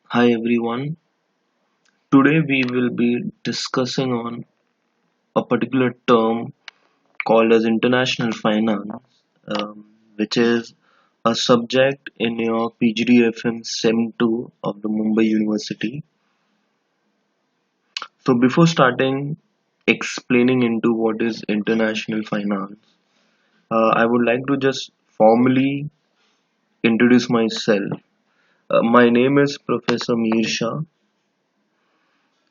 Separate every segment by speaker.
Speaker 1: Hi everyone. Today we will be discussing on a particular term called as international finance, which is a subject in your PGDFM Sem 2 of the Mumbai University. So before starting explaining into what is international finance, I would like to just formally introduce myself. My name is Professor Mihir Shah.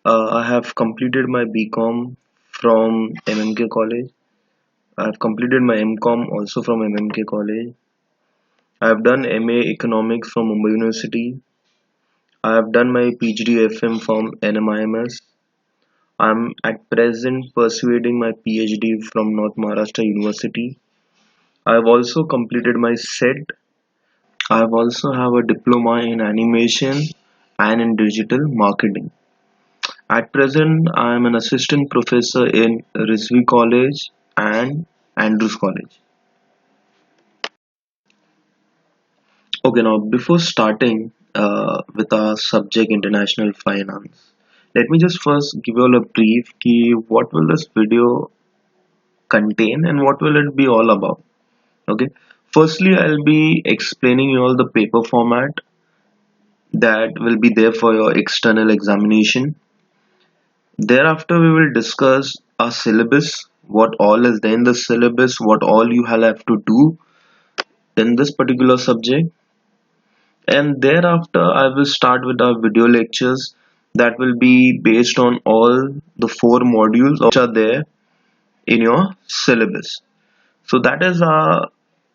Speaker 1: I have completed my BCom from MMK College. I have completed my MCom also from MMK College. I have done MA Economics from Mumbai University. I have done my PGDFM from NMIMS. I'm at present pursuing my PhD from North Maharashtra University. I have also completed my SET. I have also have a diploma in animation and in digital marketing. At present, I am an assistant professor in Rizvi College and Andrews College. Okay, now before starting with our subject international finance, let me just first give you all a brief key what will this video contain and what will it be all about. Okay, firstly, I'll be explaining you all the paper format that will be there for your external examination. Thereafter, we will discuss our syllabus, what all is there in the syllabus, what all you have to do in this particular subject, and thereafter I will start with our video lectures that will be based on all the four modules which are there in your syllabus. So that is our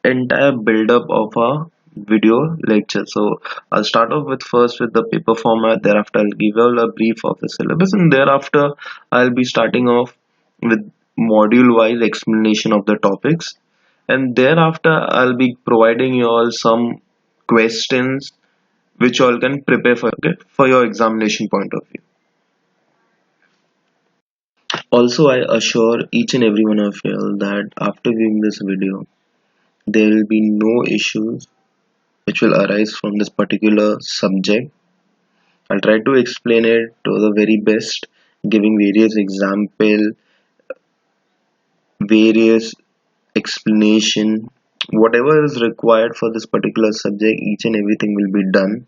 Speaker 1: entire build up of our video lecture. So I'll start off with first with the paper format, thereafter I'll give you all a brief of the syllabus, and thereafter I'll be starting off with module wise explanation of the topics, and thereafter I'll be providing you all some questions which all can prepare for, okay, for your examination point of view. Also, I assure each and every one of you that after viewing this video, there will be no issues which will arise from this particular subject. I'll try to explain it to the very best, giving various example, various explanation, whatever is required for this particular subject, each and everything will be done.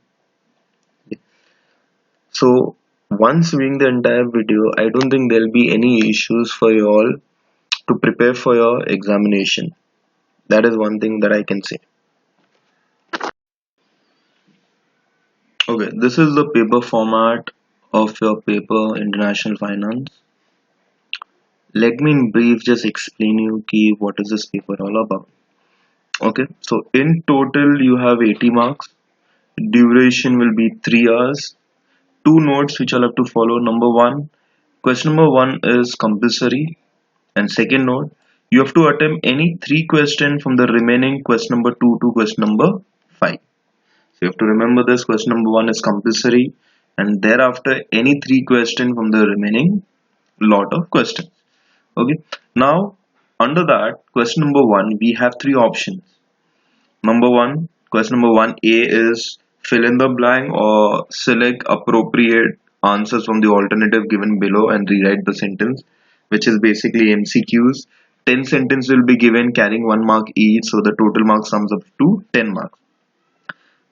Speaker 1: So once viewing the entire video, I don't think there'll be any issues for you all to prepare for your examination. That is one thing that I can say. Okay, this is the paper format of your paper International Finance. Let me in brief just explain you ki what is this paper all about. Okay, so in total you have 80 marks. Duration will be 3 hours. Two notes which I'll have to follow. Number one, question number one is compulsory, and second note, you have to attempt any three questions from the remaining question number 2 to question number 5. So you have to remember this. Question number 1 is compulsory, and thereafter any three questions from the remaining lot of questions. Okay, now under that question number 1 we have three options. Number 1, question number 1A is fill in the blank or select appropriate answers from the alternative given below and rewrite the sentence, which is basically MCQs. 10 sentences will be given carrying 1 mark each, so the total mark sums up to 10 marks.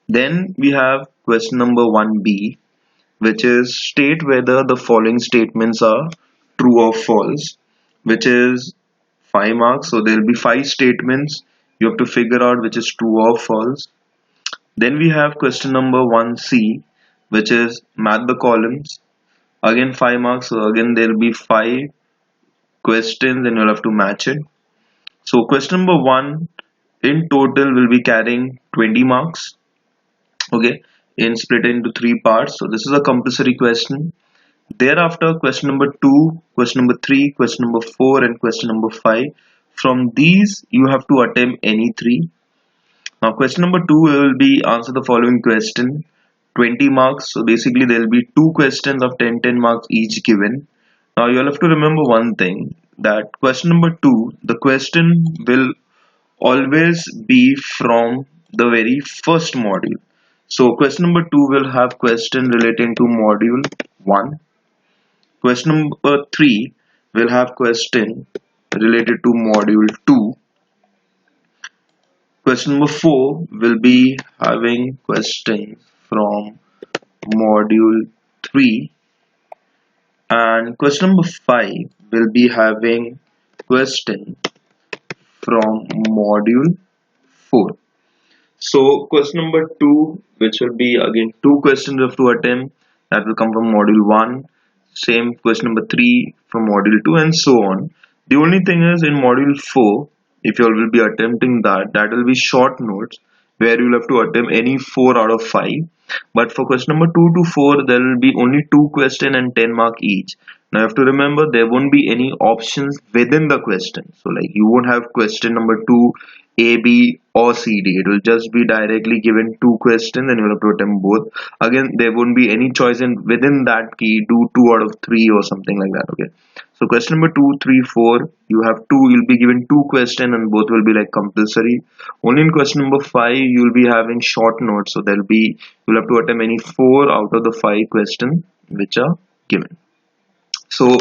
Speaker 1: Then we have question number 1B, which is state whether the following statements are true or false, which is 5 marks. So there will be 5 statements. You have to figure out which is true or false. Then we have question number 1C, which is match the columns. Again 5 marks. So again there will be 5 questions and you'll have to match it. So question number 1 in total will be carrying 20 marks. Okay, in split into 3 parts. So this is a compulsory question. Thereafter question number 2, question number 3, question number 4 and question number 5. From these you have to attempt any 3. Now question number 2 will be answer the following question, 20 marks. So basically there will be 2 questions of 10 marks each given. Now you will have to remember one thing, that question number 2, the question will always be from the very first module. So question number 2 will have question relating to module 1. Question number 3 will have question related to module 2. Question number 4 will be having questions from module 3, and question number 5 will be having question from module 4. So question number 2, which will be again 2 questions you have to attempt, that will come from module 1. Same question number 3 from module 2, and so on. The only thing is, in module 4, if you all will be attempting that, that will be short notes where you will have to attempt any 4 out of 5. But for question number 2 to 4, there will be only 2 questions and 10 mark each. Now you have to remember, there won't be any options within the question. So like you won't have question number 2 A, B or C, D. It will just be directly given 2 questions and you will have to attempt both. Again, there won't be any choice in within that key, do 2 out of 3 or something like that. Okay. So question number 2, 3, 4, you have 2, you'll be given 2 questions and both will be like compulsory. Only in question number 5, you'll be having short notes. So there'll be, you'll have to attempt any 4 out of the 5 questions which are given. So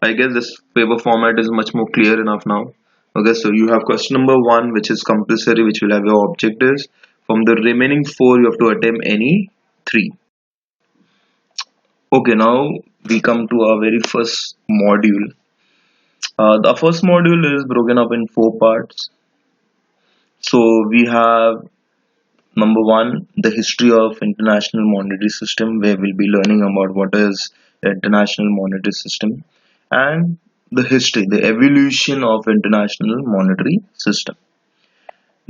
Speaker 1: I guess this paper format is much more clear enough now. Okay, so you have question number 1, which is compulsory, which will have your objectives. From the remaining 4, you have to attempt any 3. Okay, now we come to our very first module. The first module is broken up in 4 parts. So we have number 1, the history of international monetary system, where we'll be learning about what is the international monetary system, and the history, the evolution of international monetary system.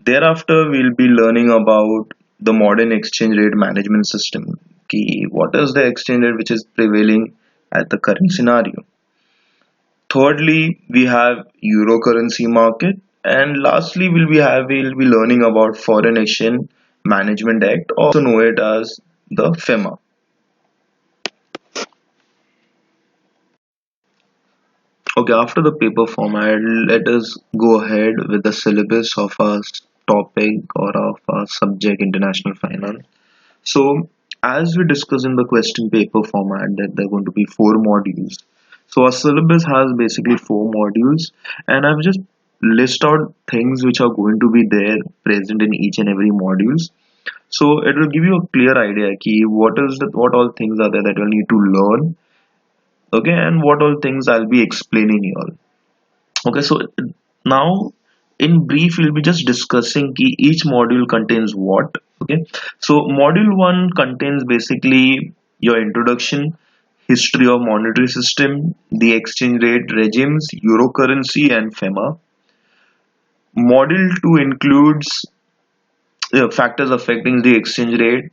Speaker 1: Thereafter, we'll be learning about the modern exchange rate management system. What is the exchange rate which is prevailing at the current scenario? Thirdly, we have euro currency market, and lastly, we'll be learning about Foreign Exchange Management Act, also know it as the FEMA. Okay, after the paper format, let us go ahead with the syllabus of our topic or of our subject, international finance. So, as we discussed in the question paper format, that there are going to be 4 modules. So, our syllabus has basically 4 modules, and I've just list out things which are going to be there present in each and every modules. So, it will give you a clear idea key what all things are there that you'll need to learn. Okay, and what all things I'll be explaining you all. Okay, so now in brief we'll be just discussing each module contains what. Okay, so module 1 contains basically your introduction, history of monetary system, the exchange rate regimes, euro currency and FEMA. Module 2 includes factors affecting the exchange rate,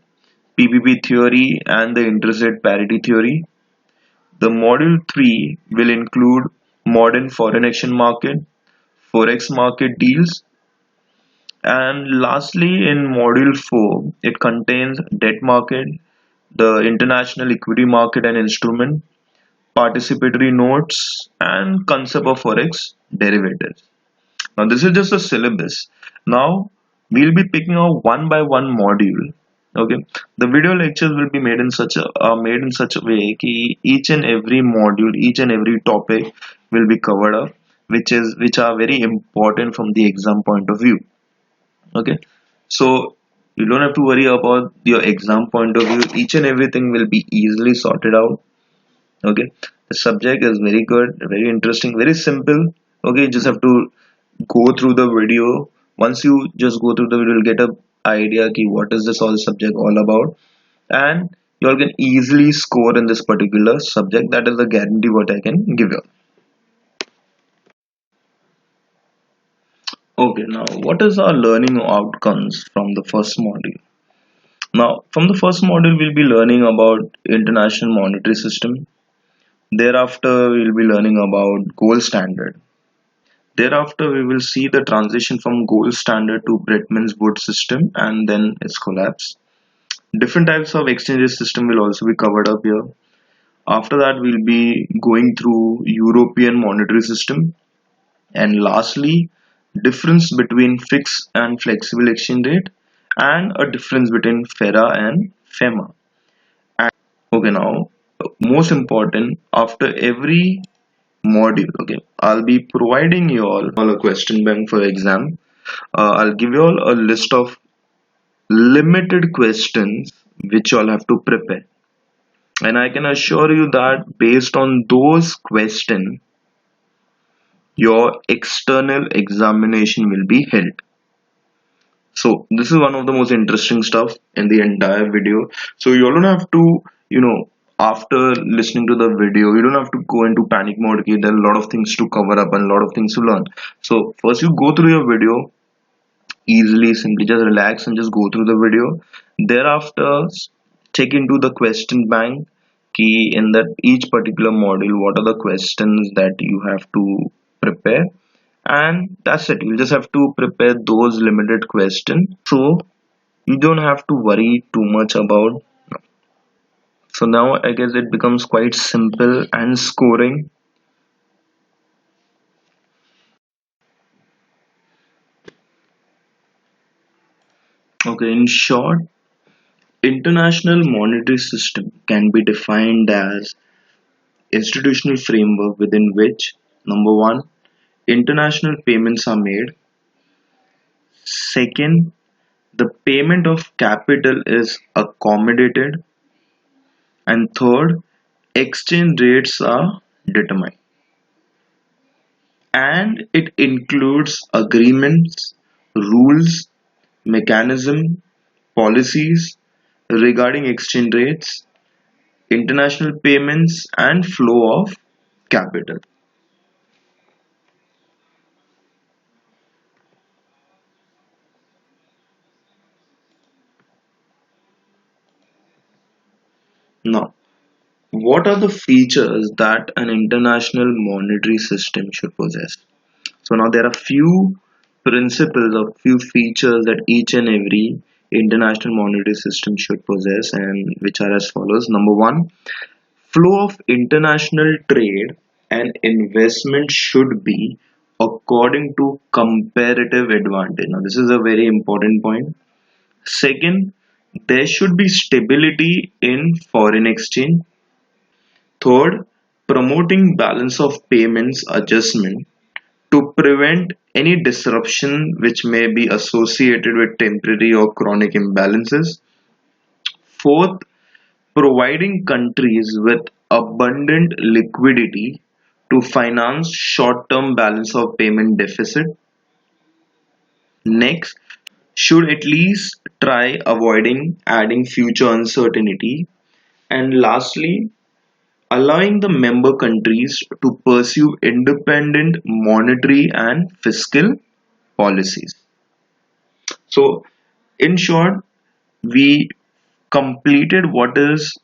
Speaker 1: PPP theory and the interest rate parity theory. The module 3 will include modern foreign exchange market, forex market deals, and lastly in module 4 it contains debt market, the international equity market and instrument, participatory notes, and concept of forex derivatives. Now this is just a syllabus. Now we'll be picking out one by one module. Okay, the video lectures will be made in such a way that each and every module, each and every topic will be covered up, which are very important from the exam point of view. Okay, so you don't have to worry about your exam point of view. Each and everything will be easily sorted out. Okay, the subject is very good, very interesting, very simple. Okay, you just have to go through the video. Once you just go through the video, you'll get a idea ki what is this all subject all about, and you all can easily score in this particular subject. That is the guarantee what I can give you. Okay, now what is our learning outcomes from the first module? Now from the first module we'll be learning about international monetary system. Thereafter we'll be learning about gold standard. Thereafter, we will see the transition from gold standard to Bretton Woods system and then its collapse. Different types of exchanges system will also be covered up here. After that, we'll be going through European monetary system. And lastly, difference between fixed and flexible exchange rate and a difference between FERA and FEMA. Okay, now most important, after every module, okay, I'll be providing you all a question bank for exam. I'll give you all a list of limited questions which you all have to prepare, and I can assure you that based on those questions your external examination will be held. So this is one of the most interesting stuff in the entire video. So you don't have to, you know, after listening to the video, you don't have to go into panic mode. Okay, there are a lot of things to cover up and a lot of things to learn. So first you go through your video easily, simply just relax and just go through the video. Thereafter, check into the question bank key in that each particular module. What are the questions that you have to prepare? And that's it. You just have to prepare those limited questions, so you don't have to worry too much about. So now I guess it becomes quite simple and scoring. Okay, in short, international monetary system can be defined as institutional framework within which, number one, international payments are made. Second, the payment of capital is accommodated. And third, exchange rates are determined. And it includes agreements, rules, mechanism, policies regarding exchange rates, international payments, and flow of capital. Now, what are the features that an international monetary system should possess? So now there are few principles or few features that each and every international monetary system should possess, and which are as follows. Number one, flow of international trade and investment should be according to comparative advantage. Now this is a very important point. Second, there should be stability in foreign exchange. Third, promoting balance of payments adjustment to prevent any disruption which may be associated with temporary or chronic imbalances. Fourth, providing countries with abundant liquidity to finance short-term balance of payment deficit. Next, should at least try avoiding adding future uncertainty. And lastly, allowing the member countries to pursue independent monetary and fiscal policies. So, in short, we completed what is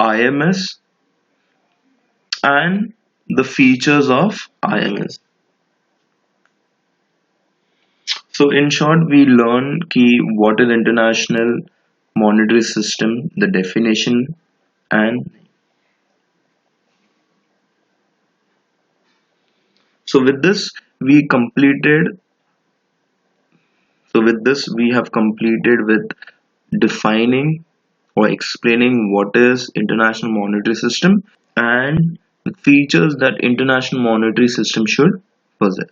Speaker 1: IMS and the features of IMS. So, in short, we learned key what is international monetary system, the definition, and so with this we completed. So with this we have completed with defining or explaining what is international monetary system and the features that international monetary system should possess.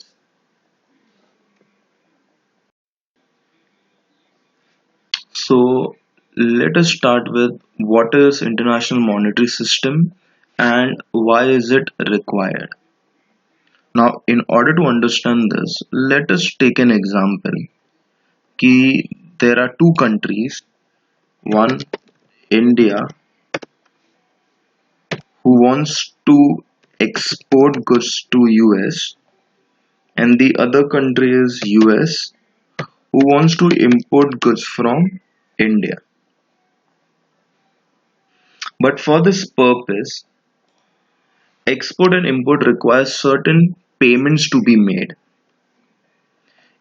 Speaker 1: So let us start with what is international monetary system and why is it required. Now in order to understand this, let us take an example. Ki there are two countries, one India, who wants to export goods to US, and the other country is US, who wants to import goods from India. But for this purpose, export and import requires certain payments to be made.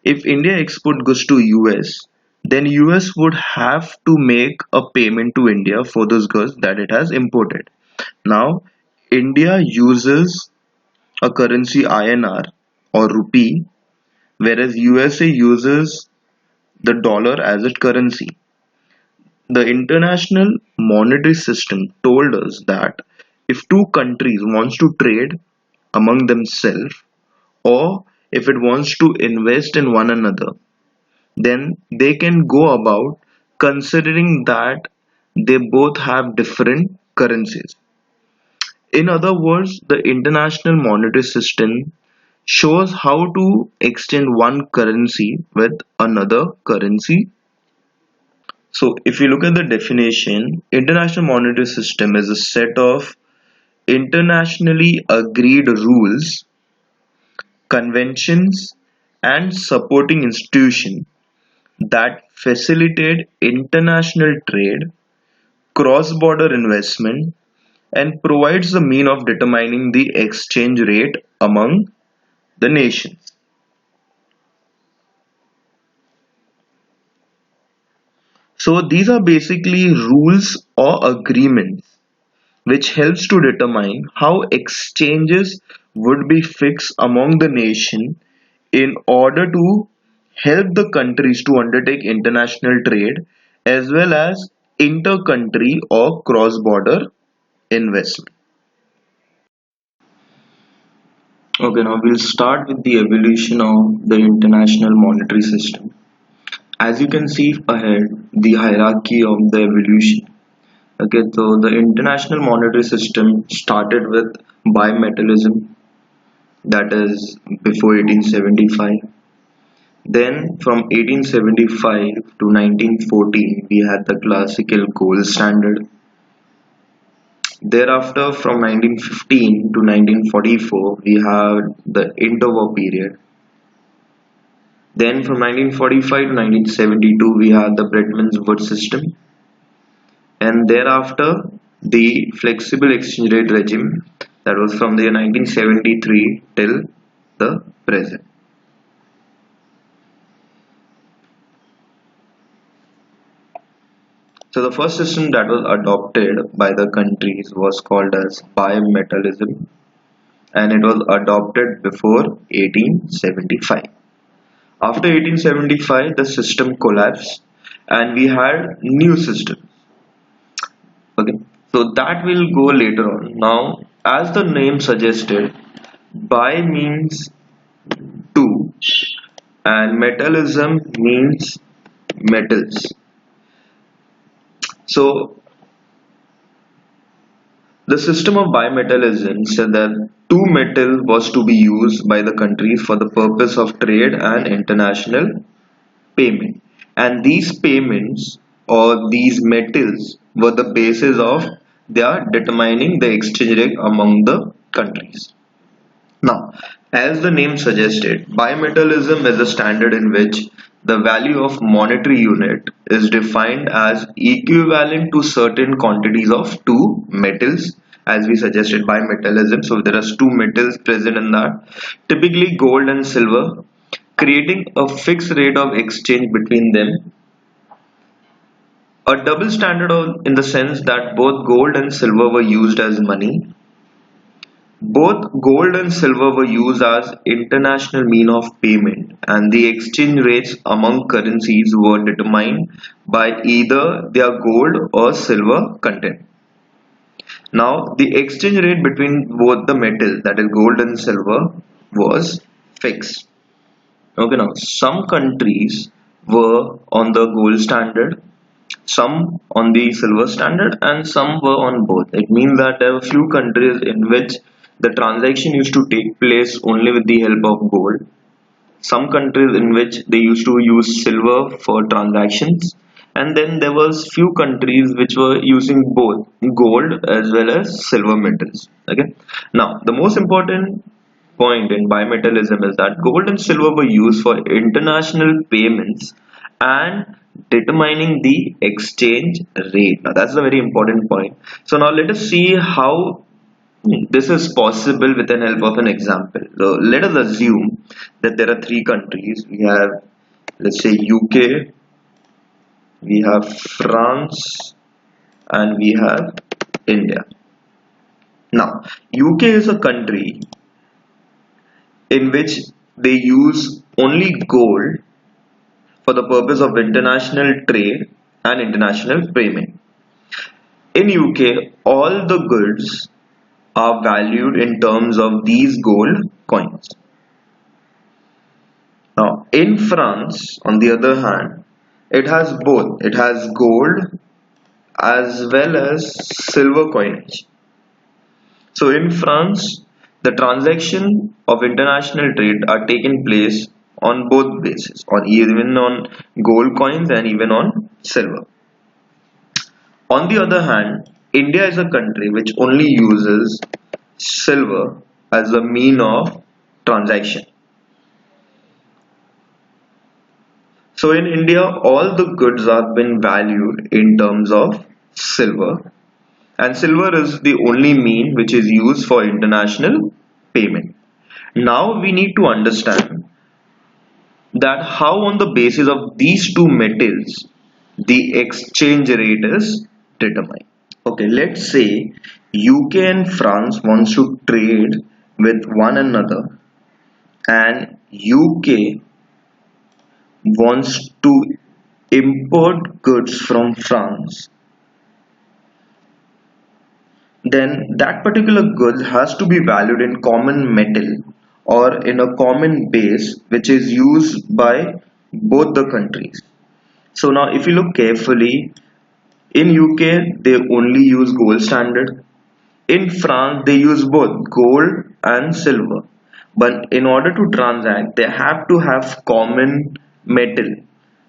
Speaker 1: If India export goods to US, then US would have to make a payment to India for those goods that it has imported. Now, India uses a currency INR or rupee, whereas USA uses the dollar as its currency. The international monetary system told us that if two countries wants to trade among themselves, or if it wants to invest in one another, then they can go about considering that they both have different currencies. In other words, the international monetary system shows how to exchange one currency with another currency. So if you look at the definition, international monetary system is a set of internationally agreed rules, conventions, and supporting institutions that facilitate international trade, cross-border investment, and provides the mean of determining the exchange rate among the nations. So these are basically rules or agreements which helps to determine how exchanges would be fixed among the nation in order to help the countries to undertake international trade as well as inter-country or cross-border investment. Okay, now we'll start with the evolution of the international monetary system. As you can see ahead, the hierarchy of the evolution. Okay, so the international monetary system started with bimetallism, that is before 1875. Then from 1875 to 1914, we had the classical gold standard. Thereafter, from 1915 to 1944, we had the interwar period. Then from 1945 to 1972, we had the Bretton Woods system. And thereafter, the flexible exchange rate regime, that was from the year 1973 till the present. So the first system that was adopted by the countries was called as bimetallism, and it was adopted before 1875. After 1875, the system collapsed and we had new system. Okay, so that will go later on. Now, as the name suggested, bi means two and metallism means metals. So the system of bimetallism said that two metal was to be used by the countries for the purpose of trade and international payment, and these payments or these metals were the basis of their determining the exchange rate among the countries. Now, as the name suggested, bimetallism is a standard in which the value of monetary unit is defined as equivalent to certain quantities of two metals, as we suggested bimetallism. So there are two metals present in that, typically gold and silver, creating a fixed rate of exchange between them. A double standard in the sense that both gold and silver were used as money. Both gold and silver were used as international mean of payment, and the exchange rates among currencies were determined by either their gold or silver content. Now, the exchange rate between both the metals, that is gold and silver, was fixed. Okay, now some countries were on the gold standard, some on the silver standard, and some were on both. It means that there were few countries in which the transaction used to take place only with the help of gold. Some countries in which they used to use silver for transactions, and then there was few countries which were using both gold as well as silver metals. Okay. Now the most important point in bimetallism is that gold and silver were used for international payments and determining the exchange rate. Now that's a very important point. So now let us see how this is possible with the help of an example. So let us assume that there are three countries. We have, let's say, UK, we have France, and we have India. Now, UK is a country in which they use only gold for the purpose of international trade and international payment. In UK, all the goods are valued in terms of these gold coins. Now, in France, on the other hand, it has both. It has gold as well as silver coinage. So in France, the transaction of international trade are taking place on both bases, on even on gold coins and even on silver. On the other hand, India is a country which only uses silver as a mean of transaction. So in India, all the goods have been valued in terms of silver, and silver is the only mean which is used for international payment. Now we need to understand that how on the basis of these two metals the exchange rate is determined. Okay, let's say UK and France wants to trade with one another, and UK wants to import goods from France. Then that particular goods has to be valued in common metal or in a common base which is used by both the countries. So now if you look carefully, in UK they only use gold standard. In France they use both gold and silver. But in order to transact they have to have common metal.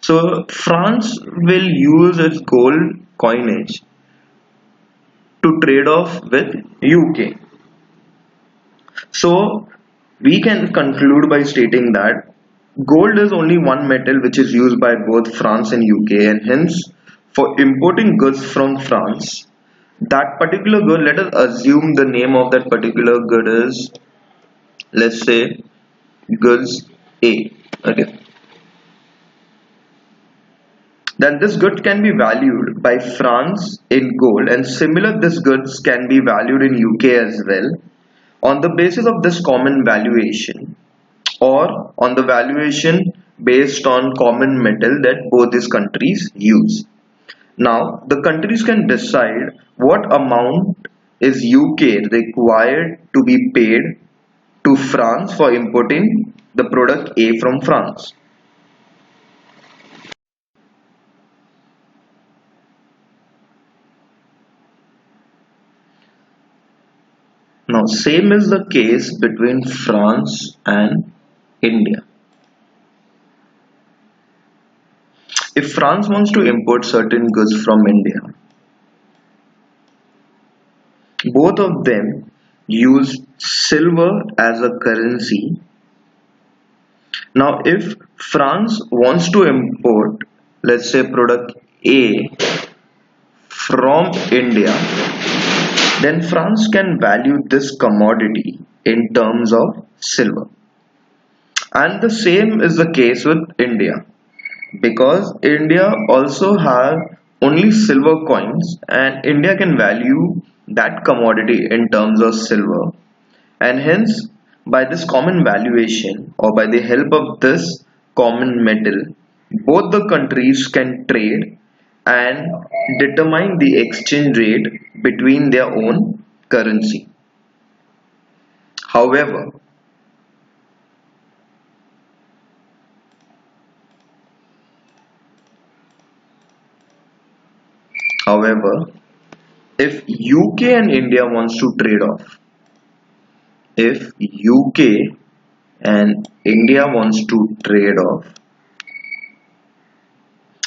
Speaker 1: So France will use its gold coinage to trade off with UK. So we can conclude by stating that gold is only one metal which is used by both France and UK, and hence for importing goods from France, that particular good, let us assume the name of that particular good is, let's say, goods A. Okay. Then this good can be valued by France in gold, and similar this goods can be valued in UK as well on the basis of this common valuation, or on the valuation based on common metal that both these countries use. Now the countries can decide what amount is UK required to be paid to France for importing the product A from France. Now same is the case between France and India. If France wants to import certain goods from India, both of them use silver as a currency. Now if France wants to import, let's say, product A from India, then France can value this commodity in terms of silver. And the same is the case with India, because India also have only silver coins, and India can value that commodity in terms of silver, and hence by this common valuation, or by the help of this common metal, both the countries can trade and determine the exchange rate between their own currency. However, if UK and India wants to trade off, if UK and India wants to trade off,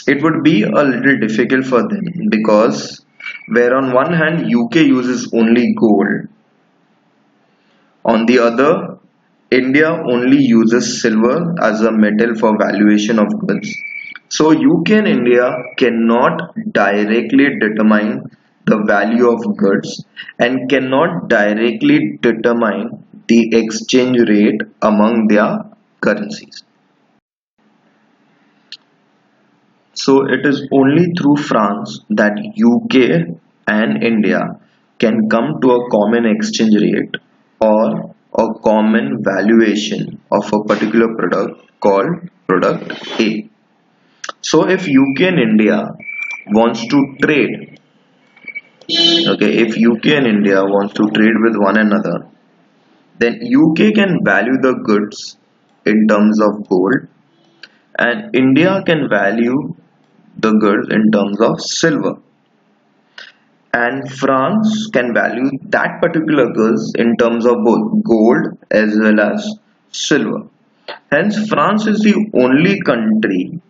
Speaker 1: it would be a little difficult for them, because where on one hand UK uses only gold, on the other India only uses silver as a metal for valuation of goods. So UK and India cannot directly determine the value of goods and cannot directly determine the exchange rate among their currencies. So it is only through France that UK and India can come to a common exchange rate or a common valuation of a particular product called product A. So if UK and India wants to trade, okay, if UK and India wants to trade with one another, then UK can value the goods in terms of gold and India can value the goods in terms of silver. And France can value that particular goods in terms of both gold as well as silver. Hence, France is the only country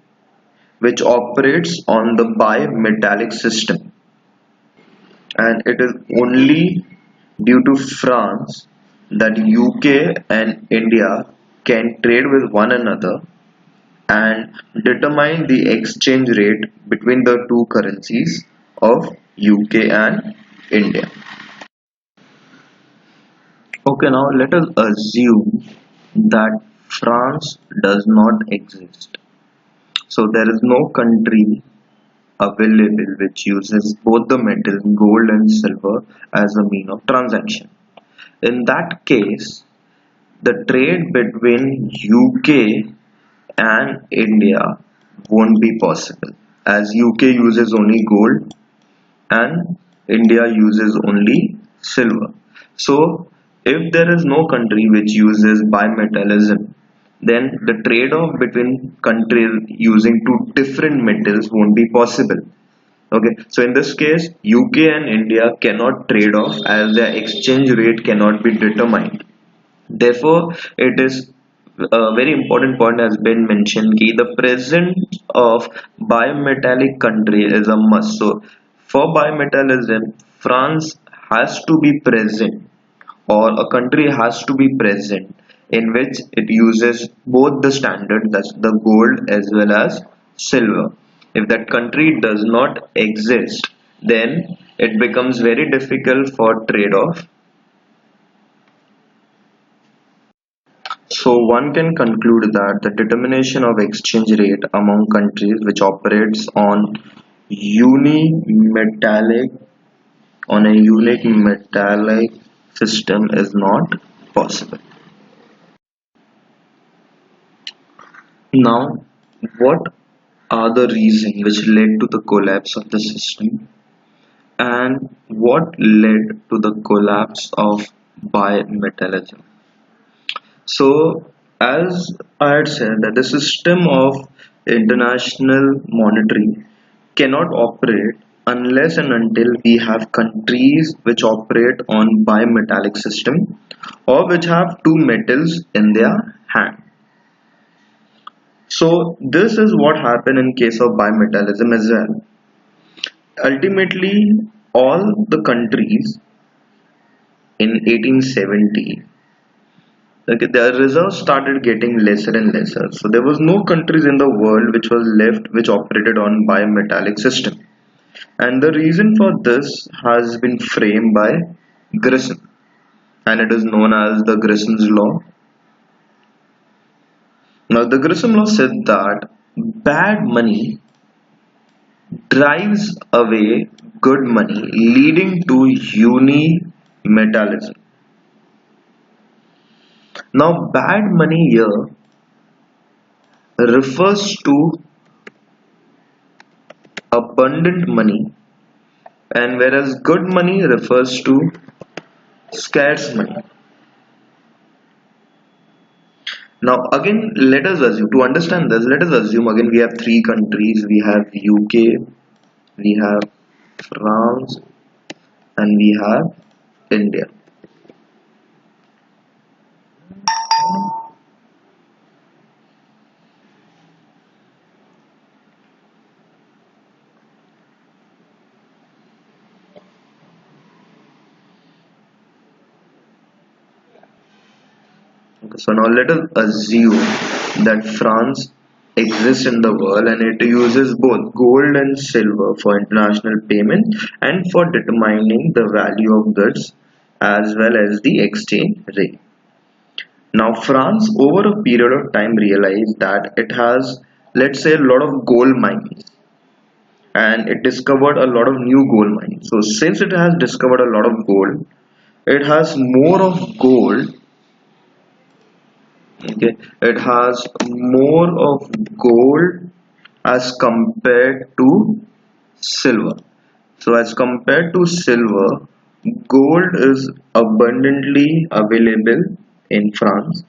Speaker 1: which operates on the bimetallic system, and it is only due to France that UK and India can trade with one another and determine the exchange rate between the two currencies of UK and India. Okay, now let us assume that France does not exist. So there is no country available which uses both the metals gold and silver as a mean of transaction. In that case, the trade between UK and India won't be possible as UK uses only gold and India uses only silver. So if there is no country which uses bimetallism, then the trade-off between countries using two different metals won't be possible. Okay, so in this case, UK and India cannot trade off as their exchange rate cannot be determined. Therefore, it is a very important point has been mentioned कि the presence of bimetallic country is a must. So for bimetallism, France has to be present or a country has to be present in which it uses both the standard, that's the gold as well as silver. If that country does not exist, then it becomes very difficult for trade-off. So one can conclude that the determination of exchange rate among countries which operates on unimetallic on a unique metallic system is not possible. Now, what are the reasons which led to the collapse of the system and what led to the collapse of bimetallism? So, as I had said, that the system of international monetary cannot operate unless and until we have countries which operate on bimetallic system or which have two metals in their hand. So this is what happened in case of bimetallism as well. Ultimately, all the countries in 1870, okay, their reserves started getting lesser and lesser. So there was no countries in the world which was left which operated on bimetallic system. And the reason for this has been framed by Grissom, and it is known as the Grissom's law. Now the Grissom law said that bad money drives away good money, leading to unimetallism. Now bad money here refers to abundant money, and whereas good money refers to scarce money. Now again, let us assume, to understand this, let us assume again we have three countries. We have UK, we have France, and we have India. Okay, so now let us assume that France exists in the world and it uses both gold and silver for international payment and for determining the value of goods as well as the exchange rate. Now France over a period of time realized that it has, let's say, a lot of gold mines and it discovered a lot of new gold mines. So since it has discovered a lot of gold, it has more of gold. Okay, it has more of gold as compared to silver. So as compared to silver, gold is abundantly available in France.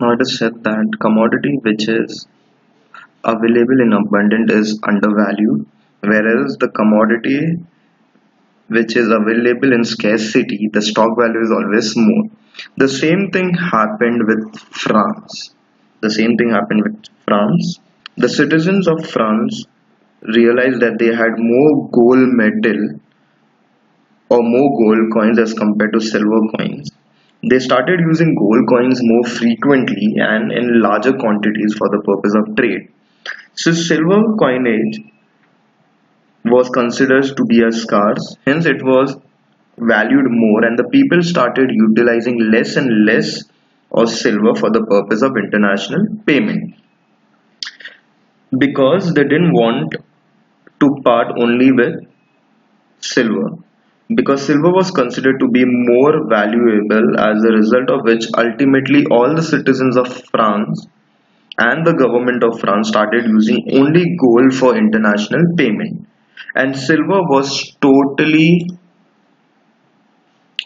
Speaker 1: Now it is said that commodity which is available in abundance is undervalued, whereas the commodity which is available in scarcity, the stock value is always more. The same thing happened with France. The same thing happened with France. The citizens of France realized that they had more gold metal or more gold coins as compared to silver coins. They started using gold coins more frequently and in larger quantities for the purpose of trade. So silver coinage was considered to be a scarce, hence it was valued more, and the people started utilizing less and less of silver for the purpose of international payment because they didn't want to part only with silver, because silver was considered to be more valuable, as a result of which ultimately all the citizens of France and the government of France started using only gold for international payment, and silver was totally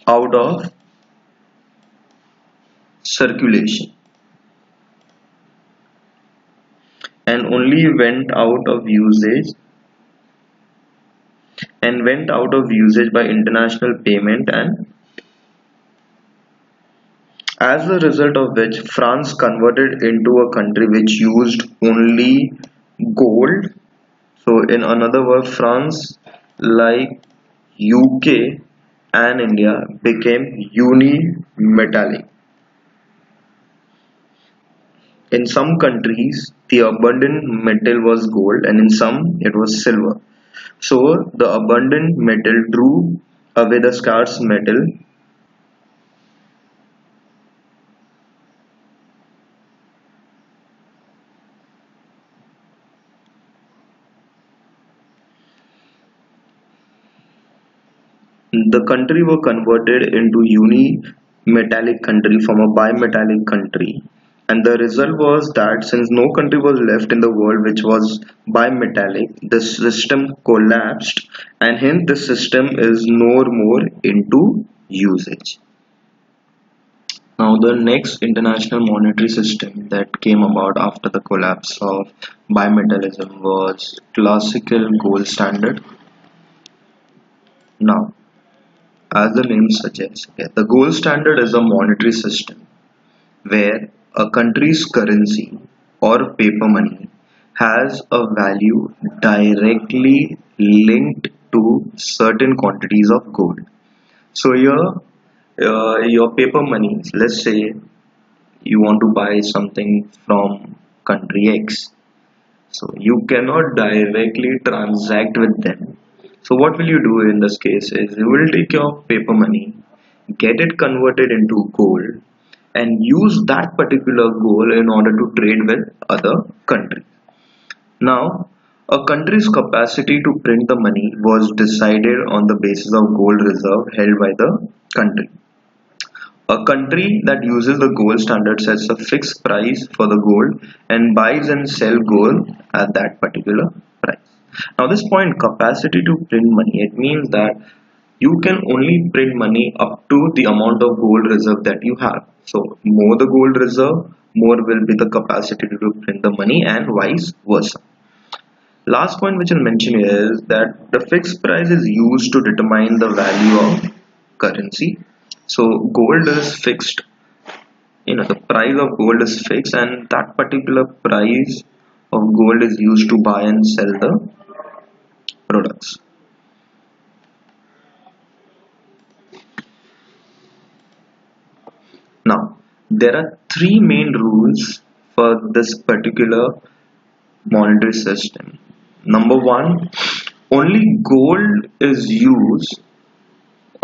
Speaker 1: out of circulation and only went out of usage by international payment, and as a result of which France converted into a country which used only gold. So in another word, France, like UK and India, became unimetallic. In some countries the abundant metal was gold and in some it was silver. So the abundant metal drew away the scarce metal. The country were converted into uni-metallic country from a bimetallic country, and the result was that since no country was left in the world which was bimetallic, the system collapsed, and hence the system is no more into usage. Now the next international monetary system that came about after the collapse of bimetallism was classical gold standard. Now, as the name suggests, okay, the gold standard is a monetary system where a country's currency or paper money has a value directly linked to certain quantities of gold. So your paper money, let's say you want to buy something from country X, so you cannot directly transact with them. So what will you do in this case is you will take your paper money, get it converted into gold, and use that particular gold in order to trade with other countries. Now, a country's capacity to print the money was decided on the basis of gold reserve held by the country. A country that uses the gold standard sets a fixed price for the gold and buys and sell gold at that particular price. Now this point, capacity to print money, it means that you can only print money up to the amount of gold reserve that you have. So more the gold reserve, more will be the capacity to print the money and vice versa. Last point which I'll mention is that the fixed price is used to determine the value of currency. So gold is fixed, the price of gold is fixed, and that particular price of gold is used to buy and sell the products. Now, there are three main rules for this particular monetary system. Number one, only gold is used,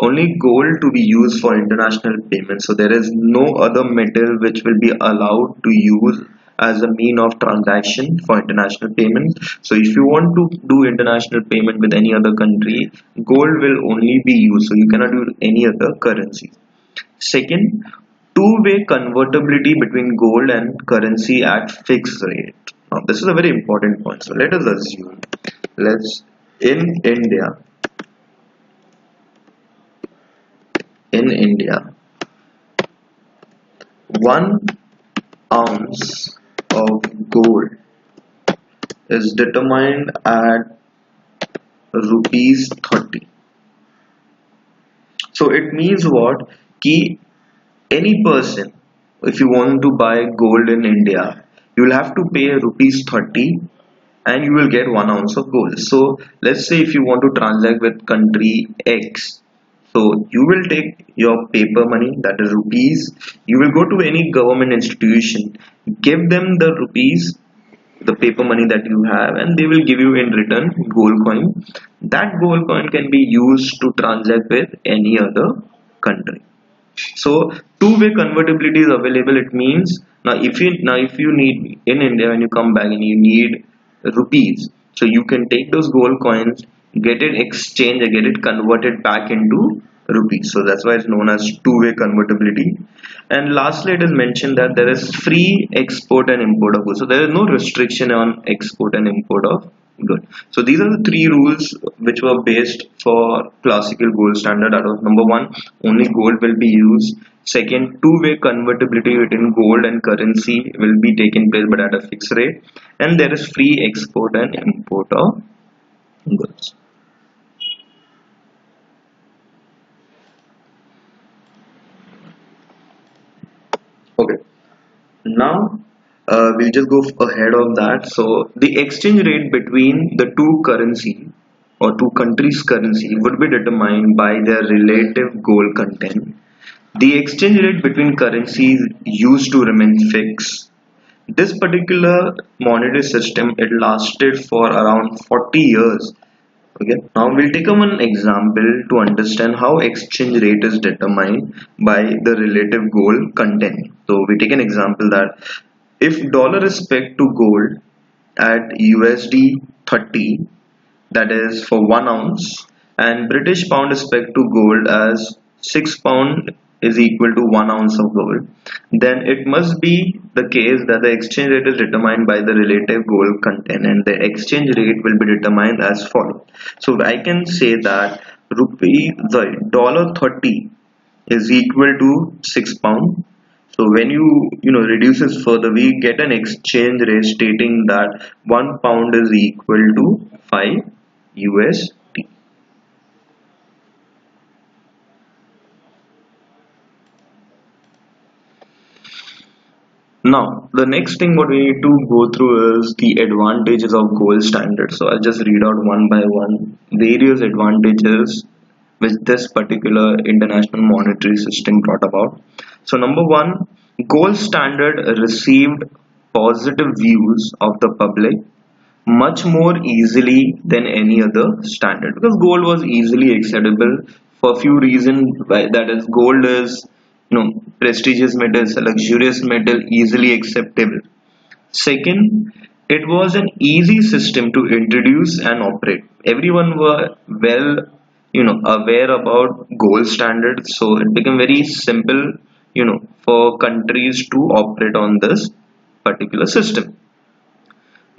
Speaker 1: only gold to be used for international payments. So there is no other metal which will be allowed to use as a mean of transaction for international payments. So if you want to do international payment with any other country, gold will only be used. So you cannot use any other currency. Second, two-way convertibility between gold and currency at fixed rate. Now this is a very important point. So let us assume, let's in India, in India, 1 ounce of gold is determined at rupees 30. So it means what? Ki any person, if you want to buy gold in India, you will have to pay rupees 30 and you will get 1 ounce of gold. So let's say if you want to transact with country X, so you will take your paper money, that is rupees, you will go to any government institution, give them the rupees, the paper money that you have, and they will give you in return gold coin. That gold coin can be used to transact with any other country. So two-way convertibility is available. It means if you need in India, when you come back and you need rupees, so you can take those gold coins, get it exchanged, get it converted back into rupees. So that's why it's known as two-way convertibility. And lastly, it is mentioned that there is free export and import of goods. So there is no restriction on export and import of goods. So these are the three rules which were based for classical gold standard. That was number one, only gold will be used. Second, two-way convertibility between gold and currency will be taken place but at a fixed rate. And there is free export and import of goods. Okay. Now we'll just go ahead of that. So the exchange rate between the two currency or two countries' currency would be determined by their relative gold content. The exchange rate between currencies used to remain fixed. This particular monetary system, it lasted for around 40 years. Okay, now we'll take one example to understand how exchange rate is determined by the relative gold content. So we take an example that if dollar is pegged to gold at USD 30, that is for 1 ounce, and British pound is pegged to gold as 6 pound is equal to 1 ounce of gold, then it must be the case that the exchange rate is determined by the relative gold content, and the exchange rate will be determined as follows. So I can say that the dollar 30 is equal to 6 pound. So when you reduce this further, we get an exchange rate stating that 1 pound is equal to 5 USD. Now, the next thing what we need to go through is the advantages of gold standard. So I'll just read out one by one various advantages which this particular international monetary system brought about. So number one, gold standard received positive views of the public much more easily than any other standard, because gold was easily acceptable for a few reasons. That is, gold is prestigious metal, a luxurious metal, easily acceptable. Second, it was an easy system to introduce and operate. Everyone were well aware about gold standard, so it became very simple for countries to operate on this particular system.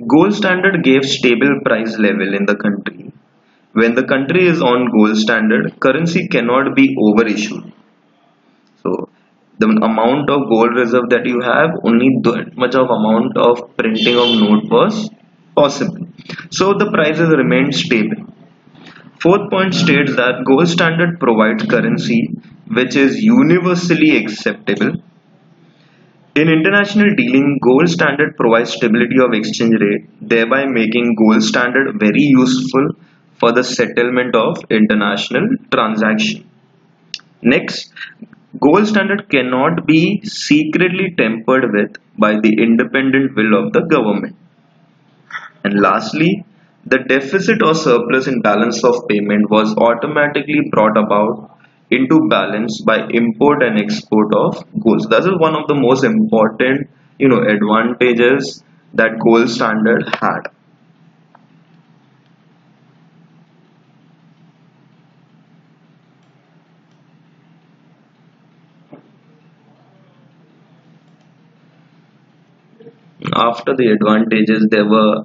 Speaker 1: Gold standard gave stable price level in the country. When the country is on gold standard, currency cannot be overissued. So the amount of gold reserve that you have, only that much of amount of printing of note was possible. So the prices remained stable. Fourth point states that gold standard provides currency which is universally acceptable. In international dealing, gold standard provides stability of exchange rate, thereby making gold standard very useful for the settlement of international transaction. Next, gold standard cannot be secretly tampered with by the independent will of the government. And lastly, the deficit or surplus in balance of payment was automatically brought about into balance by import and export of goods. That is one of the most important advantages that gold standard had. After the advantages, there were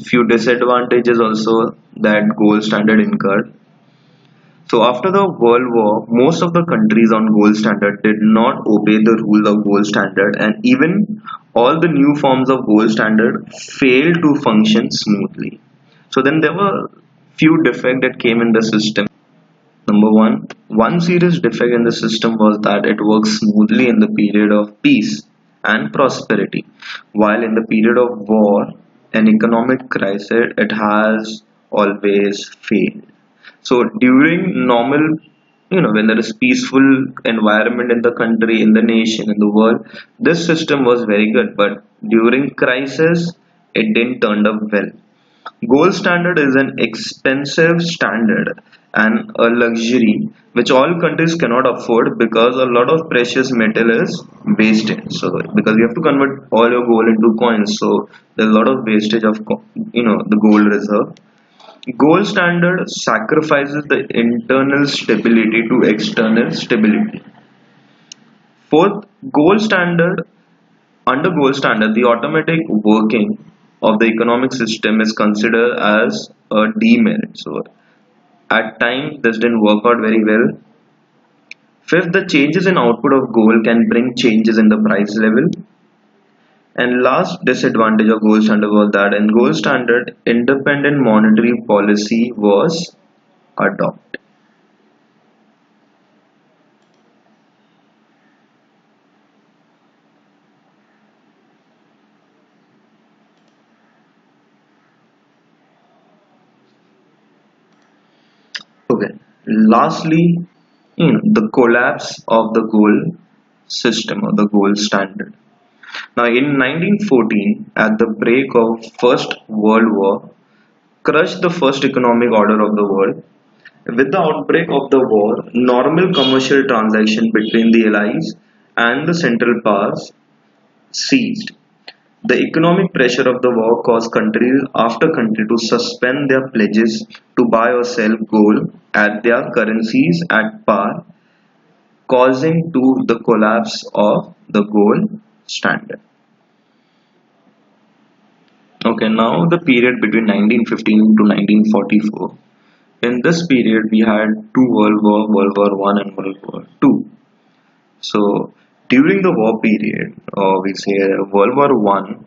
Speaker 1: few disadvantages also that gold standard incurred. So after the World War, most of the countries on gold standard did not obey the rule of gold standard, and even all the new forms of gold standard failed to function smoothly. So then there were few defects that came in the system. Number one serious defect in the system was that it worked smoothly in the period of peace and prosperity, while in the period of war and economic crisis, it has always failed. So during normal, when there is peaceful environment in the country, in the nation, in the world, this system was very good. But during crisis, it didn't turn up well. Gold standard is an expensive standard and a luxury which all countries cannot afford because a lot of precious metal is wasted. So because you have to convert all your gold into coins, so there's a lot of wastage of the gold reserve. Gold standard sacrifices the internal stability to external stability. Fourth, gold standard under gold standard, the automatic working of the economic system is considered as a demerit. So at times this didn't work out very well. Fifth, the changes in output of gold can bring changes in the price level. And last disadvantage of gold standard was that in gold standard, independent monetary policy was adopted. Okay. Lastly, the collapse of the gold system or the gold standard. Now, in 1914, at the break of First World War, crushed the first economic order of the world. With the outbreak of the war, normal commercial transaction between the allies and the Central Powers ceased. The economic pressure of the war caused country after country to suspend their pledges to buy or sell gold at their currencies at par, causing to the collapse of the gold standard. Okay, now the period between 1915 to 1944. In this period, we had two World War, World War One and World War Two. So during the war period, or we say World War One,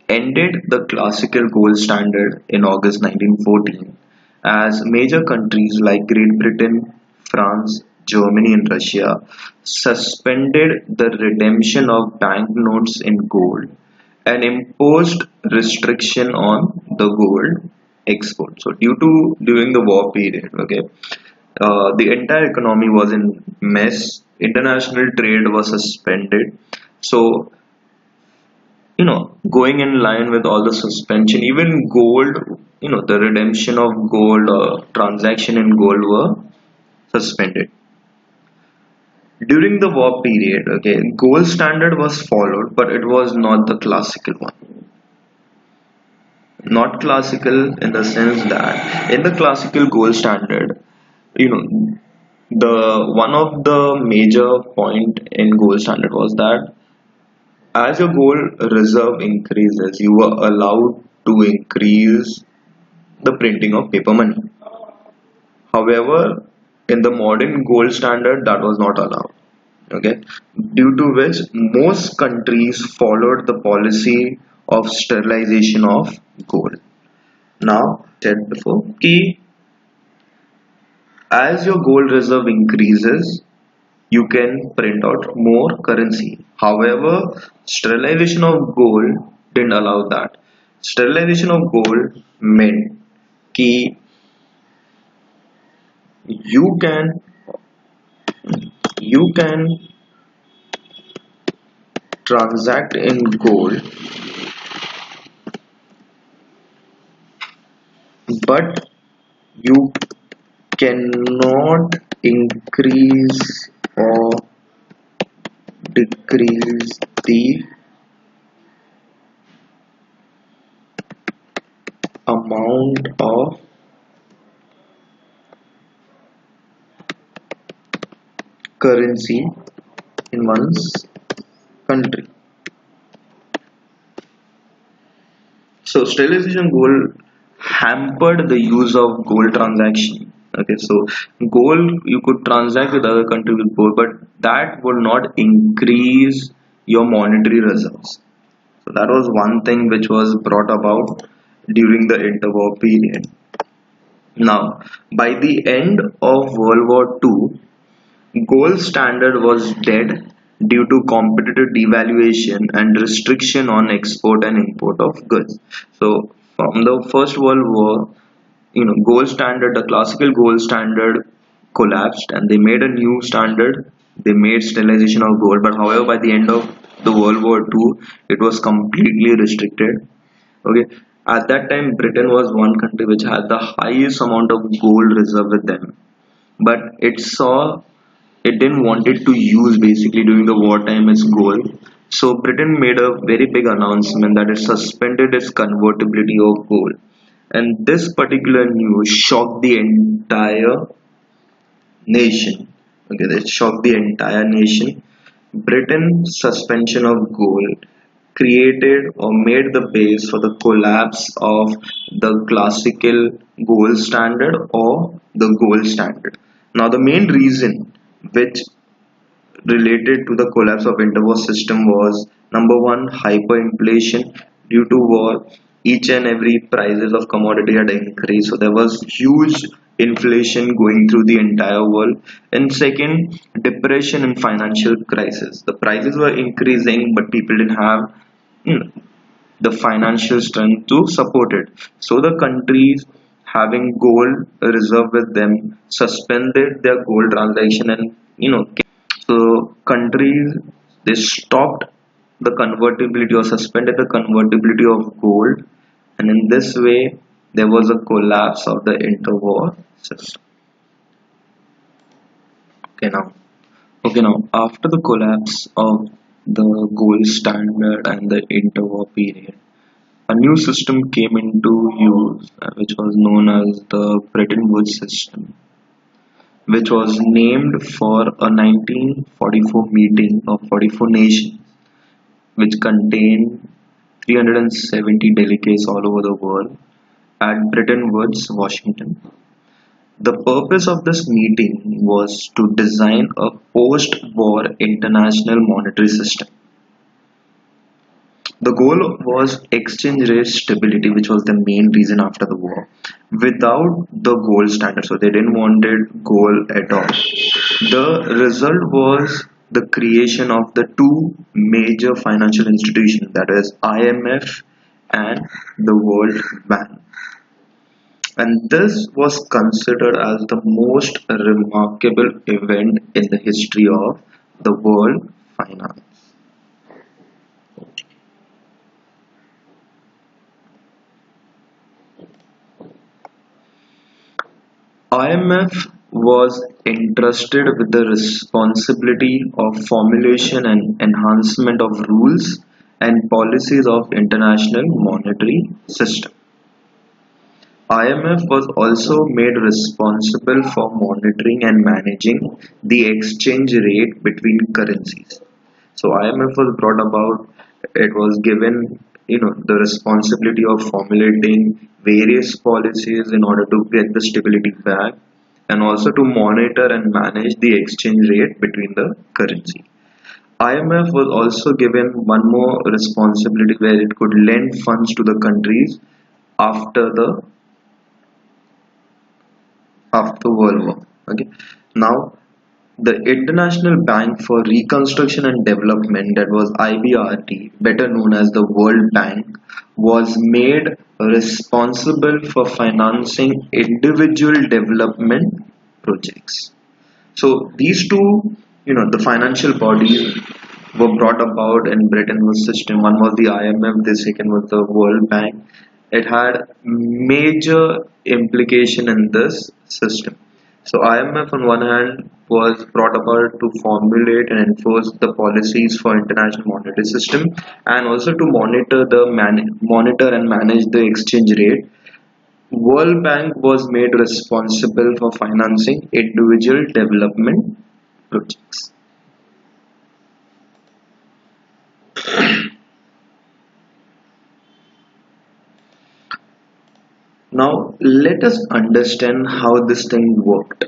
Speaker 1: ended the classical gold standard in August 1914 as major countries like Great Britain, France, Germany, and Russia suspended the redemption of banknotes in gold and imposed restriction on the gold export. So, due to during the war period, okay, the entire economy was in mess. International trade was suspended. So, going in line with all the suspension, even gold, the redemption of gold or transaction in gold were suspended. During the war period, okay, gold standard was followed, but it was not the classical one. Not classical in the sense that in the classical gold standard, you know, the one of the major point in gold standard was that as your gold reserve increases, you were allowed to increase the printing of paper money. However, in the modern gold standard, that was not allowed. Okay, due to which most countries followed the policy of sterilization of gold. Now, said before, key as your gold reserve increases, you can print out more currency. However, sterilization of gold didn't allow that. Sterilization of gold meant कि you can you can transact in gold, but you cannot increase or decrease the amount of currency in one's country. So sterilization goal hampered the use of gold transaction. Okay, so gold you could transact with other country with gold, but that would not increase your monetary reserves. So that was one thing which was brought about during the interwar period. Now, by the end of World War II, gold standard was dead due to competitive devaluation and restriction on export and import of goods. So from the First World War, gold standard, the classical gold standard collapsed and they made a new standard. They made sterilization of gold, but however, by the end of the World War II, it was completely restricted. Okay, at that time, Britain was one country which had the highest amount of gold reserve with them, but it didn't want it to use basically during the wartime its gold. So Britain made a very big announcement that it suspended its convertibility of gold. And this particular news shocked the entire nation. Okay, that shocked the entire nation. Britain's suspension of gold created or made the base for the collapse of the classical gold standard or the gold standard. Now, the main reason which related to the collapse of interwar system was number one, hyperinflation. Due to war, each and every prices of commodity had increased, so there was huge inflation going through the entire world. And second, depression and financial crisis. The prices were increasing, but people didn't have you know, the financial strength to support it. So the countries having gold reserve with them suspended their gold transaction, and so countries they stopped the convertibility or suspended the convertibility of gold, and in this way there was a collapse of the interwar system. Okay now after the collapse of the gold standard and the interwar period, a new system came into use, which was known as the Bretton Woods system, which was named for a 1944 meeting of 44 nations, which contained 370 delegates all over the world at Bretton Woods, Washington. The purpose of this meeting was to design a post-war international monetary system. The goal was exchange rate stability, which was the main reason after the war, without the gold standard. So they didn't wanted gold at all. The result was the creation of the two major financial institutions, that is IMF and the World Bank. And this was considered as the most remarkable event in the history of the world finance. IMF was entrusted with the responsibility of formulation and enhancement of rules and policies of international monetary system. IMF was also made responsible for monitoring and managing the exchange rate between currencies. So IMF was brought about, it was given the responsibility of formulating various policies in order to get the stability back, and also to monitor and manage the exchange rate between the currency. IMF was also given one more responsibility where it could lend funds to the countries after the World War. Okay. Now the International Bank for Reconstruction and Development, that was IBRD, better known as the World Bank, was made responsible for financing individual development projects. So these two, the financial bodies were brought about in Bretton Woods system. One was the IMF, the second was the World Bank. It had major implication in this system. So IMF on one hand was brought about to formulate and enforce the policies for international monetary system, and also to monitor and manage the exchange rate. World Bank was made responsible for financing individual development projects. Now let us understand how this thing worked.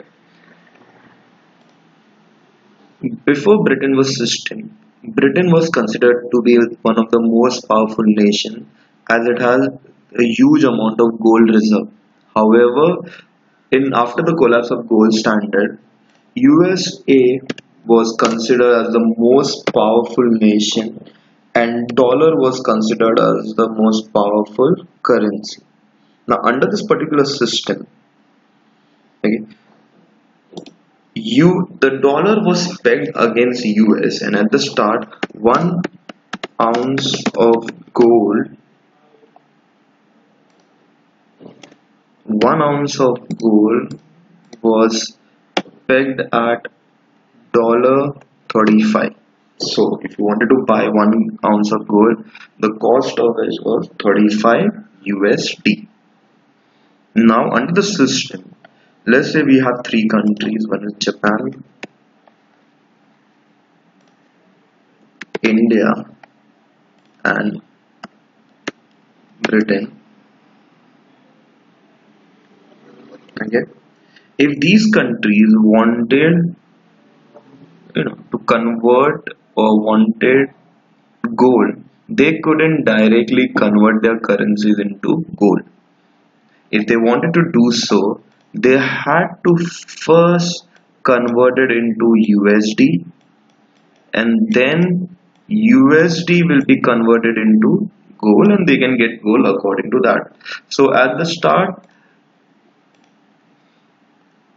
Speaker 1: Before Britain was system, Britain was considered to be one of the most powerful nations as it has a huge amount of gold reserve. However, in after the collapse of gold standard, USA was considered as the most powerful nation and dollar was considered as the most powerful currency. Now under this particular system, okay, the dollar was pegged against US and at the start 1 ounce of gold 1 ounce of gold was pegged at $35. So if you wanted to buy 1 ounce of gold, the cost of it was 35 USD. Now under the system, let's say we have three countries, one is Japan, India and Britain. Okay. If these countries wanted to convert or wanted gold, they couldn't directly convert their currencies into gold. If they wanted to do so, they had to first convert it into USD and then USD will be converted into gold and they can get gold according to that. So at the start,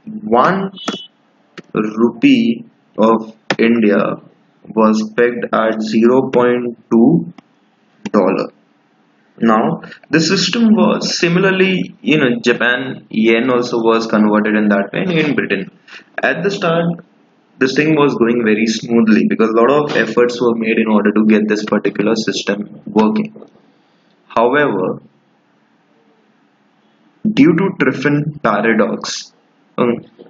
Speaker 1: 1 rupee of India was pegged at $0.2. Now the system was similarly, Japan yen also was converted in that way, and in Britain. At the start, this thing was going very smoothly because a lot of efforts were made in order to get this particular system working. However, due to Triffin paradox,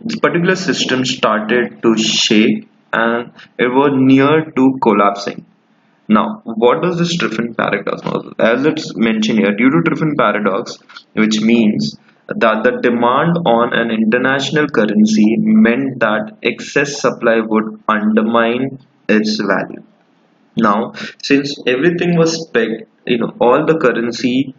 Speaker 1: this particular system started to shake and it was near to collapsing. Now, what does this Triffin paradox mean? As it's mentioned here, due to Triffin paradox, which means that the demand on an international currency meant that excess supply would undermine its value. Now, since everything was pegged, all the currency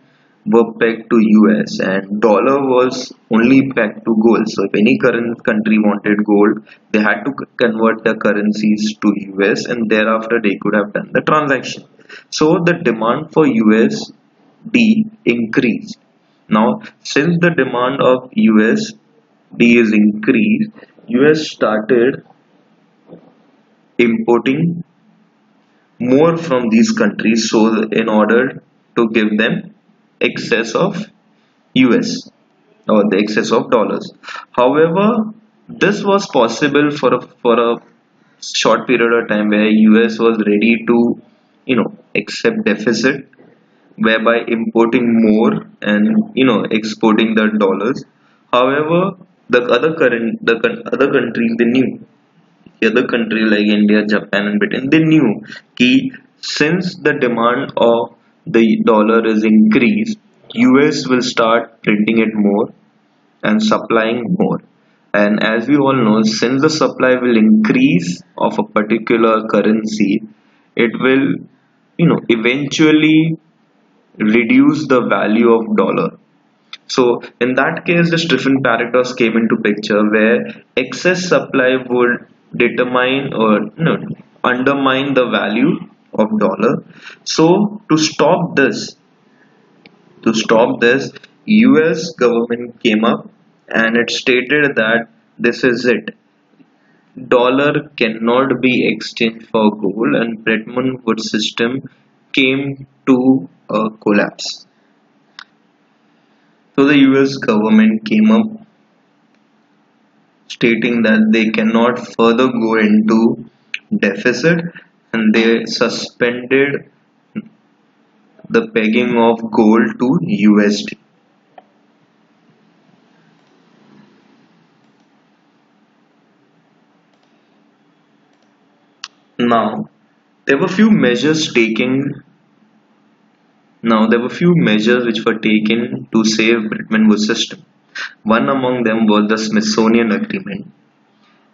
Speaker 1: were pegged to US and dollar was only pegged to gold. So if any current country wanted gold, they had to convert the currencies to US and thereafter they could have done the transaction. So the demand for USD increased. Now, since the demand of USD is increased, US started importing more from these countries so in order to give them excess of US or the excess of dollars. However, this was possible for a short period of time where US was ready to accept deficit whereby importing more and exporting the dollars. However, other countries they knew other countries like India, Japan and Britain, they knew that since the demand of the dollar is increased, US will start printing it more and supplying more. And as we all know, since the supply will increase of a particular currency, it will, eventually reduce the value of dollar. So in that case, the Striffen paradox came into picture where excess supply would determine or undermine the value of dollar. So to stop this, US government came up and it stated that this is it. Dollar cannot be exchanged for gold and Bretton Woods system came to a collapse. So the US government came up stating that they cannot further go into deficit and they suspended the pegging of gold to USD. Now, there were few measures taken. Now, there were few measures which were taken to save Bretton Woods system. One among them was the Smithsonian Agreement.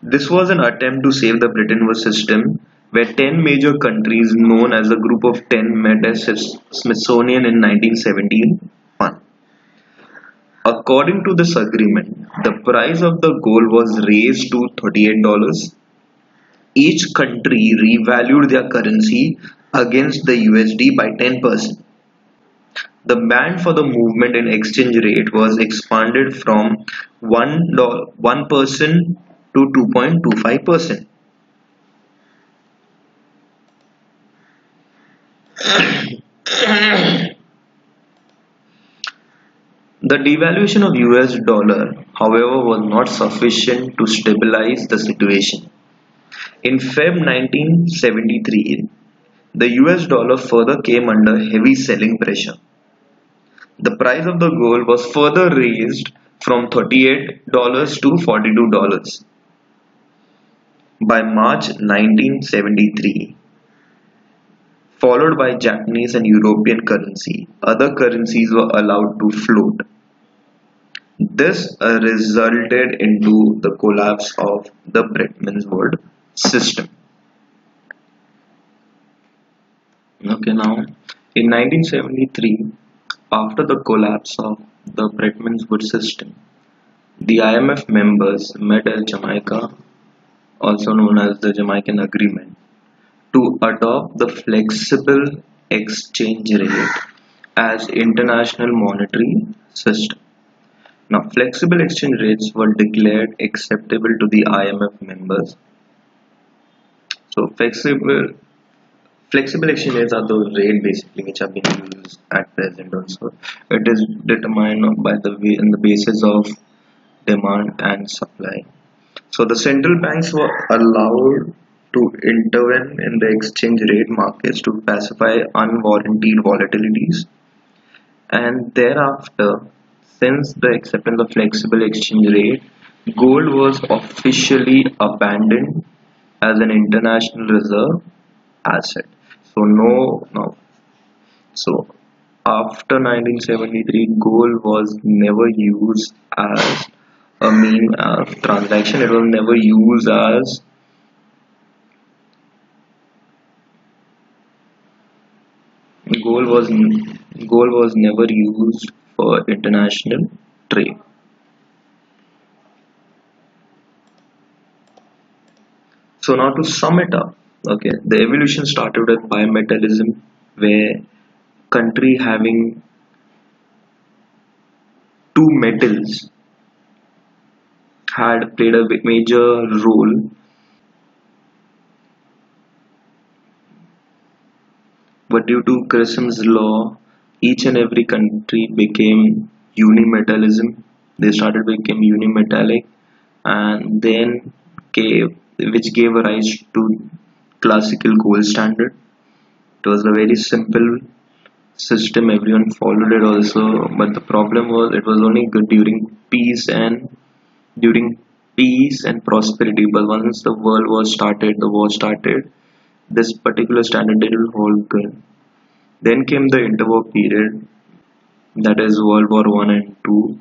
Speaker 1: This was an attempt to save the Bretton Woods system, where 10 major countries known as the Group of 10 met at Smithsonian in 1971. According to this agreement, the price of the gold was raised to $38. Each country revalued their currency against the USD by 10%. The band for the movement in exchange rate was expanded from 1% to 2.25%. The devaluation of US dollar, however, was not sufficient to stabilize the situation. In Feb 1973, the US dollar further came under heavy selling pressure. The price of the gold was further raised from $38 to $42. By March 1973, followed by Japanese and European currency, other currencies were allowed to float. This resulted into the collapse of the Bretton Woods system. Okay, now in 1973, after the collapse of the Bretton Woods system, the IMF members met at Jamaica, also known as the Jamaican Agreement, to adopt the flexible exchange rate as international monetary system. Now, flexible exchange rates were declared acceptable to the IMF members. So, flexible exchange rates are those rates basically which have been used at present also. It is determined by the way in the basis of demand and supply. So, the central banks were allowed to intervene in the exchange rate markets to pacify unwarranted volatilities, and thereafter, since the acceptance of flexible exchange rate, gold was officially abandoned as an international reserve asset. So so after 1973, gold was never used as a mean of transaction. It was never used as gold was gold was never used for international trade. So now to sum it up, okay, the evolution started with bimetallism, where country having two metals had played a major role, but due to Cressen's law, each and every country became unimetallism. They started became unimetallic, and then which gave rise to classical gold standard. It was a very simple system, everyone followed it also, but the problem was it was only good during peace and prosperity. But once the war started, this particular standard didn't hold good. Then came the interwar period, that is World War One and Two,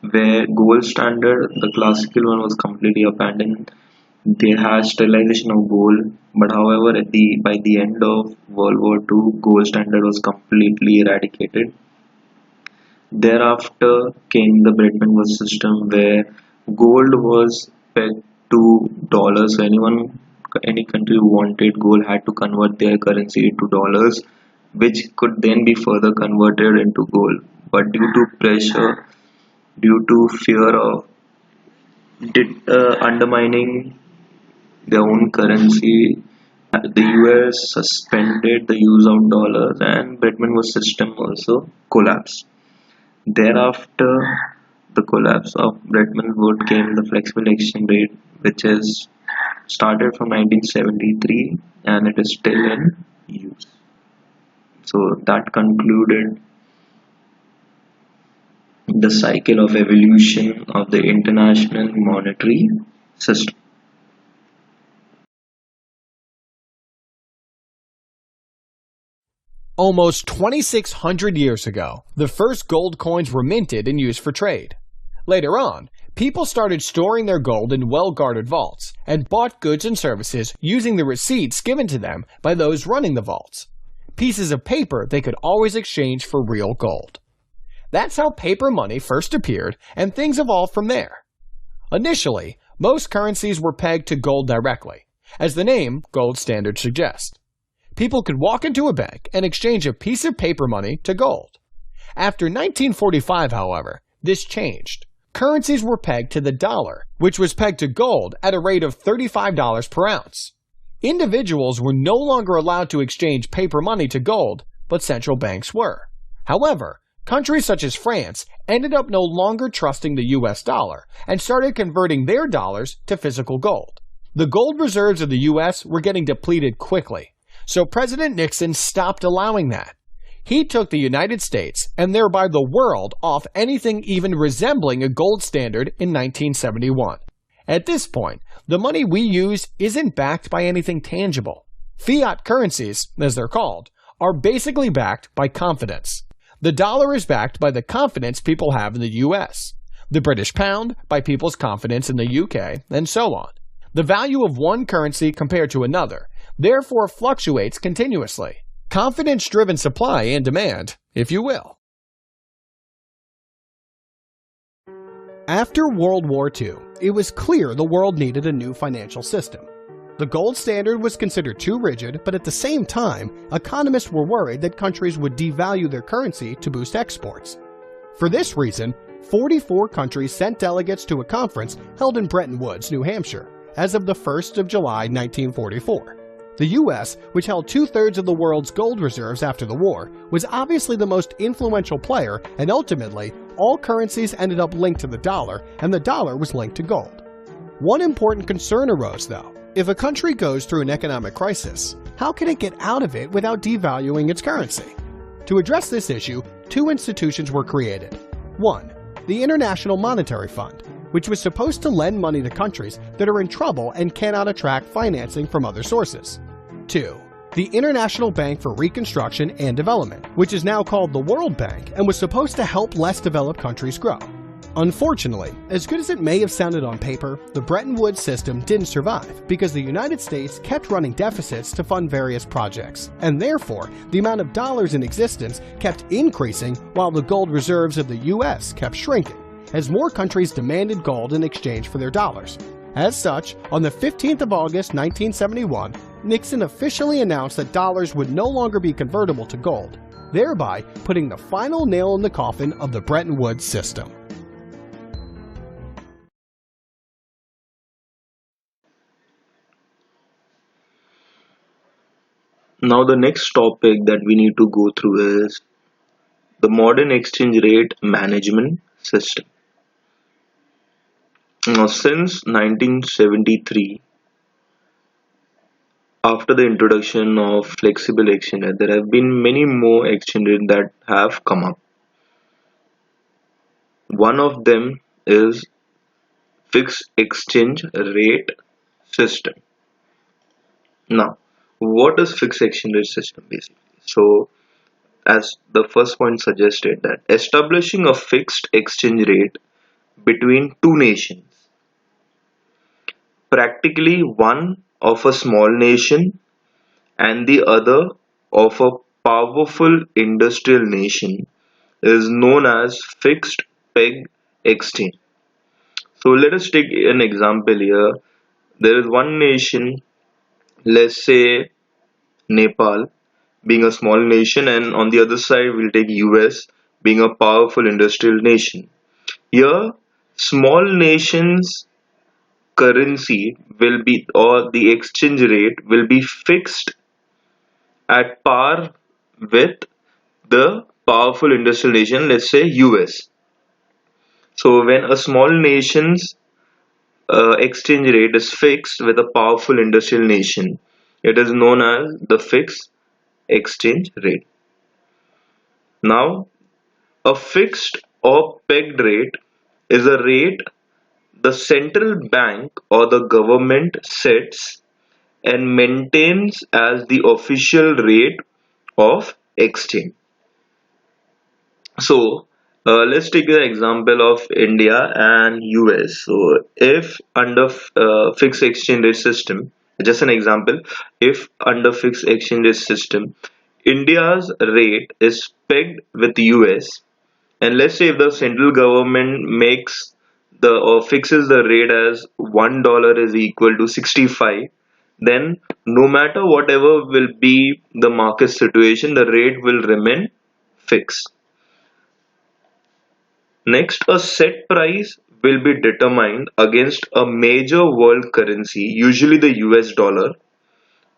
Speaker 1: where gold standard, the classical one, was completely abandoned. They had sterilization of gold, but however, by the end of World War Two, gold standard was completely eradicated. Thereafter came the Bretton Woods system, where gold was pegged to dollars. So any country who wanted gold had to convert their currency into dollars, which could then be further converted into gold. But due to pressure, due to fear of undermining their own currency, the US suspended the use of dollars, and Bretton Woods system also collapsed. Thereafter, the collapse of Bretton Woods came the flexible exchange rate, which is started from 1973 and it is still in use. So that concluded the cycle of evolution of the international monetary system.
Speaker 2: Almost 2,600 years ago, the first gold coins were minted and used for trade. Later on, people started storing their gold in well-guarded vaults and bought goods and services using the receipts given to them by those running the vaults. Pieces of paper they could always exchange for real gold. That's how paper money first appeared, and things evolved from there. Initially, most currencies were pegged to gold directly, as the name gold standard suggests. People could walk into a bank and exchange a piece of paper money to gold. After 1945, however, this changed. Currencies were pegged to the dollar, which was pegged to gold at a rate of $35 per ounce. Individuals were no longer allowed to exchange paper money to gold, but central banks were. However, countries such as France ended up no longer trusting the US dollar and started converting their dollars to physical gold. The gold reserves of the US were getting depleted quickly, so President Nixon stopped allowing that. He took the United States and thereby the world off anything even resembling a gold standard in 1971. At this point, the money we use isn't backed by anything tangible. Fiat currencies, as they're called, are basically backed by confidence. The dollar is backed by the confidence people have in the US, the British pound by people's confidence in the UK, and so on. The value of one currency compared to another therefore fluctuates continuously. Confidence-driven supply and demand, if you will. After World War II, it was clear the world needed a new financial system. The gold standard was considered too rigid, but at the same time, economists were worried that countries would devalue their currency to boost exports. For this reason, 44 countries sent delegates to a conference held in Bretton Woods, New Hampshire, as of the 1st of July 1944. The US, which held two-thirds of the world's gold reserves after the war, was obviously the most influential player, and ultimately, all currencies ended up linked to the dollar, and the dollar was linked to gold. One important concern arose, though. If a country goes through an economic crisis, how can it get out of it without devaluing its currency? To address this issue, two institutions were created. One, the International Monetary Fund, which was supposed to lend money to countries that are in trouble and cannot attract financing from other sources. 2. The International Bank for Reconstruction and Development, which is now called the World Bank and was supposed to help less developed countries grow. Unfortunately, as good as it may have sounded on paper, the Bretton Woods system didn't survive because the United States kept running deficits to fund various projects, and therefore the amount of dollars in existence kept increasing while the gold reserves of the US kept shrinking, as more countries demanded gold in exchange for their dollars. As such, on the 15th of August 1971, Nixon officially announced that dollars would no longer be convertible to gold, thereby putting the final nail in the coffin of the Bretton Woods system.
Speaker 1: Now the next topic that we need to go through is the modern exchange rate management system. Now since 1973, after the introduction of flexible exchange rate, there have been many more exchange rates that have come up. One of them is fixed exchange rate system. Now, what is fixed exchange rate system basically? So, as the first point suggested, that establishing a fixed exchange rate between two nations, practically one of a small nation and the other of a powerful industrial nation, is known as fixed peg exchange. So let us take an example here. There is one nation, let's say Nepal, being a small nation, and on the other side we'll take US being a powerful industrial nation. Here, small nations currency will be, or the exchange rate will be fixed at par with the powerful industrial nation, let's say US. So when a small nation's exchange rate is fixed with a powerful industrial nation, it is known as the fixed exchange rate. Now, a fixed or pegged rate is a rate the central bank or the government sets and maintains as the official rate of exchange. So let's take the example of India and US. So if under fixed exchange rate system, just an example, if under fixed exchange rate system, India's rate is pegged with US, and let's say if the central government makes the or fixes the rate as $1 is equal to 65, then no matter whatever will be the market situation, the rate will remain fixed. Next, a set price will be determined against a major world currency, usually the US dollar,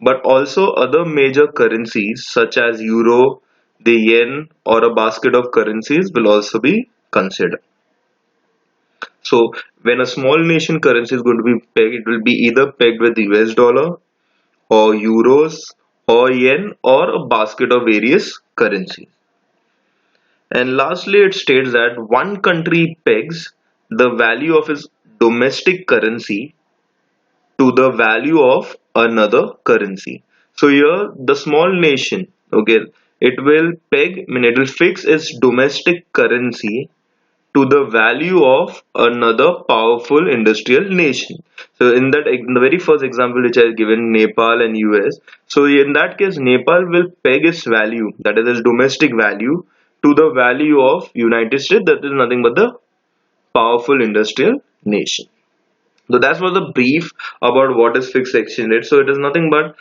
Speaker 1: but also other major currencies such as euro, the yen, or a basket of currencies will also be considered. So, when a small nation currency is going to be pegged, it will be either pegged with the US dollar or euros or yen or a basket of various currencies. And lastly, it states that one country pegs the value of its domestic currency to the value of another currency. So here, the small nation, okay, it will peg, I mean, it will fix its domestic currency to the value of another powerful industrial nation. So in the very first example which I have given, Nepal and US. So in that case, Nepal will peg its value, that is its domestic value, to the value of United States, that is nothing but the powerful industrial nation. So that was a brief about what is fixed exchange rate. So it is nothing but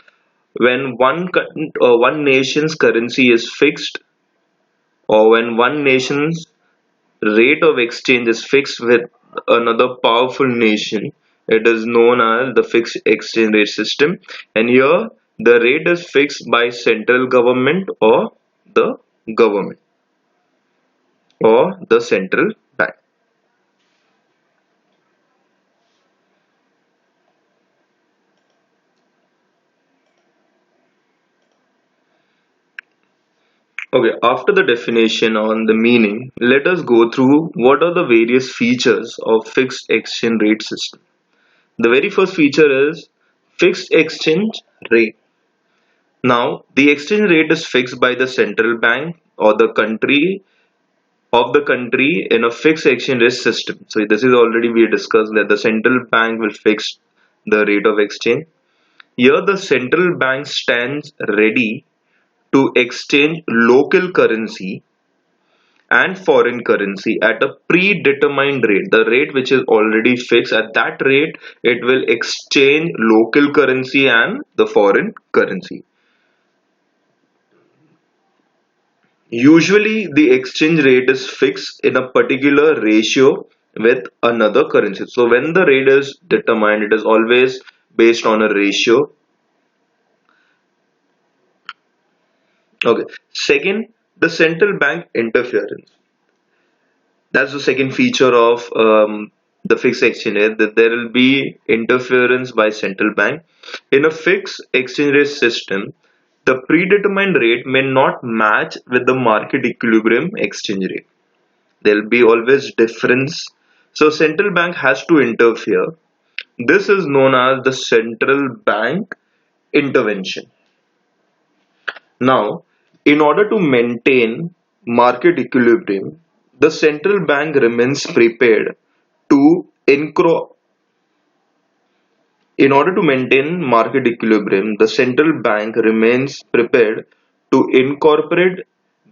Speaker 1: when one nation's currency is fixed, or when one nation's rate of exchange is fixed with another powerful nation, it is known as the fixed exchange rate system. And here the rate is fixed by central government the government or the central bank. Okay, after the definition on the meaning, let us go through what are the various features of fixed exchange rate system. The very first feature is fixed exchange rate. Now, the exchange rate is fixed by the central bank or the country of the country in a fixed exchange rate system. So this is already we discussed that the central bank will fix the rate of exchange. Here the central bank stands ready to exchange local currency and foreign currency at a predetermined rate, the rate which is already fixed. At that rate it will exchange local currency and the foreign currency. Usually the exchange rate is fixed in a particular ratio with another currency. So when the rate is determined, it is always based on a ratio. Okay. Second, the central bank interference. That's the second feature of the fixed exchange rate, that there will be interference by central bank. In a fixed exchange rate system, the predetermined rate may not match with the market equilibrium exchange rate. There will be always difference. So central bank has to interfere. This is known as the central bank intervention. Now, in order to maintain market equilibrium, the central bank remains prepared to incro in order to maintain market equilibrium, the central bank remains prepared to incorporate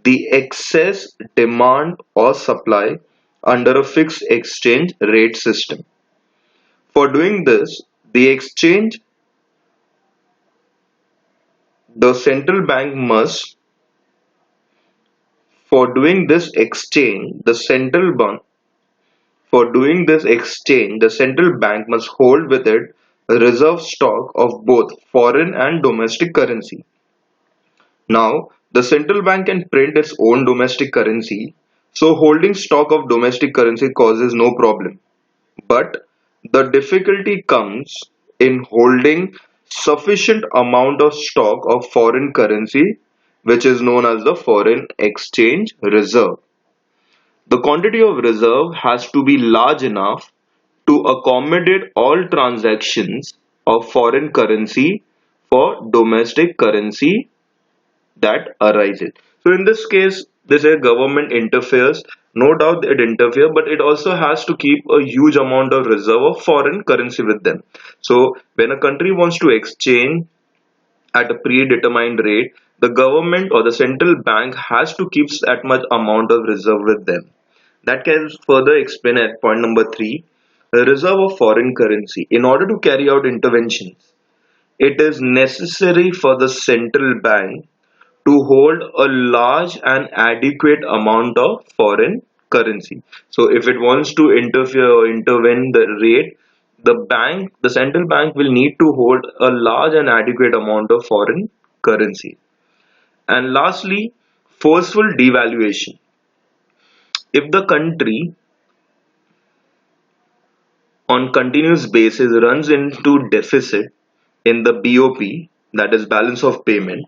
Speaker 1: the excess demand or supply under a fixed exchange rate system. For doing this, the exchange the central bank must for doing this exchange the central bank For doing this exchange, the central bank must hold with it a reserve stock of both foreign and domestic currency. Now, the central bank can print its own domestic currency, so holding stock of domestic currency causes no problem. But the difficulty comes in holding sufficient amount of stock of foreign currency, which is known as the foreign exchange reserve. The quantity of reserve has to be large enough to accommodate all transactions of foreign currency for domestic currency that arises. So in this case, they say government interferes. No doubt it interferes, but it also has to keep a huge amount of reserve of foreign currency with them. So when a country wants to exchange at a predetermined rate, the government or the central bank has to keep that much amount of reserve with them. That can further explain at point number three, the reserve of foreign currency. In order to carry out interventions, it is necessary for the central bank to hold a large and adequate amount of foreign currency. So if it wants to interfere or intervene the rate, the central bank will need to hold a large and adequate amount of foreign currency. And lastly, forceful devaluation. If the country on continuous basis runs into deficit in the BOP, that is balance of payment,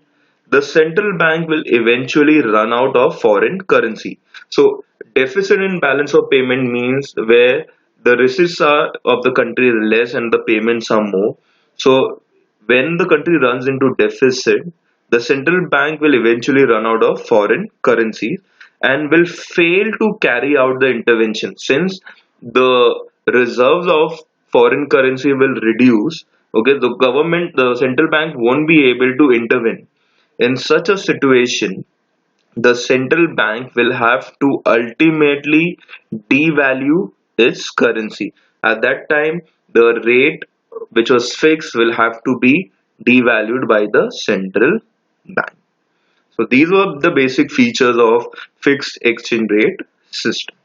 Speaker 1: the central bank will eventually run out of foreign currency. So deficit in balance of payment means where the receipts are of the country is less and the payments are more. So when the country runs into deficit, the central bank will eventually run out of foreign currency and will fail to carry out the intervention since the reserves of foreign currency will reduce. Okay, the central bank won't be able to intervene. In such a situation, the central bank will have to ultimately devalue its currency. At that time, the rate which was fixed will have to be devalued by the central bank. So these were the basic features of fixed exchange rate system.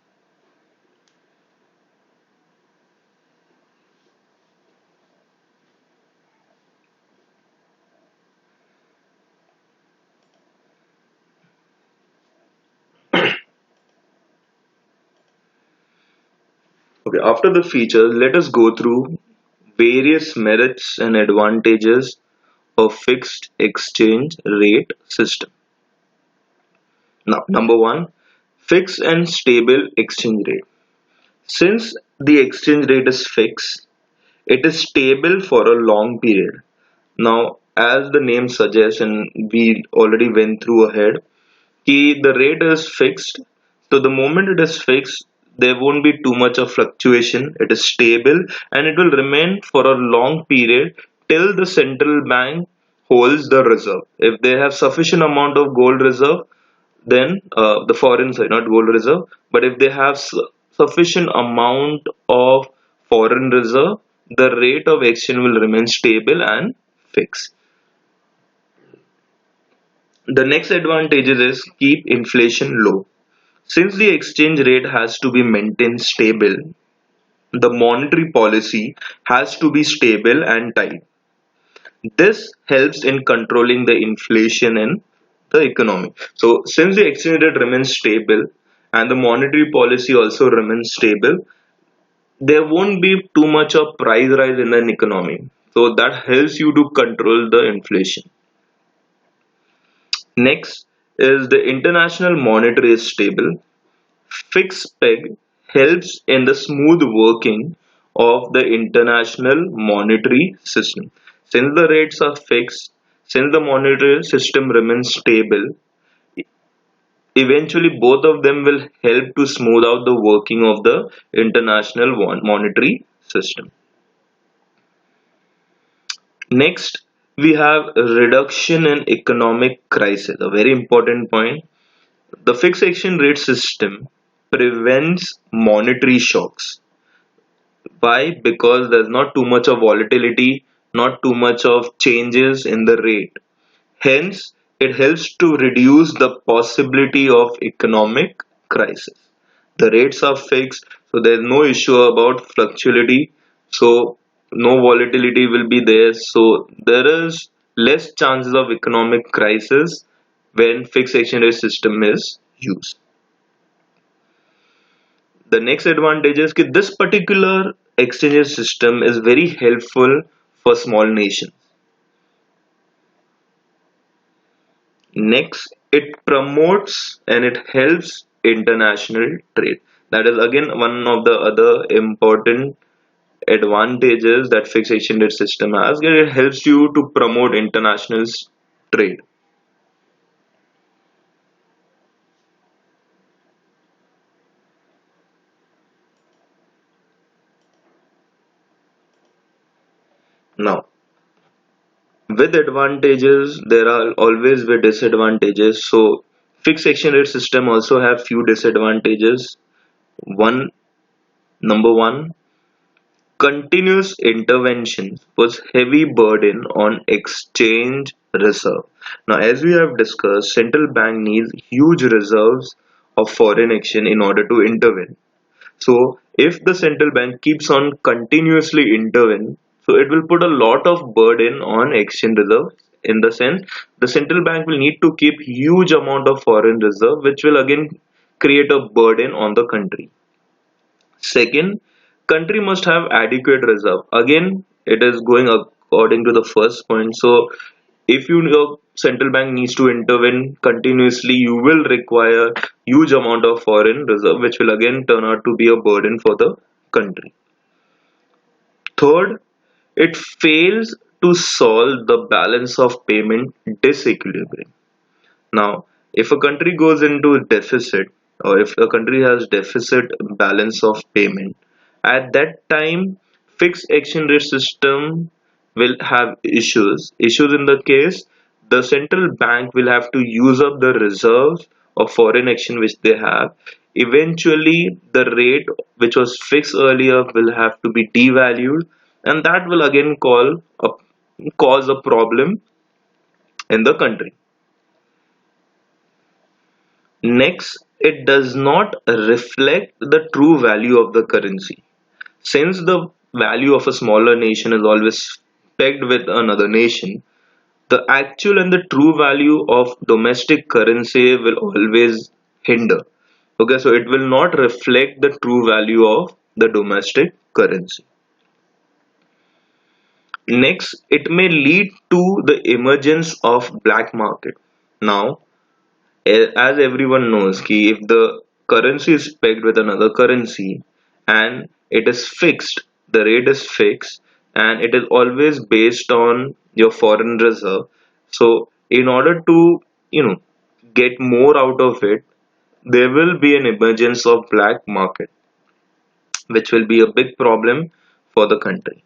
Speaker 1: Okay, after the features, let us go through various merits and advantages of fixed exchange rate system. Now, number one, fixed and stable exchange rate. Since the exchange rate is fixed, it is stable for a long period. Now, as the name suggests, and we already went through ahead, the rate is fixed. So the moment it is fixed, there won't be too much of fluctuation. It is stable and it will remain for a long period till the central bank holds the reserve. If they have sufficient amount of gold reserve, then the foreign side, not gold reserve, but if they have sufficient amount of foreign reserve, the rate of exchange will remain stable and fixed. The next advantage is keep inflation low. Since the exchange rate has to be maintained stable, the monetary policy has to be stable and tight. This helps in controlling the inflation in the economy. So, since the exchange rate remains stable and the monetary policy also remains stable, there won't be too much of price rise in an economy. So, that helps you to control the inflation. Next is the international monetary is stable. Fixed peg helps in the smooth working of the international monetary system. Since the rates are fixed, since the monetary system remains stable, eventually both of them will help to smooth out the working of the international monetary system. Next, we have a reduction in economic crisis, a very important point. The fixed exchange rate system prevents monetary shocks. Why? Because there's not too much of volatility, not too much of changes in the rate. Hence, it helps to reduce the possibility of economic crisis. The rates are fixed, so there's no issue about fluctuality. So no volatility will be there. So there is less chances of economic crisis when fixed exchange rate system is used. The next advantage is that this particular exchange system is very helpful for small nations. Next, it promotes and it helps international trade. That is again one of the other important advantages that fixed exchange rate system has. It helps you to promote international trade. With advantages, there are always with disadvantages. So fixed exchange rate system also have few disadvantages. One, number one, continuous intervention puts heavy burden on exchange reserve. Now, as we have discussed, central bank needs huge reserves of foreign exchange in order to intervene. So if the central bank keeps on continuously intervene, so it will put a lot of burden on exchange reserve, in the sense the central bank will need to keep huge amount of foreign reserve, which will again create a burden on the country. Second, country must have adequate reserve. Again, it is going according to the first point. So if your central bank needs to intervene continuously, you will require huge amount of foreign reserve, which will again turn out to be a burden for the country. Third, it fails to solve the balance of payment disequilibrium. Now, if a country goes into deficit, or if a country has deficit balance of payment, at that time fixed exchange rate system will have issues. Issues in the case the central bank will have to use up the reserves of foreign exchange which they have. Eventually, the rate which was fixed earlier will have to be devalued, and that will again cause a problem in the country. Next, it does not reflect the true value of the currency. Since the value of a smaller nation is always pegged with another nation, the actual and the true value of domestic currency will always hinder. Okay, so it will not reflect the true value of the domestic currency. Next, it may lead to the emergence of black market. Now, as everyone knows, कि if the currency is pegged with another currency and it is fixed, the rate is fixed, and it is always based on your foreign reserve. So in order to, you know, get more out of it, there will be an emergence of black market, which will be a big problem for the country.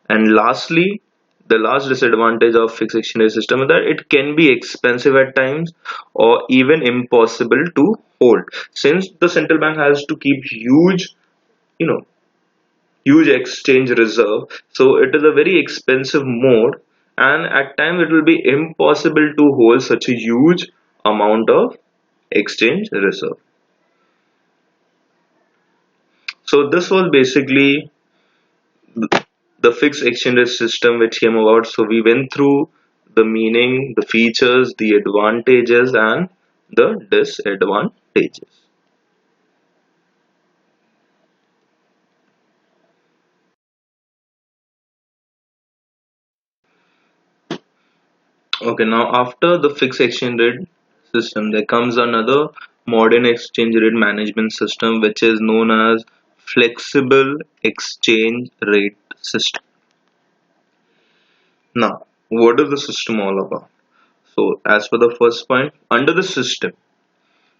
Speaker 1: And lastly, the last disadvantage of fixed exchange system is that it can be expensive at times or even impossible to hold. Since the central bank has to keep you know, huge exchange reserve, so it is a very expensive mode, and at times it will be impossible to hold such a huge amount of exchange reserve. So this was basically the fixed exchange rate system which came about. So we went through the meaning, the features, the advantages, and the disadvantages. Okay, now after the fixed exchange rate system, there comes another modern exchange rate management system which is known as flexible exchange rate system. Now, what is the system all about? So, as for the first point, under the system,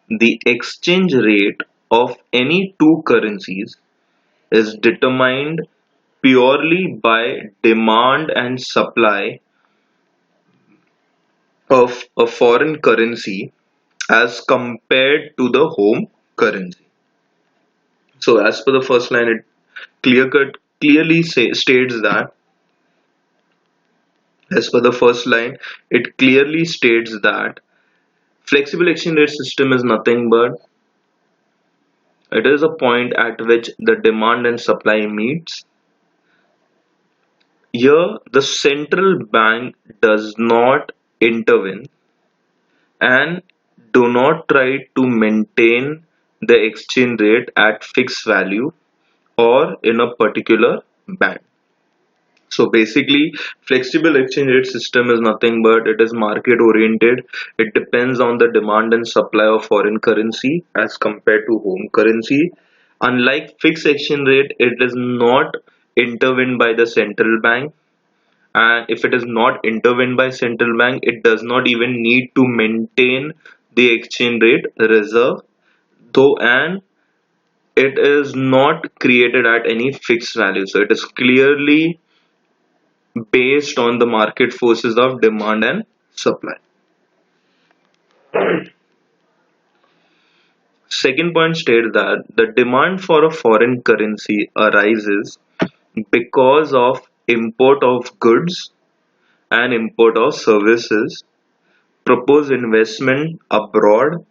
Speaker 1: the exchange rate of any two currencies is determined purely by demand and supply of a foreign currency as compared to the home currency. So, as per the first line, it states that, as per the first line, it clearly states that flexible exchange rate system is nothing but it is a point at which the demand and supply meets. Here, the central bank does not intervene and do not try to maintain the exchange rate at fixed value or in a particular band. So basically, flexible exchange rate system is nothing but it is market oriented. It depends on the demand and supply of foreign currency as compared to home currency. Unlike fixed exchange rate, it is not intervened by the central bank, and if it is not intervened by central bank, it does not even need to maintain the exchange rate reserve, though, and it is not created at any fixed value. So it is clearly based on the market forces of demand and supply. Second point states that the demand for a foreign currency arises because of import of goods and import of services, proposed investment abroad,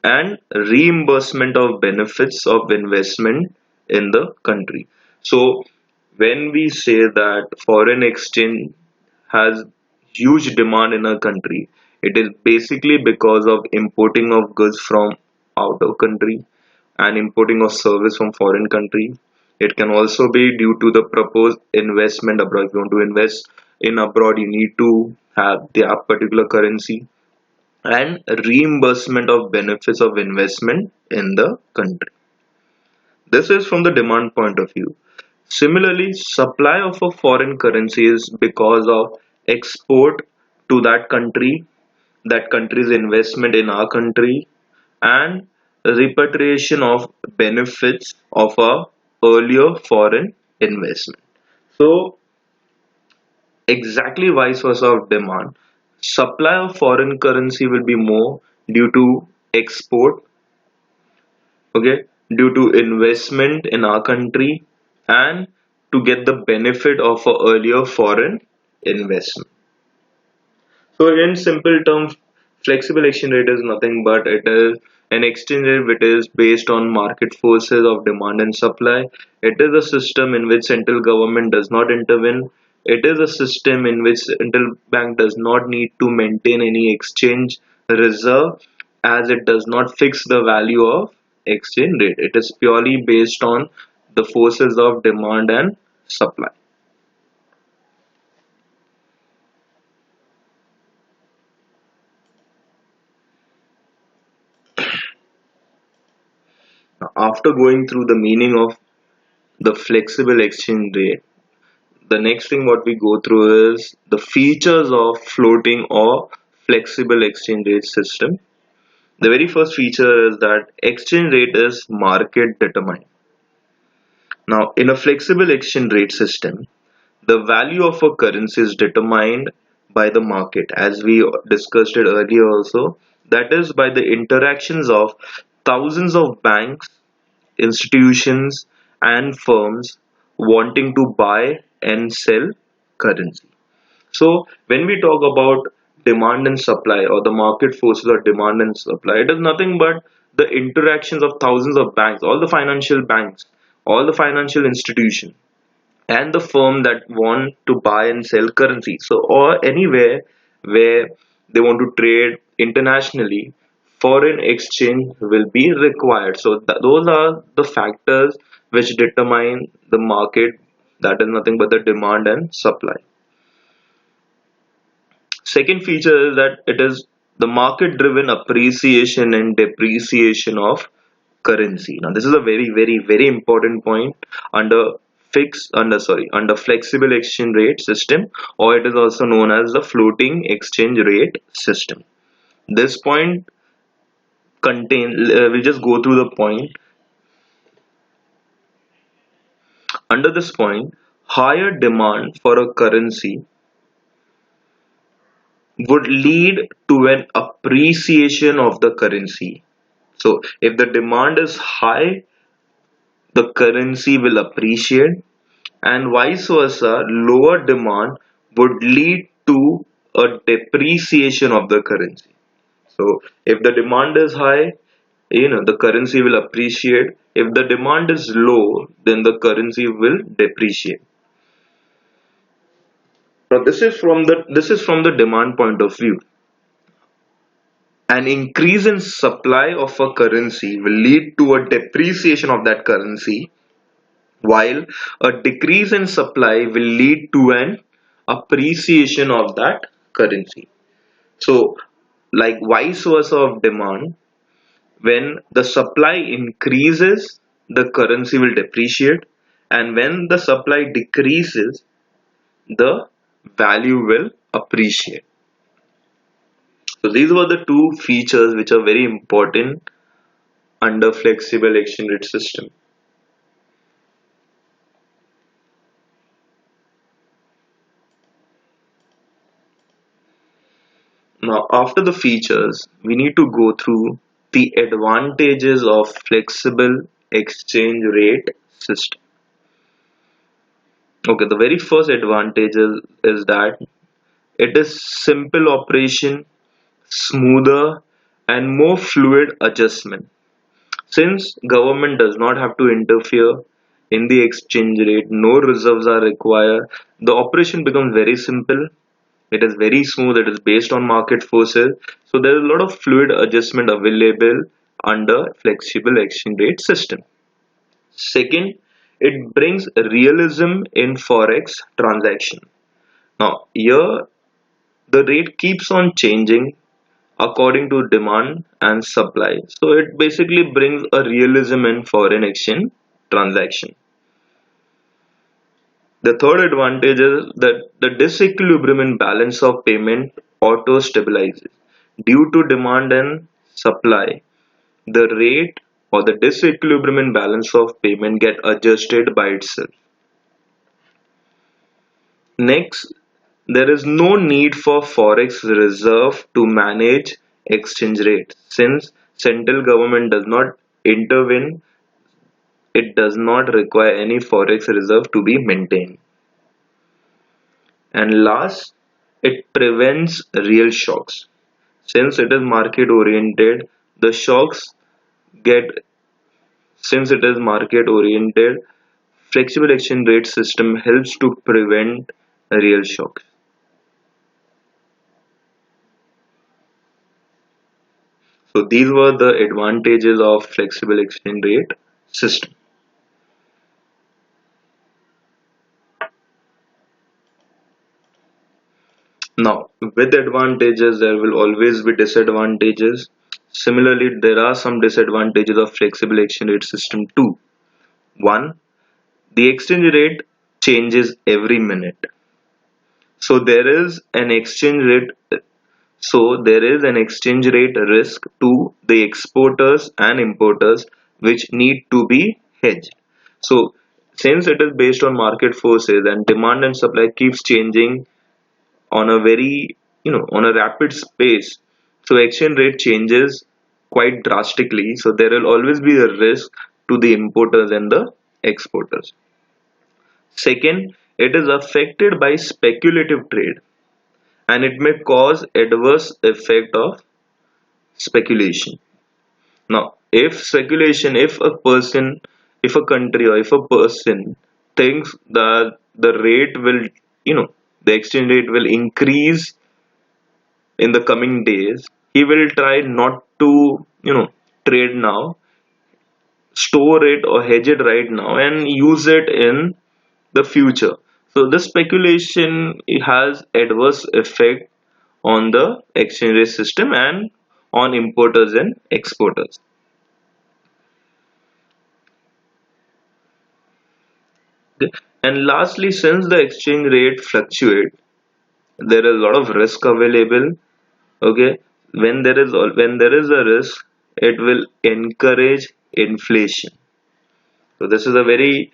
Speaker 1: and reimbursement of benefits of investment in the country. So, when we say that foreign exchange has huge demand in a country, it is basically because of importing of goods from out of country and importing of service from foreign country. It can also be due to the proposed investment abroad. If you want to invest in abroad, you need to have that particular currency, and reimbursement of benefits of investment in the country. This is from the demand point of view. Similarly, supply of a foreign currency is because of export to that country's investment in our country, and repatriation of benefits of a earlier foreign investment. So exactly vice versa of demand. Supply of foreign currency will be more due to export, okay, due to investment in our country, and to get the benefit of a earlier foreign investment. So in simple terms, flexible exchange rate is nothing but it is an exchange rate which is based on market forces of demand and supply. It is a system in which central government does not intervene. It is a system in which central bank does not need to maintain any exchange reserve, as it does not fix the value of exchange rate. It is purely based on the forces of demand and supply. Now, after going through the meaning of the flexible exchange rate, the next thing what we go through is the features of floating or flexible exchange rate system. The very first feature is that exchange rate is market determined. Now, in a flexible exchange rate system, the value of a currency is determined by the market, as we discussed it earlier also. That is by the interactions of thousands of banks, institutions, and firms wanting to buy and sell currency. So when we talk about demand and supply, or the market forces of demand and supply, it is nothing but the interactions of thousands of banks, all the financial institutions, and the firm that want to buy and sell currency. So, or anywhere where they want to trade internationally, foreign exchange will be required. So those are the factors which determine the market, that is nothing but the demand and supply. Second feature is that it is the market driven appreciation and depreciation of currency. Now this is a very important point under under flexible exchange rate system, or it is also known as the floating exchange rate system. This point we'll just go through the point. Under this point, higher demand for a currency would lead to an appreciation of the currency. So if the demand is high, the currency will appreciate, and vice versa, lower demand would lead to a depreciation of the currency. So if the demand is high, the currency will appreciate. If the demand is low, then the currency will depreciate. Now this is from the demand point of view. An increase in supply of a currency will lead to a depreciation of that currency, while a decrease in supply will lead to an appreciation of that currency. So, like vice versa of demand, when the supply increases, the currency will depreciate, and when the supply decreases, the value will appreciate. So, these were the two features which are very important under flexible exchange rate system. Now, after the features, we need to go through the advantages of flexible exchange rate system. Okay, the very first advantage is that it is simple operation, smoother and more fluid adjustment. Since government does not have to interfere in the exchange rate, no reserves are required, the operation becomes very simple. It is very smooth. It is based on market forces. So there is a lot of fluid adjustment available under flexible exchange rate system. Second, it brings realism in forex transaction. Now here the rate keeps on changing according to demand and supply. So it basically brings a realism in foreign exchange transaction. The third advantage is that the disequilibrium in balance of payment auto stabilizes. Due to demand and supply, the rate or the disequilibrium in balance of payment get adjusted by itself. Next, there is no need for forex reserve to manage exchange rate. Since central government does not intervene, it does not require any forex reserve to be maintained. And last, it prevents real shocks. Since it is market oriented, the shocks get since it is market oriented, flexible exchange rate system helps to prevent real shocks. So these were the advantages of flexible exchange rate system. Now, with advantages, there will always be disadvantages. Similarly, there are some disadvantages of flexible exchange rate system too. One, the exchange rate changes every minute. So there is an exchange rate there is an exchange rate risk to the exporters and importers which need to be hedged. So since it is based on market forces and demand and supply keeps changing on a very on a rapid space, so exchange rate changes quite drastically. So there will always be a risk to the importers and the exporters. Second, it is affected by speculative trade and it may cause adverse effect of speculation. Now, if a person, if a country or if a person thinks that the rate will, the exchange rate will increase in the coming days, he will try not to, trade now, store it or hedge it right now and use it in the future. So this speculation has adverse effect on the exchange rate system and on importers and exporters. Okay. And lastly, since the exchange rate fluctuate, there is a lot of risk available. Okay, when there is a risk, it will encourage inflation. So this is a very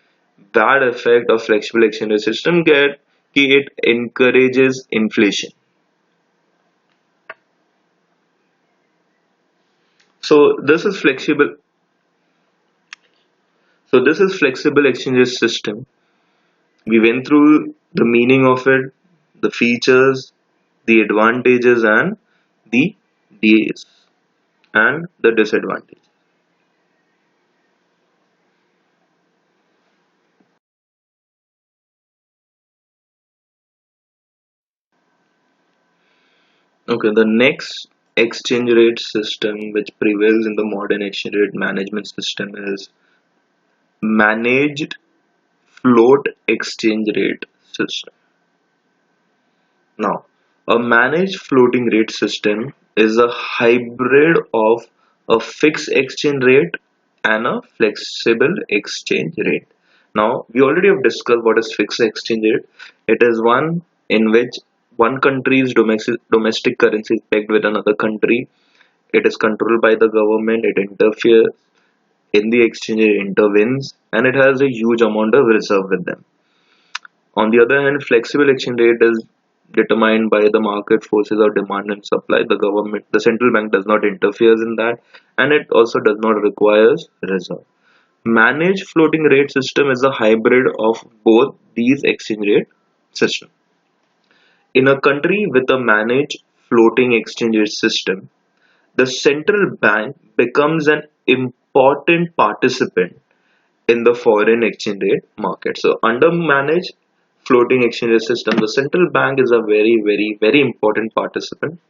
Speaker 1: bad effect of flexible exchange rate system. Get it encourages inflation. So this is flexible. So this is flexible exchange rate system. We went through the meaning of it, the features, the advantages, and the DAs and the disadvantage. Okay, the next exchange rate system which prevails in the modern exchange rate management system is managed float exchange rate system. Now, a managed floating rate system is a hybrid of a fixed exchange rate and a flexible exchange rate. Now, we already have discussed what is fixed exchange rate. It is one in which one country's domestic currency is pegged with another country. It is controlled by the government, it interferes in the exchange, it intervenes, and it has a huge amount of reserve with them. On the other hand, flexible exchange rate is determined by the market forces or demand and supply. The government, the central bank does not interfere in that, and it also does not require reserve. Managed floating rate system is a hybrid of both these exchange rate systems. In a country with a managed floating exchange rate system, the central bank becomes an important participant in the foreign exchange rate market. So under managed floating exchange rate system, the central bank is a very important participant.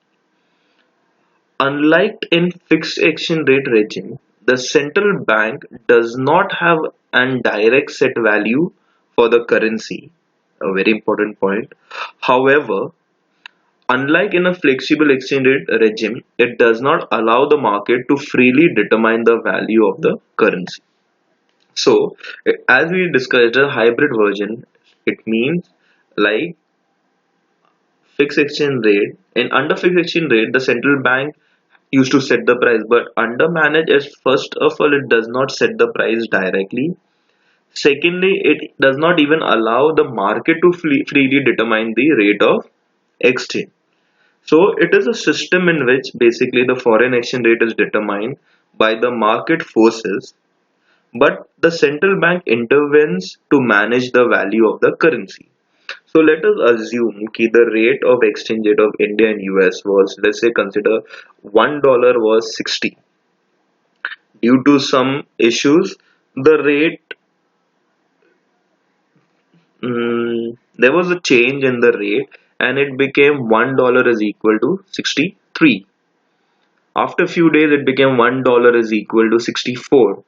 Speaker 1: Unlike in fixed exchange rate regime, the central bank does not have an direct set value for the currency. A very important point. However, unlike in a flexible exchange rate regime, it does not allow the market to freely determine the value of the currency. So, as we discussed, a hybrid version, it means like fixed exchange rate. And under fixed exchange rate, the central bank used to set the price, but under managed, as first of all, it does not set the price directly. Secondly, it does not even allow the market to freely determine the rate of exchange. So it is a system in which basically the foreign exchange rate is determined by the market forces, but the central bank intervenes to manage the value of the currency. So let us assume that the rate of exchange rate of India and US was, let's say, consider $1 was 60. Due to some issues, the rate, there was a change in the rate and it became $1 is equal to 63. After few days, it became $1 is equal to 64.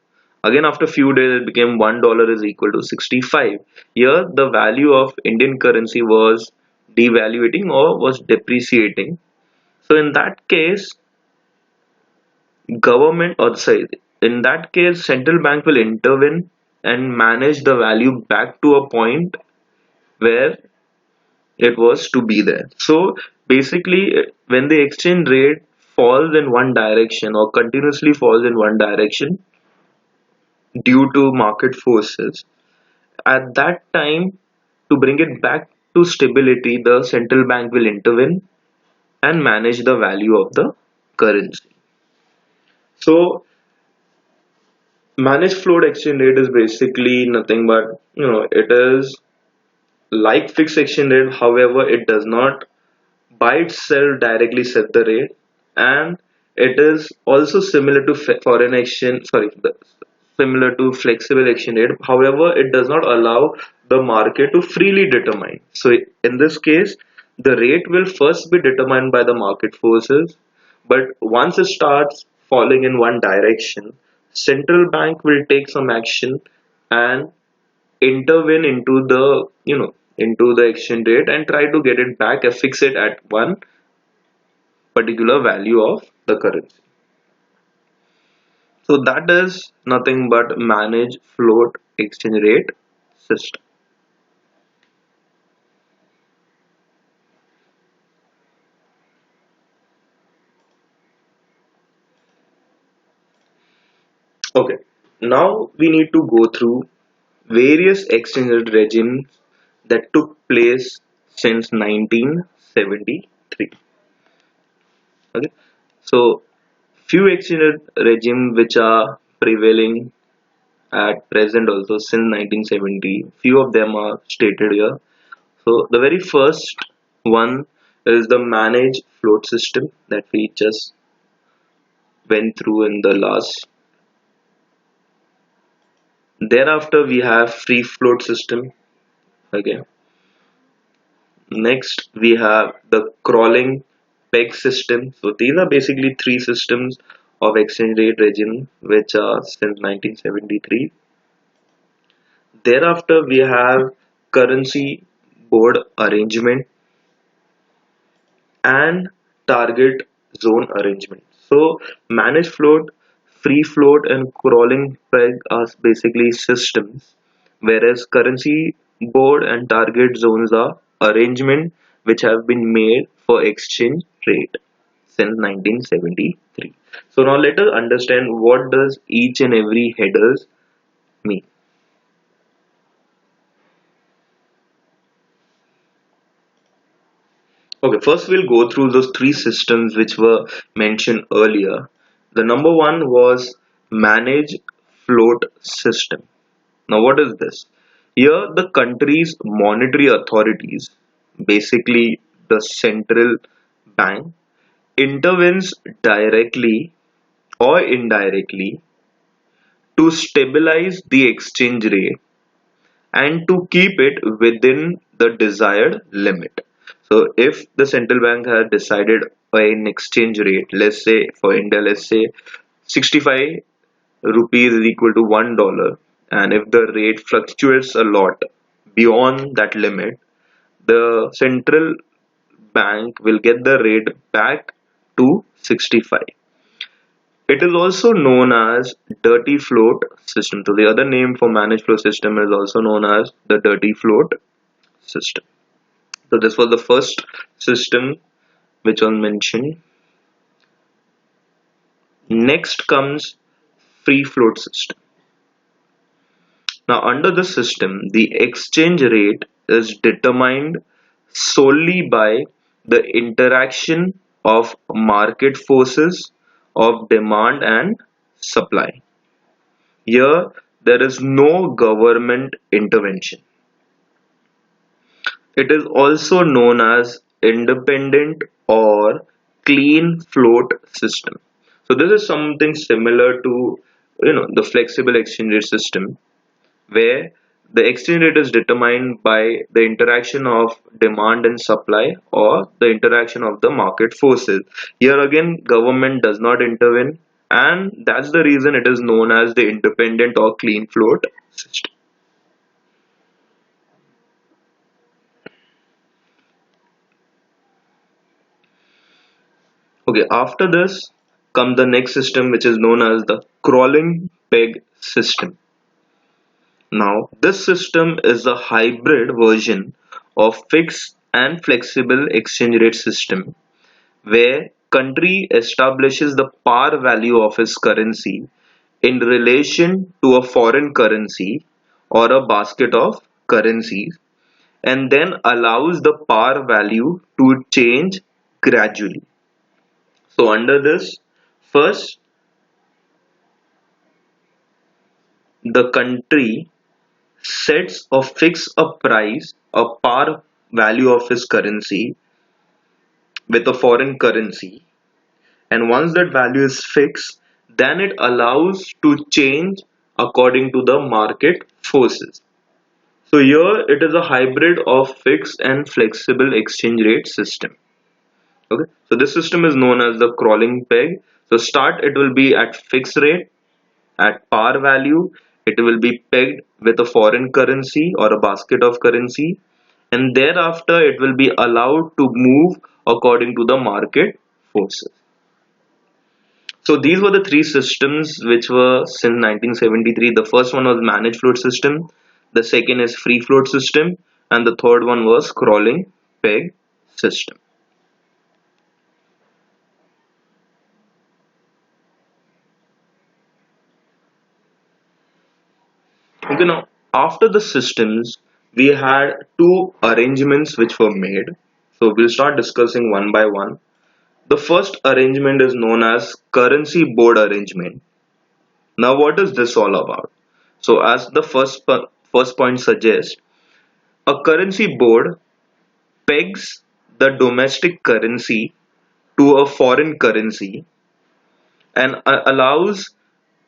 Speaker 1: Again, after few days, it became $1 is equal to 65. Here, the value of Indian currency was devaluating or was depreciating. So, in that case, government or sorry, in that case, central bank will intervene and manage the value back to a point where it was to be there. So, basically, when the exchange rate falls in one direction or continuously falls in one direction, due to market forces. At that time, to bring it back to stability, the central bank will intervene and manage the value of the currency. So, managed float exchange rate is basically nothing but it is like fixed exchange rate. However, it does not by itself directly set the rate, and it is also similar to foreign exchange. Sorry, similar to flexible exchange rate. However, it does not allow the market to freely determine. So in this case, the rate will first be determined by the market forces, but once it starts falling in one direction, central bank will take some action and intervene into the into the exchange rate and try to get it back and fix it at one particular value of the currency. So that is nothing but manage float exchange rate system. Okay, now we need to go through various exchange rate regimes that took place since 1973. Okay, so few exchange rate regimes which are prevailing at present also since 1970. Few of them are stated here. So the very first one is the managed float system that we just went through in the last. Thereafter we have free float system. Okay. Next we have the crawling peg system. So these are basically three systems of exchange rate regime which are since 1973. Thereafter we have currency board arrangement and target zone arrangement. So managed float, free float and crawling peg are basically systems, whereas currency board and target zones are arrangement which have been made for exchange rate since 1973. So now let us understand what does each and every headers mean. Okay, first we'll go through those three systems which were mentioned earlier. The number one was manage float system. Now, what is this? Here, the country's monetary authorities, basically the central bank, intervenes directly or indirectly to stabilize the exchange rate and to keep it within the desired limit. So if the central bank has decided an exchange rate, let's say for India, let's say 65 rupees is equal to $1, and if the rate fluctuates a lot beyond that limit, the central bank will get the rate back to 65. It is also known as dirty float system. So the other name for managed float system is also known as the dirty float system. So this was the first system which was mentioned. Next comes free float system. Now under the system, the exchange rate is determined solely by the interaction of market forces of demand and supply. Here, there is no government intervention. It is also known as independent or clean float system. So this is something similar to the flexible exchange rate system, where the exchange rate is determined by the interaction of demand and supply or the interaction of the market forces. Here again, government does not intervene, and that's the reason it is known as the independent or clean float system. Okay, after this comes the next system, which is known as the crawling peg system. Now, this system is a hybrid version of fixed and flexible exchange rate system, where country establishes the par value of its currency in relation to a foreign currency or a basket of currencies, and then allows the par value to change gradually. So under this, first the country sets or fix a price, a par value of his currency with a foreign currency, and once that value is fixed, then it allows to change according to the market forces. So here it is a hybrid of fixed and flexible exchange rate system. Okay, so this system is known as the crawling peg. So start, it will be at fixed rate, at par value, it will be pegged with a foreign currency or a basket of currency, and thereafter it will be allowed to move according to the market forces. So these were the three systems which were since 1973. The first one was managed float system, the second is free float system, and the third one was crawling peg system. Okay, now after the systems, we had two arrangements which were made. So we'll start discussing one by one. The first arrangement is known as currency board arrangement. Now, what is this all about? So, as the first point suggests, a currency board pegs the domestic currency to a foreign currency and allows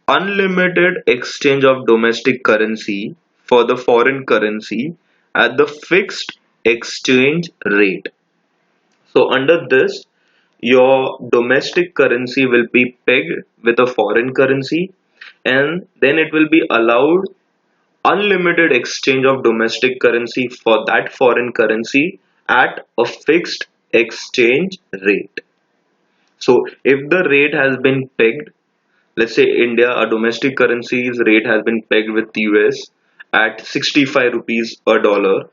Speaker 1: unlimited exchange of domestic currency for the foreign currency at the fixed exchange rate. So under this, your domestic currency will be pegged with a foreign currency, and then it will be allowed unlimited exchange of domestic currency for that foreign currency at a fixed exchange rate. So if the rate has been pegged, let's say India, a domestic currency's rate has been pegged with US at 65 rupees a dollar.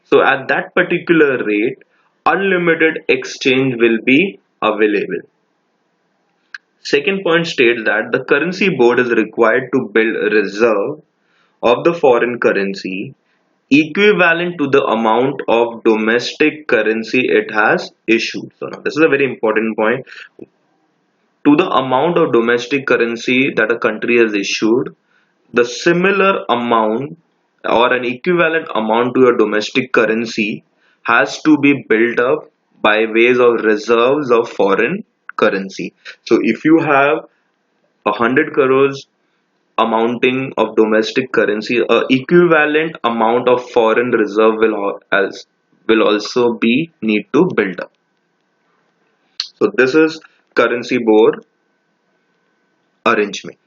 Speaker 1: So at that particular rate, unlimited exchange will be available. Second point states that the currency board is required to build a reserve of the foreign currency equivalent to the amount of domestic currency it has issued. So now this is a very important point. To the amount of domestic currency that a country has issued, the similar amount or an equivalent amount to your domestic currency has to be built up by ways of reserves of foreign currency. So if you have 100 crores amounting of domestic currency, a equivalent amount of foreign reserve will also be need to build up. So this is currency board arrangement.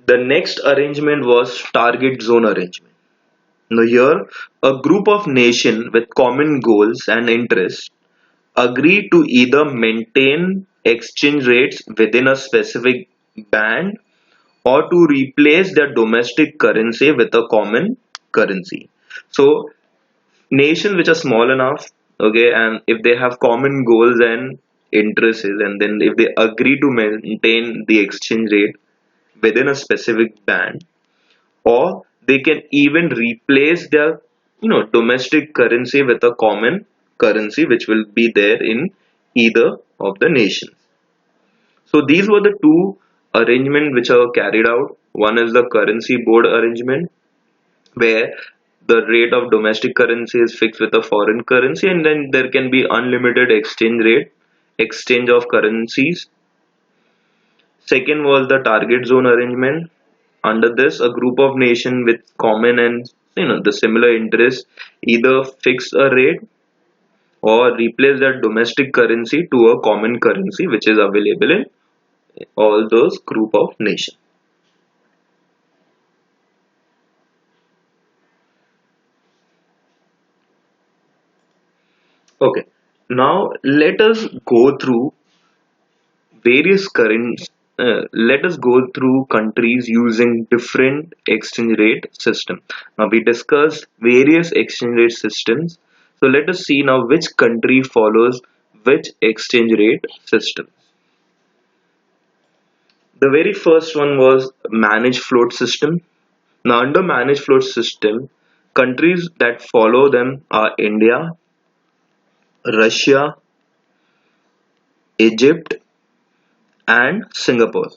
Speaker 1: The next arrangement was target zone arrangement. Now here, a group of nations with common goals and interests agree to either maintain exchange rates within a specific band or to replace their domestic currency with a common currency. So nations which are small enough, okay, and if they have common goals and interests, and then if they agree to maintain the exchange rate within a specific band, or they can even replace their domestic currency with a common currency which will be there in either of the nations. So these were the two arrangements which are carried out. One is the currency board arrangement, where the rate of domestic currency is fixed with a foreign currency, and then there can be unlimited exchange of currencies. Second was the target zone arrangement. Under this, a group of nations with common and the similar interests either fix a rate or replace their domestic currency to a common currency which is available in all those group of nations. Okay, now various currents. Let us go through countries using different exchange rate system. Now we discussed various exchange rate systems. So let us see now which country follows which exchange rate system. The very first one was managed float system. Now under managed float system, countries that follow them are India, Russia, Egypt, and Singapore.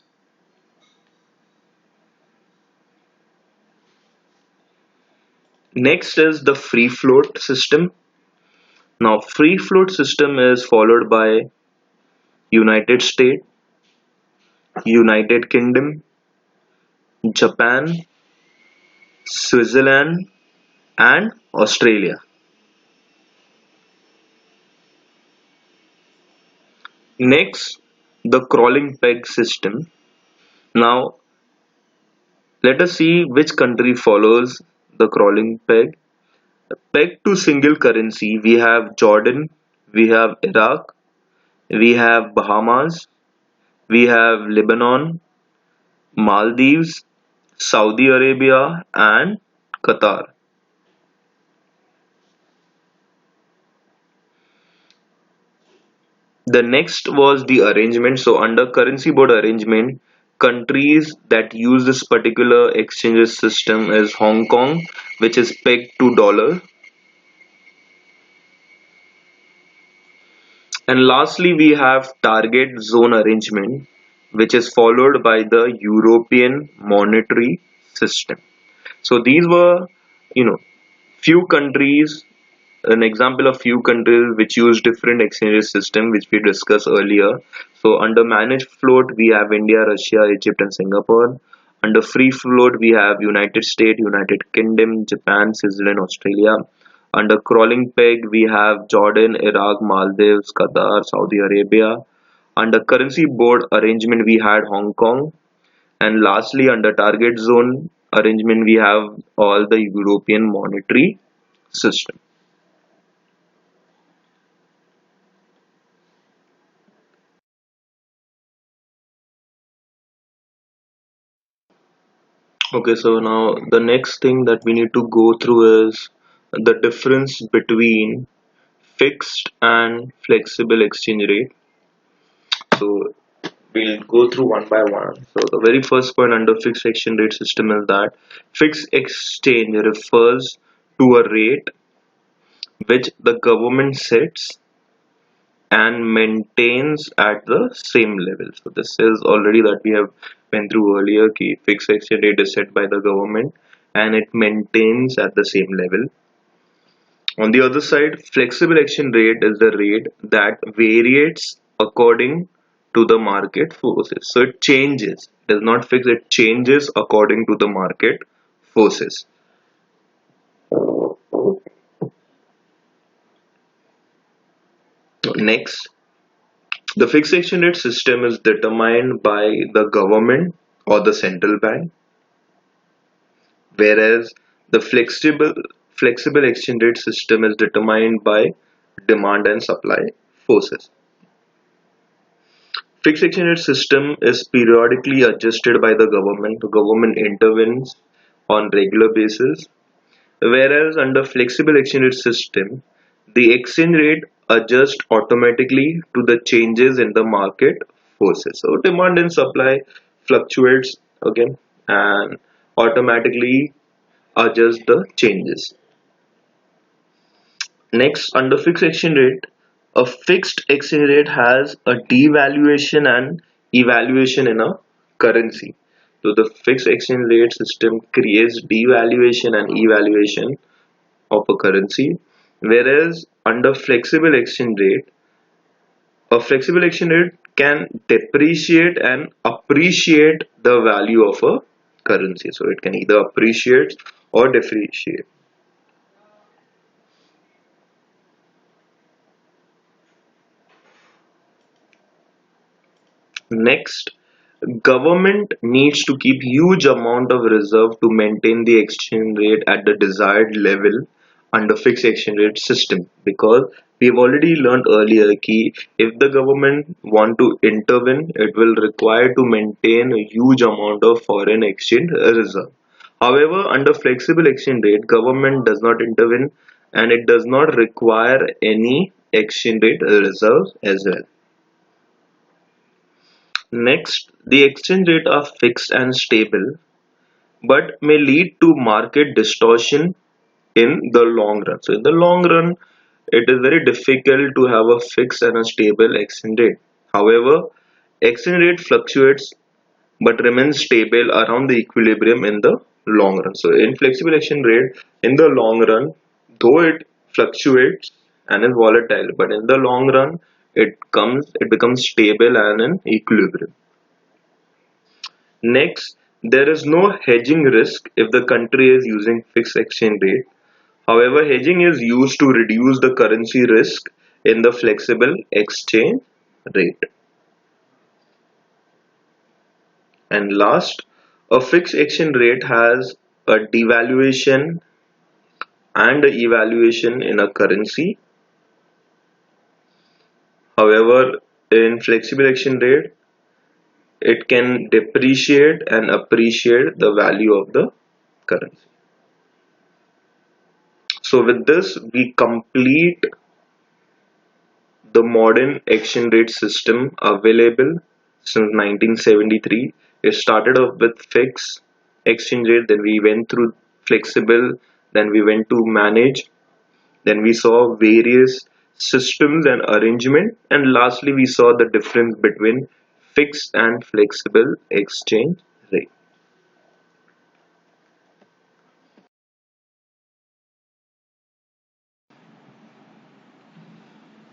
Speaker 1: Next is the free float system. Now free float system is followed by United States, United Kingdom, Japan, Switzerland, and Australia. Next, the crawling peg system. Now let us see which country follows the crawling peg. Peg to single currency, we have Jordan, we have Iraq, we have Bahamas, we have Lebanon, Maldives, Saudi Arabia, and Qatar. The next was the arrangement. So under currency board arrangement, countries that use this particular exchange system is Hong Kong, which is pegged to dollar. And lastly, we have target zone arrangement, which is followed by the European monetary system. So these were, you know, few countries, an example of few countries which use different exchange system which we discussed earlier. So under managed float we have India, Russia, Egypt, and Singapore. Under free float we have United States, United Kingdom, Japan, Switzerland, Australia. Under crawling peg we have Jordan, Iraq, Maldives, Qatar, Saudi Arabia. Under currency board arrangement we had Hong Kong, and lastly under target zone arrangement we have all the European monetary system. Okay, so now the next thing that we need to go through is the difference between fixed and flexible exchange rate. So We'll go through one by one. So the very first point under fixed exchange rate system is that fixed exchange refers to a rate which the government sets and maintains at the same level. So this is already that we have went through earlier. Key fixed exchange rate is set by the government and it maintains at the same level. On the other side, flexible exchange rate is the rate that varies according to the market forces. So it changes. It is not fixed, it changes according to the market forces. Next, the fixed exchange rate system is determined by the government or the central bank, whereas the flexible exchange rate system is determined by demand and supply forces. Fixed exchange rate system is periodically adjusted by the government. The government intervenes on regular basis, whereas under flexible exchange rate system, the exchange rate adjusts automatically to the changes in the market forces. So demand and supply fluctuates again and automatically adjust the changes. Next, under fixed exchange rate, a fixed exchange rate has a devaluation and evaluation in a currency. So the fixed exchange rate system creates devaluation and evaluation of a currency, whereas under flexible exchange rate, a flexible exchange rate can depreciate and appreciate the value of a currency. So it can either appreciate or depreciate. Next, government needs to keep huge amount of reserve to maintain the exchange rate at the desired level under fixed exchange rate system, because we've already learned earlier key if the government want to intervene, it will require to maintain a huge amount of foreign exchange reserve. However, under flexible exchange rate, government does not intervene and it does not require any exchange rate reserves as well. Next, the exchange rate are fixed and stable, but may lead to market distortion in the long run. So in the long run, it is very difficult to have a fixed and a stable exchange rate. However, exchange rate fluctuates but remains stable around the equilibrium in the long run. So in flexible exchange rate, in the long run, though it fluctuates and is volatile, but in the long run, it becomes stable and in equilibrium. Next, there is no hedging risk if the country is using fixed exchange rate. However, hedging is used to reduce the currency risk in the flexible exchange rate. And last, a fixed exchange rate has a devaluation and a evaluation in a currency. However, in flexible exchange rate, it can depreciate and appreciate the value of the currency. So with this, we complete the modern exchange rate system available since 1973. It started off with fixed exchange rate, then we went through flexible, then we went to manage, then we saw various systems and arrangement, and lastly we saw the difference between fixed and flexible exchange rate.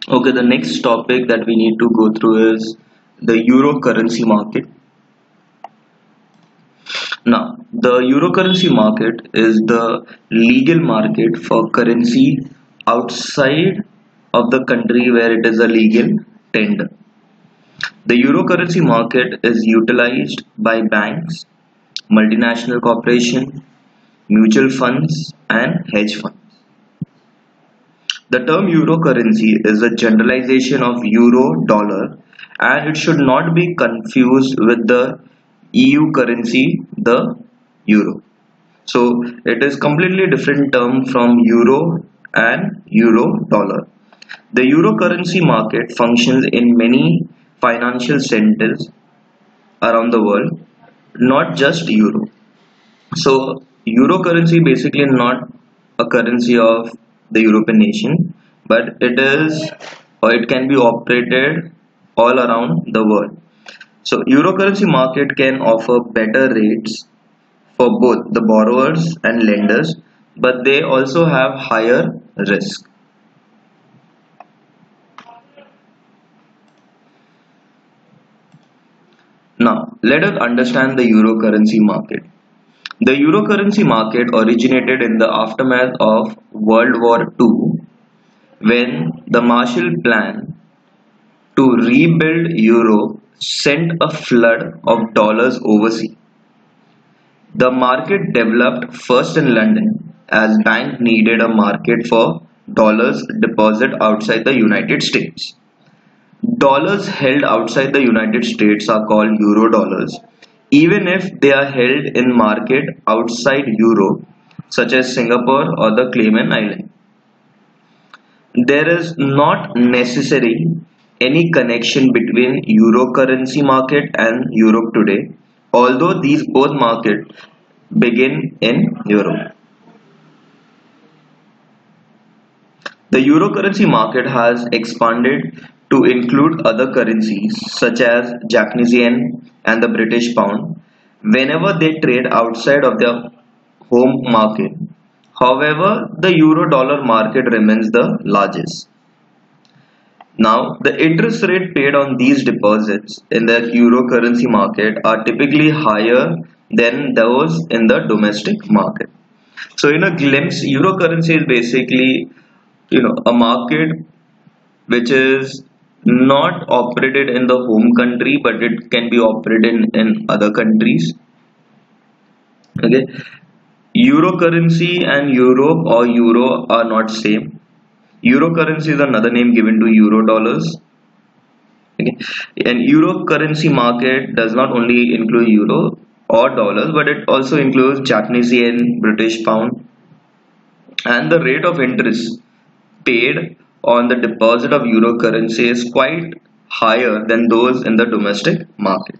Speaker 1: Okay, the next topic that we need to go through is the euro currency market. Now, the euro currency market is the legal market for currency outside of the country where it is a legal tender. The euro currency market is utilized by banks, multinational corporations, mutual funds, and hedge funds. The term euro currency is a generalization of euro dollar and it should not be confused with the EU currency, the euro. So it is completely different term from euro and euro dollar. The euro currency market functions in many financial centers around the world, not just euro. So euro currency basically not a currency of the European nation, but it is, or it can be operated all around the world. So euro currency market can offer better rates for both the borrowers and lenders, but they also have higher risk. Now, let us understand the euro currency market. The euro currency market originated in the aftermath of World War II when the Marshall Plan to rebuild Europe sent a flood of dollars overseas. The market developed first in London as bank needed a market for dollars deposit outside the United States. Dollars held outside the United States are called euro dollars, even if they are held in market outside Europe, such as Singapore or the Cayman Islands. There is not necessary any connection between euro currency market and Europe today, although these both markets begin in Europe. The euro currency market has expanded to include other currencies such as Japanese yen and the British pound whenever they trade outside of their home market. However, the euro dollar market remains the largest. Now, the interest rate paid on these deposits in the euro currency market are typically higher than those in the domestic market. So, in a glimpse, euro currency is basically a market which is not operated in the home country, but it can be operated in other countries. Okay, euro currency and Europe or euro are not same. Euro currency is another name given to euro dollars. Okay, and euro currency market does not only include euro or dollars, but it also includes Japanese yen, British pound, and the rate of interest paid on the deposit of euro currency is quite higher than those in the domestic market.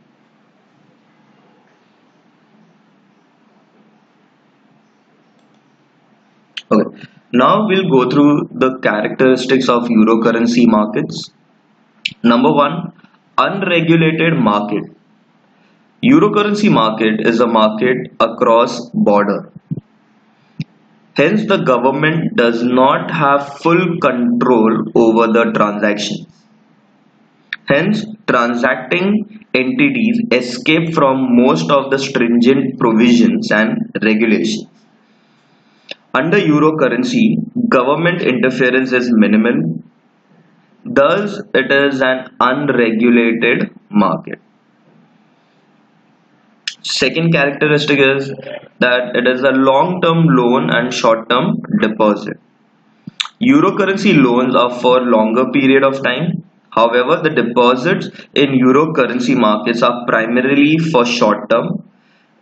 Speaker 1: Okay. Now we'll go through the characteristics of euro currency markets. Number one, unregulated market. Euro currency market is a market across border. Hence, the government does not have full control over the transactions. Hence, transacting entities escape from most of the stringent provisions and regulations. Under euro currency, government interference is minimal, thus, it is an unregulated market. Second characteristic is that it is a long-term loan and short-term deposit. Euro currency loans are for longer period of time. However, the deposits in euro currency markets are primarily for short term.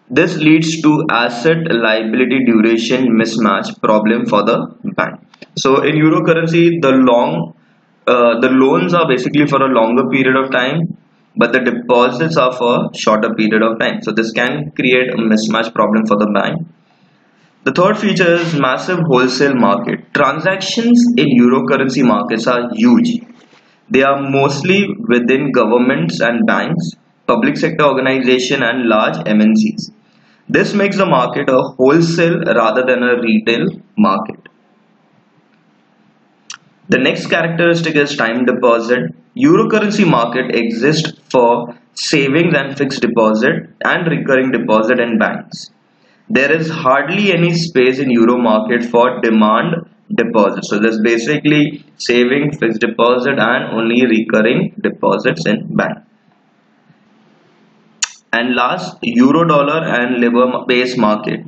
Speaker 1: This leads to asset liability duration mismatch problem for the bank. So in euro currency, the loans are basically for a longer period of time, but the deposits are for shorter period of time. So this can create a mismatch problem for the bank. The third feature is massive wholesale market. Transactions in euro currency markets are huge. They are mostly within governments and banks, public sector organization and large MNCs. This makes the market a wholesale rather than a retail market. The next characteristic is time deposit. Euro currency market exists for savings and fixed deposit and recurring deposit in banks. There is hardly any space in euro market for demand deposit. So there's basically saving, fixed deposit and only recurring deposits in bank. And last, euro dollar and labor based market.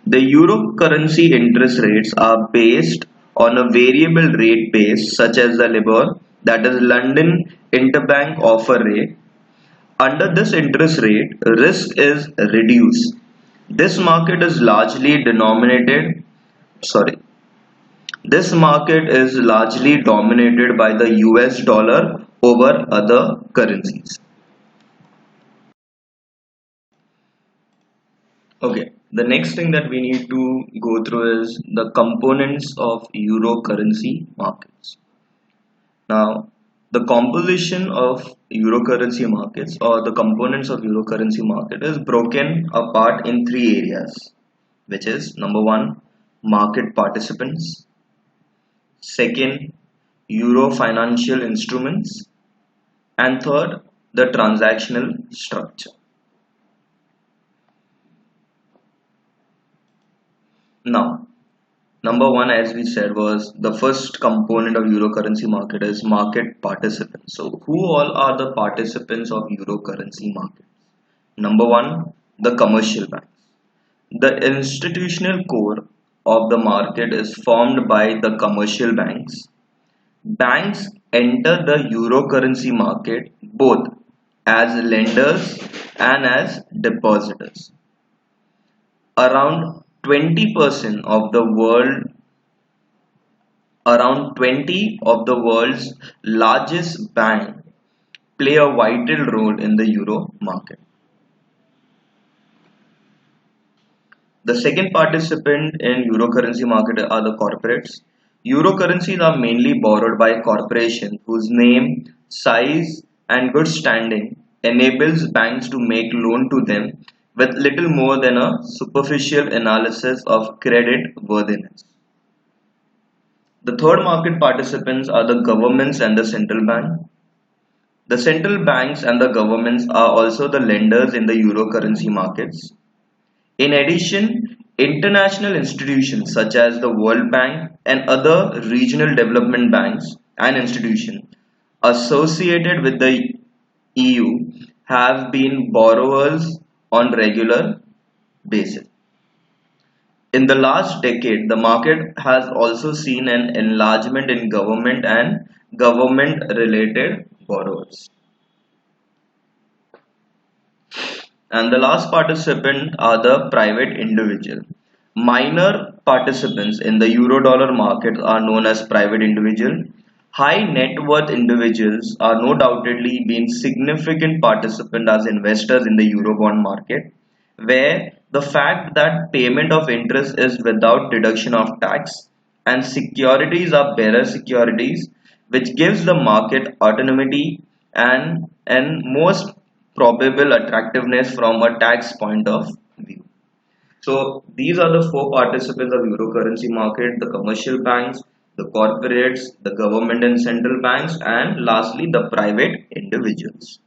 Speaker 1: The euro currency interest rates are based on a variable rate base such as the LIBOR, that is London Interbank Offer Rate. Under this interest rate, risk is reduced. This market is largely denominated, sorry, this market is largely dominated by the US dollar over other currencies. Okay, the next thing that we need to go through is the components of euro currency markets. Now, the composition of euro currency markets or the components of euro currency market is broken apart in three areas, which is number one, market participants, second, euro financial instruments, and third, the transactional structure. Now, number one, as we said, was the first component of euro currency market is market participants. So, who all are the participants of euro currency market? Number one, the commercial banks. The institutional core of the market is formed by the commercial banks. Banks enter the euro currency market both as lenders and as depositors. Around 20% of the world Around 20 of the world's largest banks play a vital role in the euro market. The second participant in euro currency market are the corporates. Euro currencies are mainly borrowed by corporations whose name, size, and good standing enables banks to make loan to them with little more than a superficial analysis of credit worthiness. The third market participants are the governments and the central bank. The central banks and the governments are also the lenders in the euro currency markets. In addition, international institutions such as the World Bank and other regional development banks and institutions associated with the EU have been borrowers on regular basis. In the last decade, the market has also seen an enlargement in government and government related borrowers. And the last participant are the private individual. Minor participants in the euro dollar market are known as private individual. High net worth individuals are no doubtedly being significant participant as investors in the euro bond market, where the fact that payment of interest is without deduction of tax and securities are bearer securities, which gives the market autonomy and most probable attractiveness from a tax point of view. So these are the four participants of euro currency market: the commercial banks, the corporates, the government and central banks, and lastly the private individuals.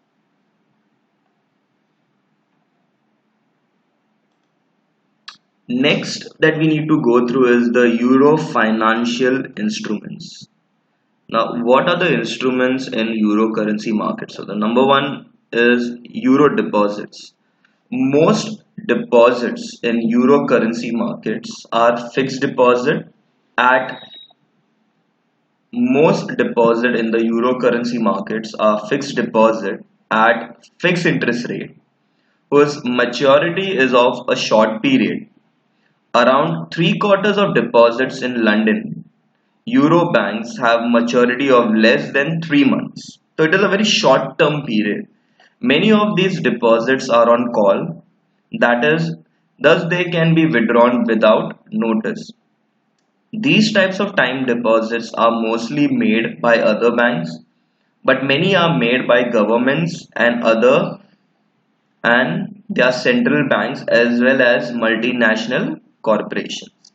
Speaker 1: Next that we need to go through is the euro financial instruments. Now, what are the instruments in euro currency market? So the number one is euro deposits. Most deposits in euro currency markets are fixed deposit at most deposit in the euro currency markets are fixed deposit at fixed interest rate whose maturity is of a short period. Around three quarters of deposits in London euro banks have maturity of less than 3 months. So it is a very short term period. Many of these deposits are on call, that is, thus they can be withdrawn without notice. These types of time deposits are mostly made by other banks, but many are made by governments and their central banks as well as multinational corporations.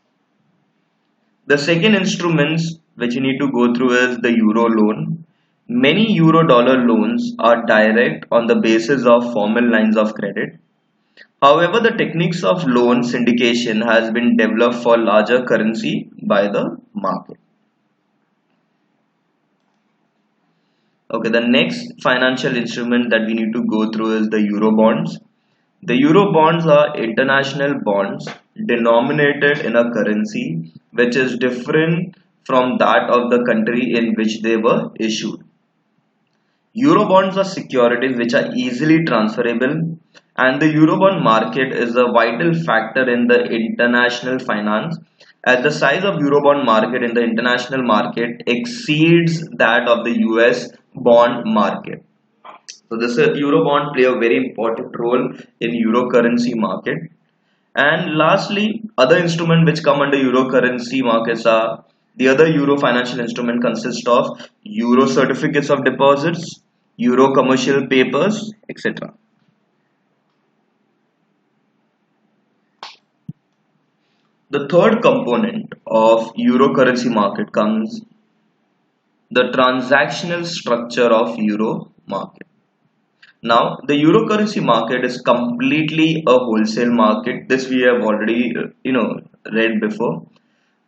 Speaker 1: The second instruments which you need to go through is the euro loan. Many euro dollar loans are direct on the basis of formal lines of credit. However, the techniques of loan syndication has been developed for larger currency by the market. Okay, the next financial instrument that we need to go through is the euro bonds. The euro bonds are international bonds denominated in a currency which is different from that of the country in which they were issued. Eurobonds are securities which are easily transferable, and the Eurobond market is a vital factor in the international finance as the size of Eurobond market in the international market exceeds that of the US bond market. So this Eurobond play a very important role in euro currency market, And lastly, other instruments which come under euro currency markets are the other euro financial instrument consist of euro certificates of deposits, euro commercial papers, etc. The third component of euro currency market comes the transactional structure of euro market. Now, the euro currency market is completely a wholesale market. This we have already, read before.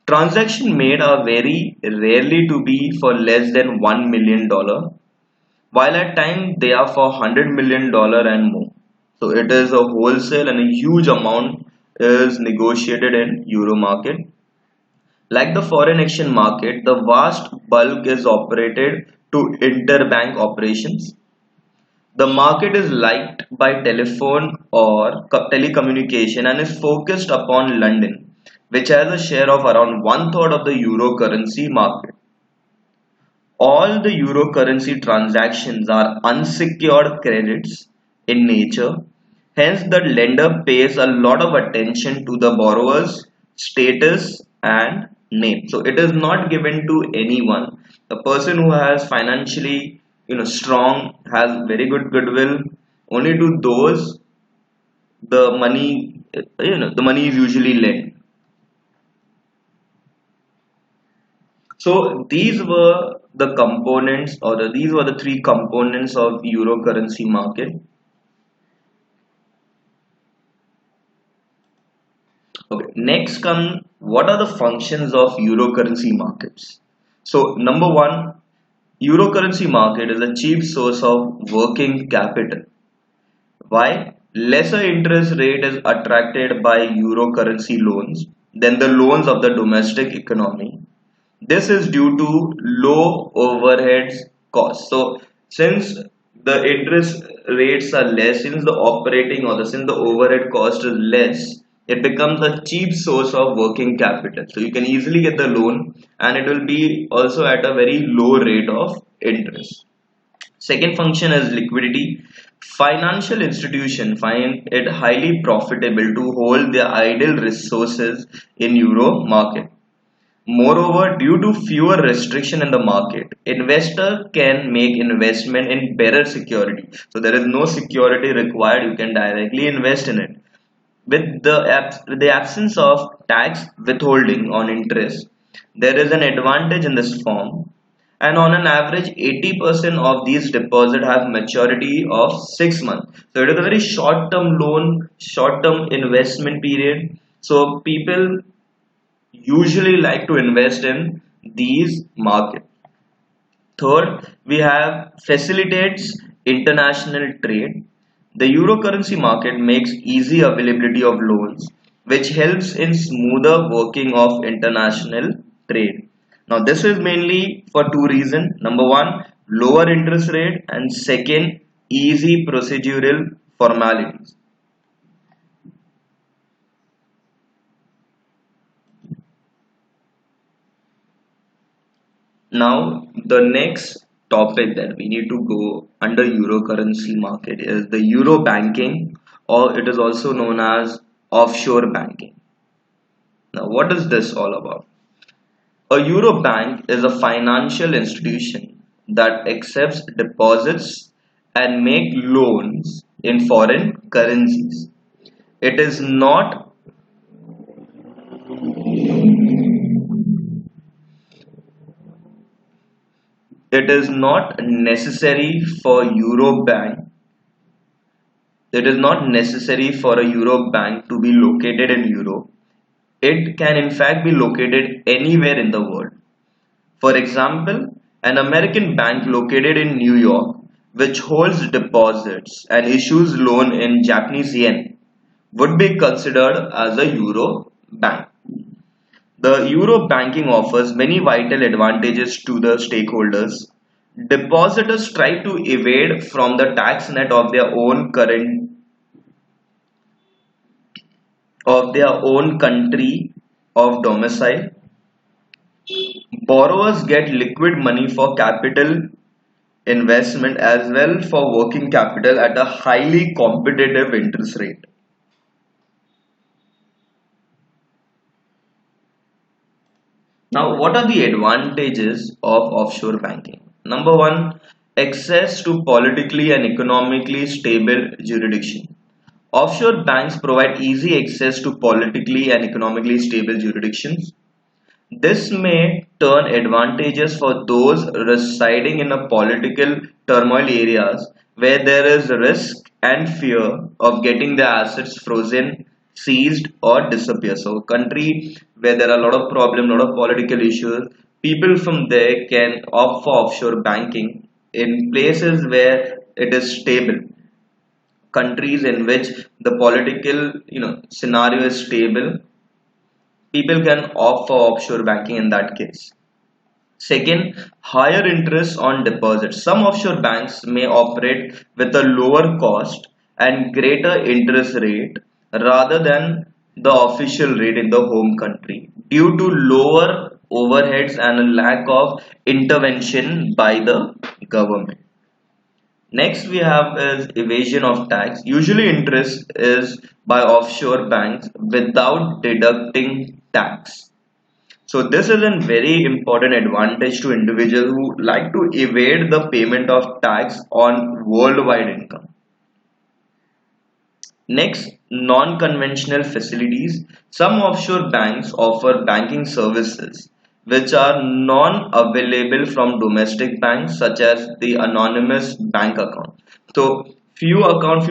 Speaker 1: Transactions made are very rarely to be for less than $1 million, while at times they are for $100 million and more. So it is a wholesale and a huge amount is negotiated in euro market. Like the foreign exchange market, the vast bulk is operated to interbank operations. The market is liked by telephone or telecommunication and is focused upon London, which has a share of around one third of the euro currency market. All the euro currency transactions are unsecured credits in nature. Hence, the lender pays a lot of attention to the borrower's status and name. So it is not given to anyone. The person who has financially, strong, has very good goodwill. Only to those the money is usually lent. So these were the components, or these were the three components of euro currency market. Okay, next come what are the functions of euro currency markets? So number one, euro currency market is a cheap source of working capital. Why? Lesser interest rate is attracted by euro currency loans than the loans of the domestic economy. This is due to low overheads costs. So since the interest rates are less, since the operating or since the overhead cost is less, it becomes a cheap source of working capital. So you can easily get the loan and it will be also at a very low rate of interest. Second function is liquidity. Financial institutions find it highly profitable to hold their idle resources in euro market. Moreover, due to fewer restriction in the market, investor can make investment in better security. So there is no security required. You can directly invest in it. With the absence of tax withholding on interest, there is an advantage in this form. And on an average, 80% of these deposits have maturity of 6 months. So it is a very short-term loan, short-term investment period. So people usually like to invest in these markets. Third, we have facilitates international trade. The euro currency market makes easy availability of loans, which helps in smoother working of international trade. Now, this is mainly for two reasons. Number one, lower interest rate, and second, easy procedural formalities. Now, the next topic that we need to go under euro currency market is the euro banking, or it is also known as offshore banking. Now, what is this all about? A euro bank is a financial institution that accepts deposits and make loans in foreign currencies. It is not it is not necessary for euro bank It is not necessary for a euro bank to be located in Europe. It can in fact be located anywhere in the world. For example, an American bank located in New York, which holds deposits and issues loan in Japanese yen, would be considered as a euro bank. The euro banking offers many vital advantages to the stakeholders. Depositors try to evade from the tax net of their own country of domicile. Borrowers get liquid money for capital investment as well for working capital at a highly competitive interest rate. Now, what are the advantages of offshore banking? Number one, access to politically and economically stable jurisdiction. Offshore banks provide easy access to politically and economically stable jurisdictions. This may turn advantageous for those residing in a political turmoil areas where there is risk and fear of getting their assets frozen, seized, or disappear. So, country where there are a lot of problems, a lot of political issues, people from there can opt for offshore banking in places where it is stable. Countries in which the political scenario is stable, people can opt for offshore banking in that case. Second, higher interest on deposits. Some offshore banks may operate with a lower cost and greater interest rate rather than the official rate in the home country due to lower overheads and a lack of intervention by the government. Next we have is evasion of tax. Usually interest is by offshore banks without deducting tax. So this is a very important advantage to individuals who like to evade the payment of tax on worldwide income. Next, non-conventional facilities. Some offshore banks offer banking services which are non-available from domestic banks such as the anonymous bank account. So few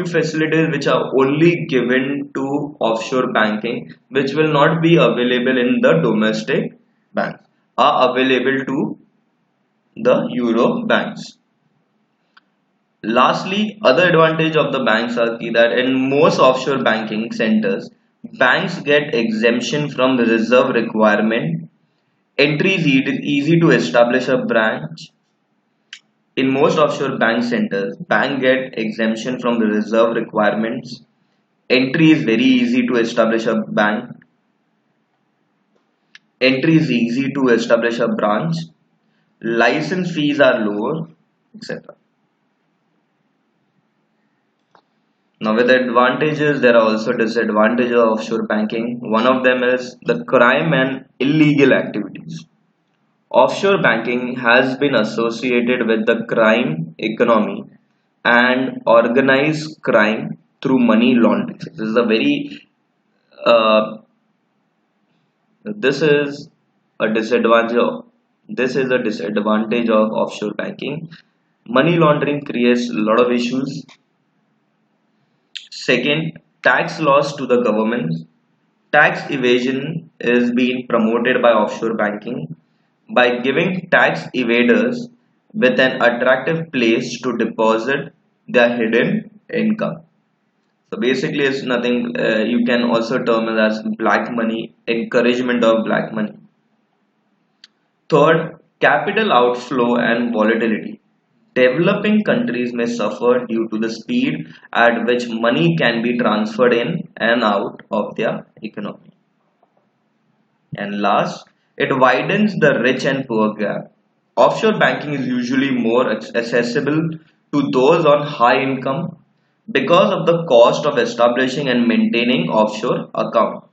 Speaker 1: facilities which are only given to offshore banking which will not be available in the domestic banks are available to the Euro banks. Lastly, other advantage of the banks are that in most offshore banking centers, banks get exemption from the reserve requirement. Entry is easy to establish a branch. In most offshore bank centers, bank get exemption from the reserve requirements. Entry is very easy to establish a bank. Entry is easy to establish a branch. License fees are lower, etc. Now, with the advantages, there are also disadvantages of offshore banking. One of them is the crime and illegal activities. Offshore banking has been associated with the crime economy and organized crime through money laundering. Uh, this is a disadvantage. This is a disadvantage of offshore banking. Money laundering creates a lot of issues. Second, tax loss to the government. Tax evasion is being promoted by offshore banking by giving tax evaders with an attractive place to deposit their hidden income. So basically, it's nothing. You can also term it as black money, encouragement of black money. Third, capital outflow and volatility. Developing countries may suffer due to the speed at which money can be transferred in and out of their economy. And last, it widens the rich and poor gap. Offshore banking is usually more accessible to those on high income because of the cost of establishing and maintaining offshore account.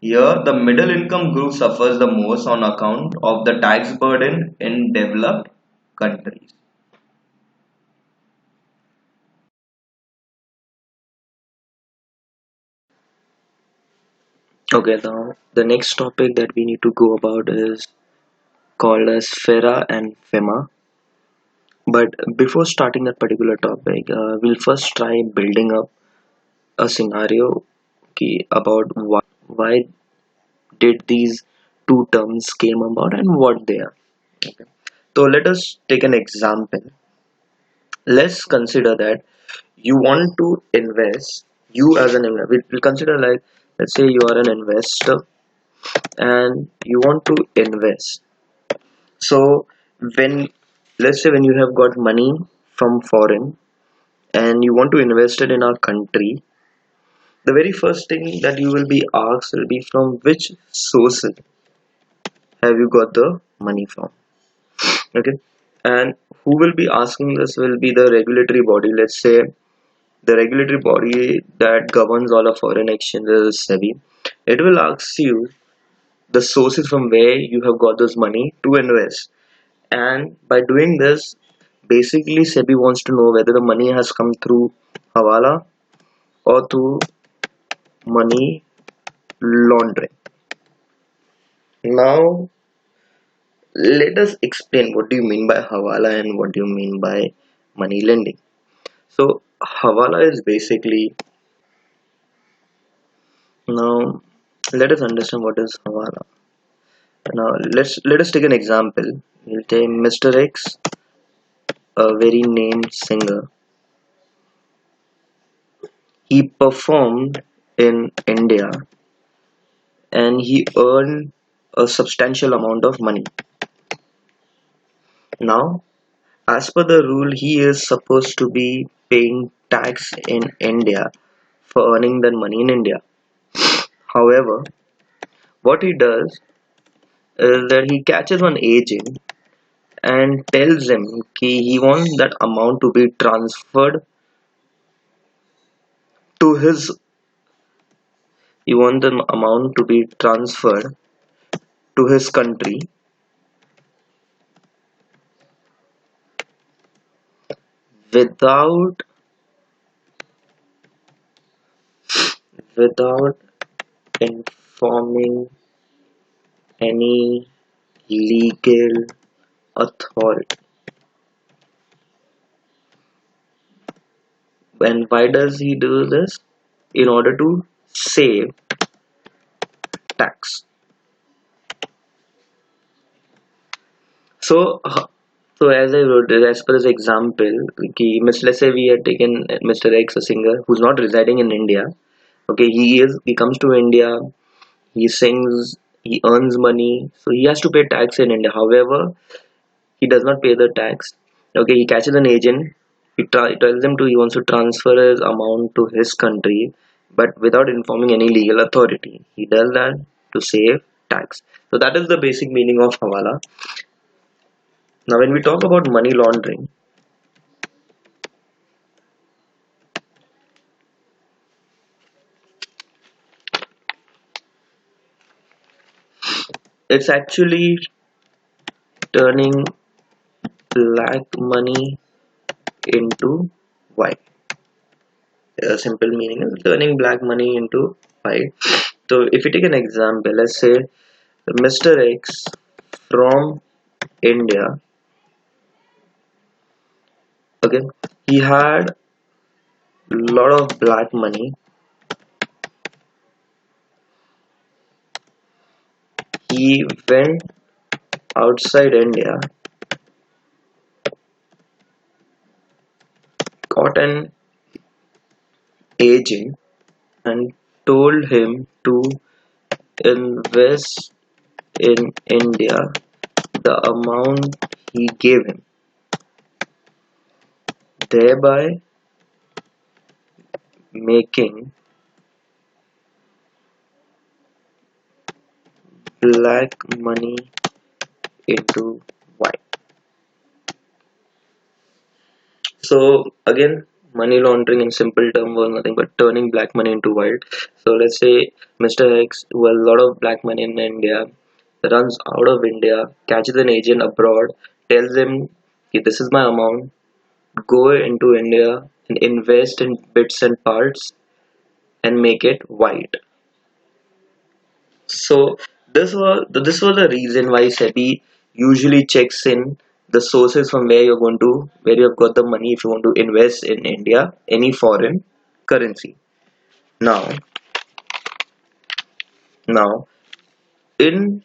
Speaker 1: Here, the middle income group suffers the most on account of the tax burden in developed countries. Okay, now the next topic that we need to go about is called as FERA and FEMA. But before starting that particular topic, we'll first try building up a scenario about why did these two terms came about and what they are. Okay. So let us take an example. Let's consider that you want to invest. You as an investor, we'll consider like let's say you are an investor and you want to invest. So when let's say when you have got money from foreign and you want to invest it in our country, the very first thing that you will be asked will be from which sources have you got the money from. Okay, and who will be asking this will be the regulatory body. Let's say the regulatory body that governs all of foreign exchanges is SEBI. It will ask you the sources from where you have got this money to invest. And by doing this, basically SEBI wants to know whether the money has come through hawala or through money laundering. Now, let us explain what do you mean by hawala and what do you mean by money lending. So, hawala is basically, now let us understand what is hawala. Now, let us take an example. We'll take Mr. X, a very named singer. He performed in India and he earned a substantial amount of money. Now, as per the rule, he is supposed to be paying tax in India for earning that money in India. However, what he does is that he catches one agent and tells him he wants that amount to be transferred to his he wants the amount to be transferred to his country without without informing any legal authority. And why does he do this? In order to save tax. So, so as I wrote, as per this example, let's say we had taken Mr. X, a singer who's not residing in India. Okay, he comes to India, he sings, he earns money, so he has to pay tax in India. However, he does not pay the tax. Okay, he catches an agent. He tells him he wants to transfer his amount to his country, but without informing any legal authority. He does that to save tax. So that is the basic meaning of hawala. Now, when we talk about money laundering, it's actually turning black money into white. A simple meaning is turning black money into white. So, if you take an example, let's say Mr. X from India, okay, he had a lot of black money. He went outside India, got an agent, and told him to invest in India the amount he gave him, thereby making black money into white. So again, money laundering in simple term was nothing but turning black money into white. So let's say Mr. X, who has a lot of black money in India, runs out of India, catches an agent abroad, tells him, "Okay, this is my amount, go into India and invest in bits and parts and make it white." So this was the reason why SEBI usually checks in the sources from where you have got the money if you want to invest in India, any foreign currency. Now, now in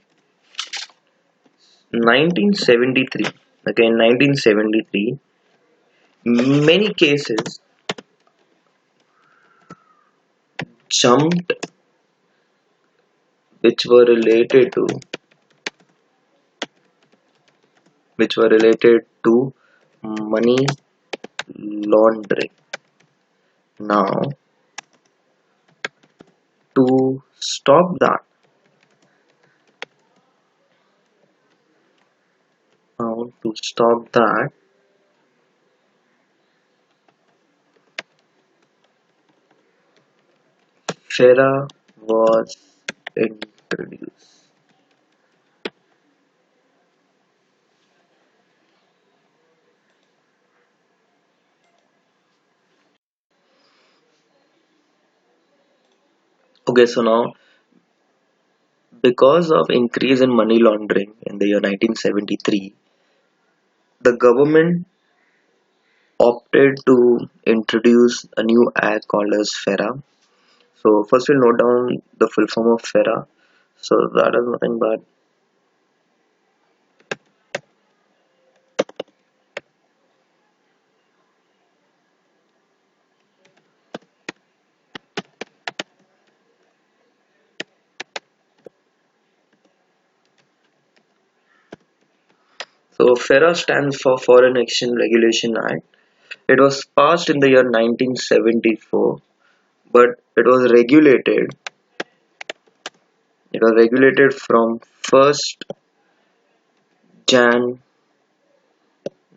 Speaker 1: 1973, okay, in 1973, many cases jumped which were related to money laundering. Now, to stop that, now to stop that, FERA was introduced. Okay, so now because of increase in money laundering in the year 1973, the government opted to introduce a new act called as FERA. So first we'll note down the full form of FERA. So that is nothing but so FERA stands for Foreign Exchange Regulation Act. It was passed in the year 1974, but it was regulated from 1st Jan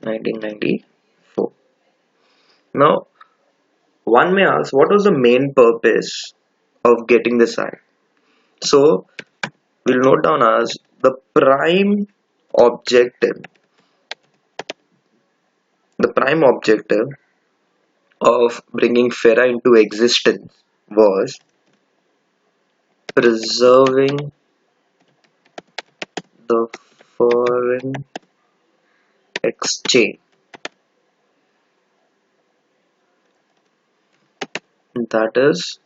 Speaker 1: 1994. Now, one may ask, what was the main purpose of getting this act? So, we'll note down as objective, the prime objective of bringing FERA into existence was preserving the foreign exchange. That is,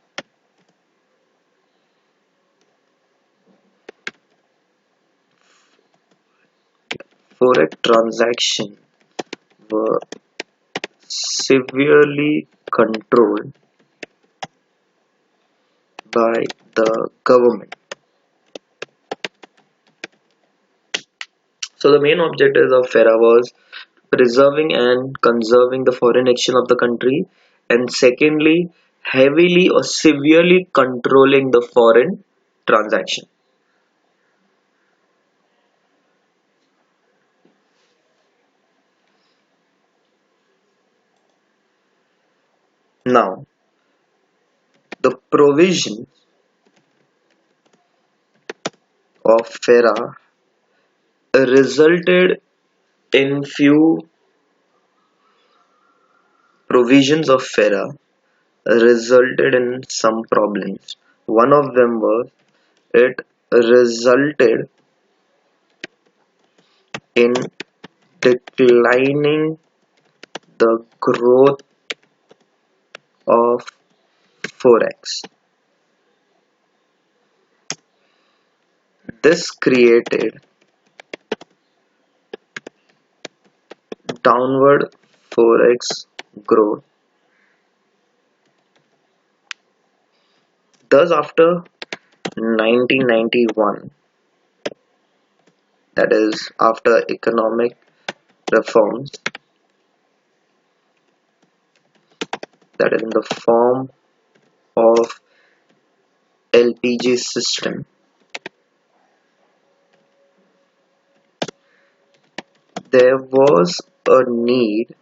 Speaker 1: forex transactions were severely controlled by the government. So the main objectives of FERA was preserving and conserving the foreign exchange of the country, and secondly, heavily or severely controlling the foreign transaction. Now, the provisions of FERA resulted in few provisions of FERA resulted in some problems. One of them was it resulted in declining the growth of forex. This created downward forex growth. Thus, after 1991, that is, after economic reforms, that is in the form of LPG system, there was a need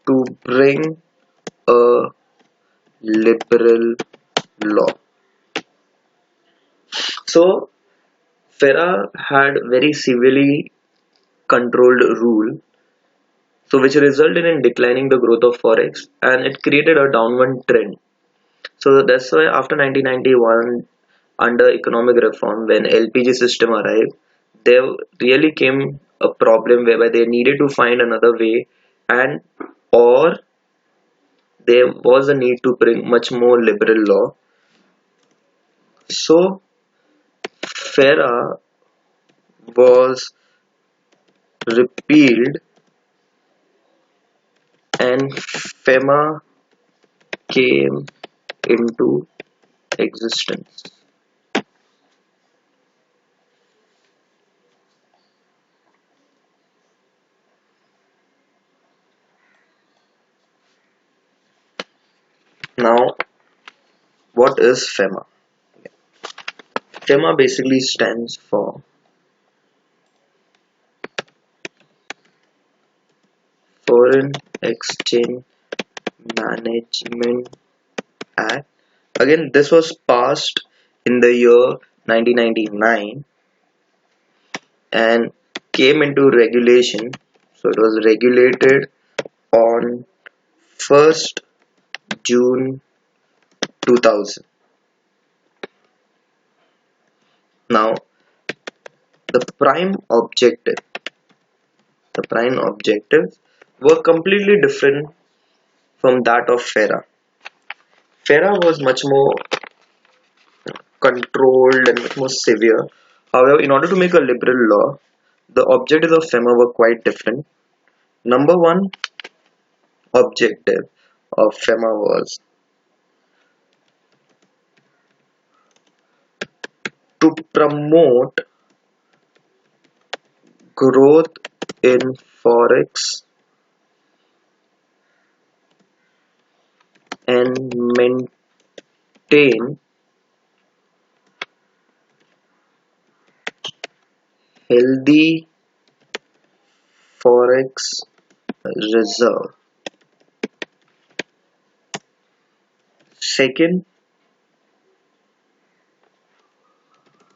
Speaker 1: to bring a liberal law. So, FERA had very severely controlled rule, so which resulted in declining the growth of forex, and it created a downward trend. So that's why after 1991, under economic reform, when LPG system arrived, there really came a problem whereby they needed to find another way, and or there was a need to bring much more liberal law. So FERA was repealed and FEMA came into existence. Now, what is FEMA? FEMA basically stands for Foreign Exchange Management Act. Again, this was passed in the year 1999 and came into regulation. So it was regulated on 1st June 2000. Now, the prime objectives were completely different from that of FERA. FERA was much more controlled and much more severe. However, in order to make a liberal law, the objectives of FEMA were quite different. Number one objective of FEMA was to promote growth in forex and maintain healthy forex reserve. Second,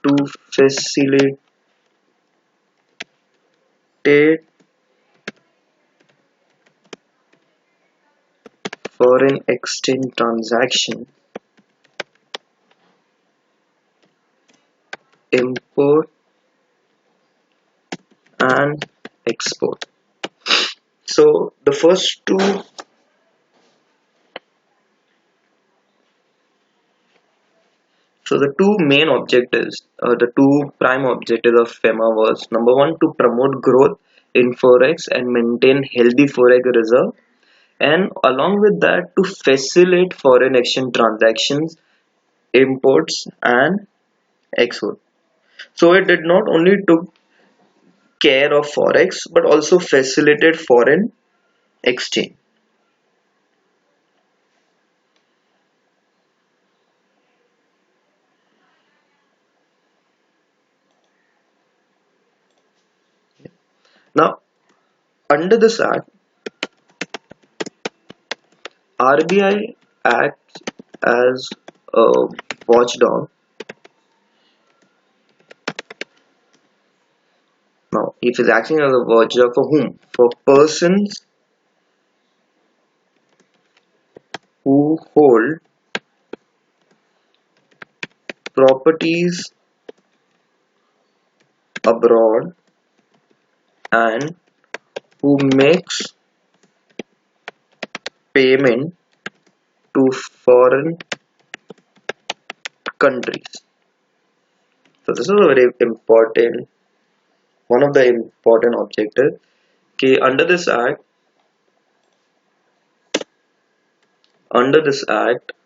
Speaker 1: to facilitate foreign exchange transaction, import and export. So the first two, so the two main objectives, the two prime objectives of FEMA was number one to promote growth in forex and maintain healthy forex reserve, and along with that to facilitate foreign exchange transactions, imports and export. So it did not only took care of forex but also facilitated foreign exchange. Now, under this act, RBI acts as a watchdog. Now, if it's acting as a watchdog for whom? For persons who hold properties abroad and who makes payment to foreign countries. So this is a very important, one of the important objectives. Okay, under this act,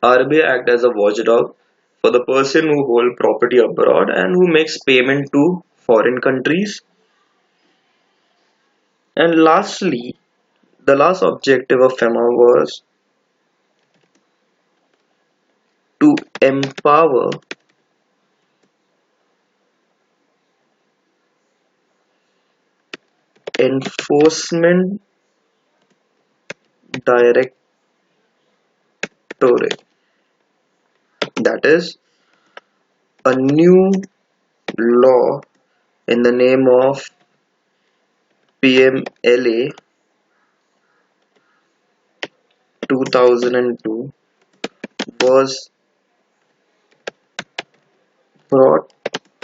Speaker 1: RBI act as a watchdog for the person who hold property abroad and who makes payment to foreign countries. And lastly, the last objective of FEMA was to empower enforcement directorate, that is a new law in the name of PMLA 2002 was brought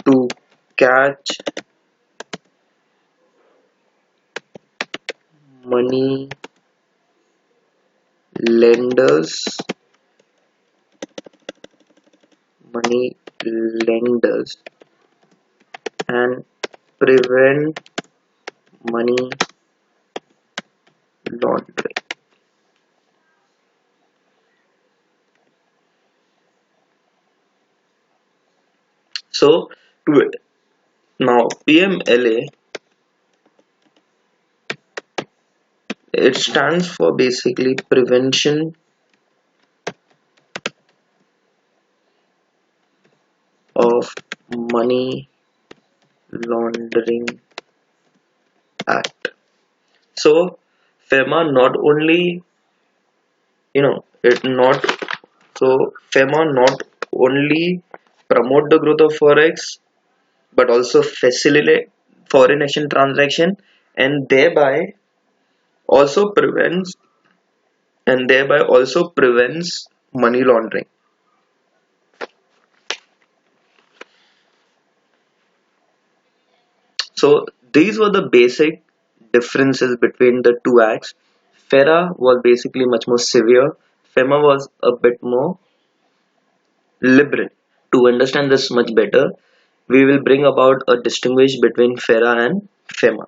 Speaker 1: to catch money lenders money lenders and prevent money laundering. So to now PMLA, it stands for basically Prevention of Money Laundering Act. So FEMA not only, you know, it not so FEMA not only promote the growth of forex but also facilitate foreign exchange transaction and also prevents thereby also prevents money laundering. So these were the basic differences between the two acts. FERA was basically much more severe. FEMA was a bit more liberal. To understand this much better, we will bring about a distinguish between FERA and FEMA.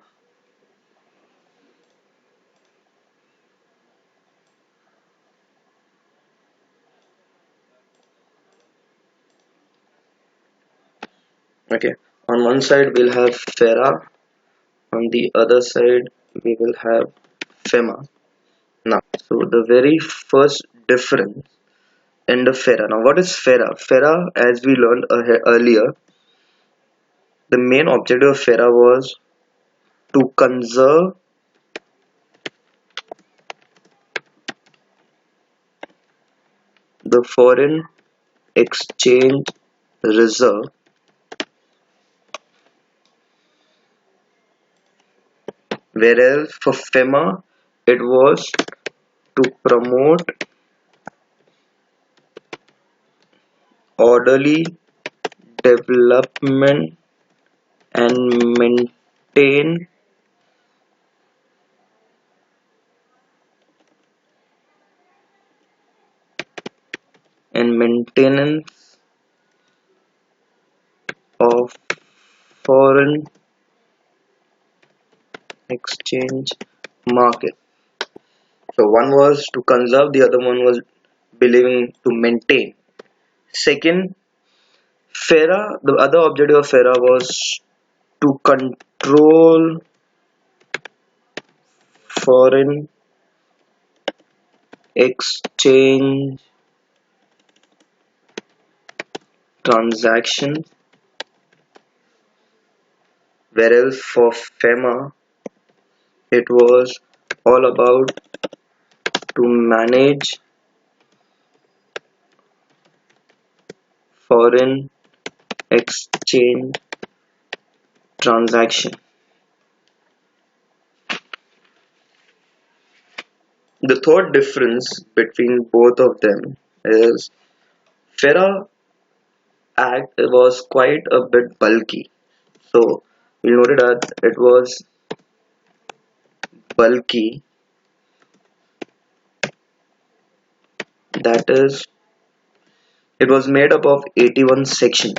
Speaker 1: Okay, on one side we'll have FERA, on the other side we will have FEMA. Now, so the very first difference in the FERA. Now, what is FERA? FERA, as we learned earlier, the main objective of FERA was to conserve the foreign exchange reserve, whereas for FEMA it was to promote orderly development and maintenance of foreign exchange market. So one was to conserve, the other one was believing to maintain. Second, FERA, the other objective of FERA was to control foreign exchange transactions, whereas for FEMA it was all about to manage foreign exchange transaction. The third difference between both of them is FERA Act was quite a bit bulky. So we noted that it was bulky, that is, it was made up of 81 sections,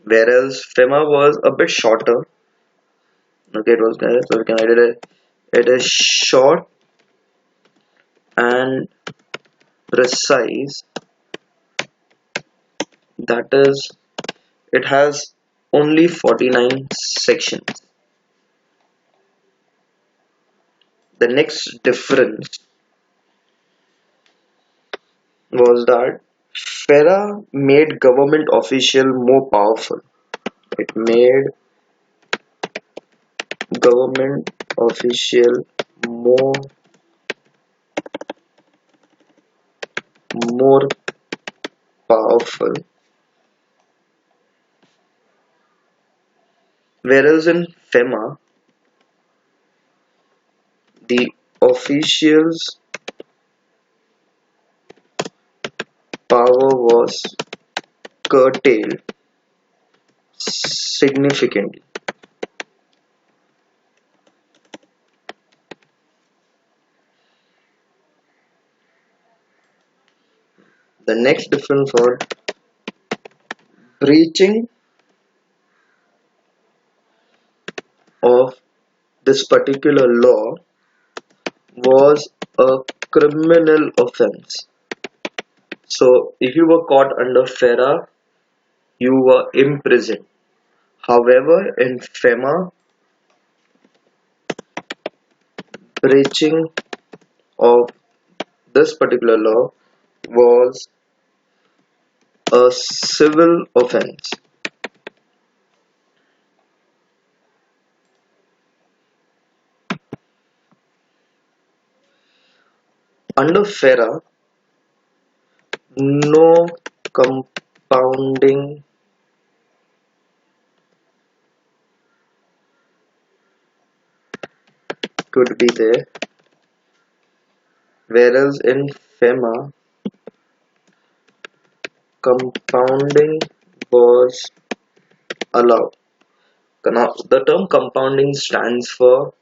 Speaker 1: whereas FEMA was a bit shorter. Okay, it was so we can edit it. It is short and precise, that is, it has only 49 sections. The next difference was that FERA made government official more powerful. It made government official more more powerful, whereas in FEMA the officials' power was curtailed significantly. The next difference was breaching of this particular law was a criminal offense. So if you were caught under FERA, you were imprisoned. However, in FEMA, breaching of this particular law was a civil offense. Under FERA, no compounding could be there, whereas in FEMA, compounding was allowed. Now, the term compounding stands for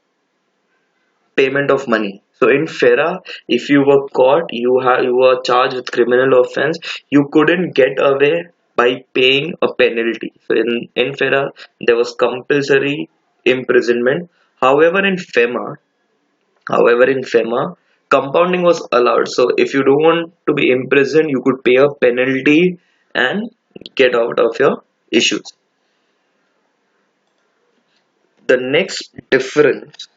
Speaker 1: payment of money. So in FERA, if you were caught, you were charged with criminal offense, you couldn't get away by paying a penalty. So in FERA, there was compulsory imprisonment. However, in FEMA, compounding was allowed. So if you don't want to be imprisoned, you could pay a penalty and get out of your issues. The next difference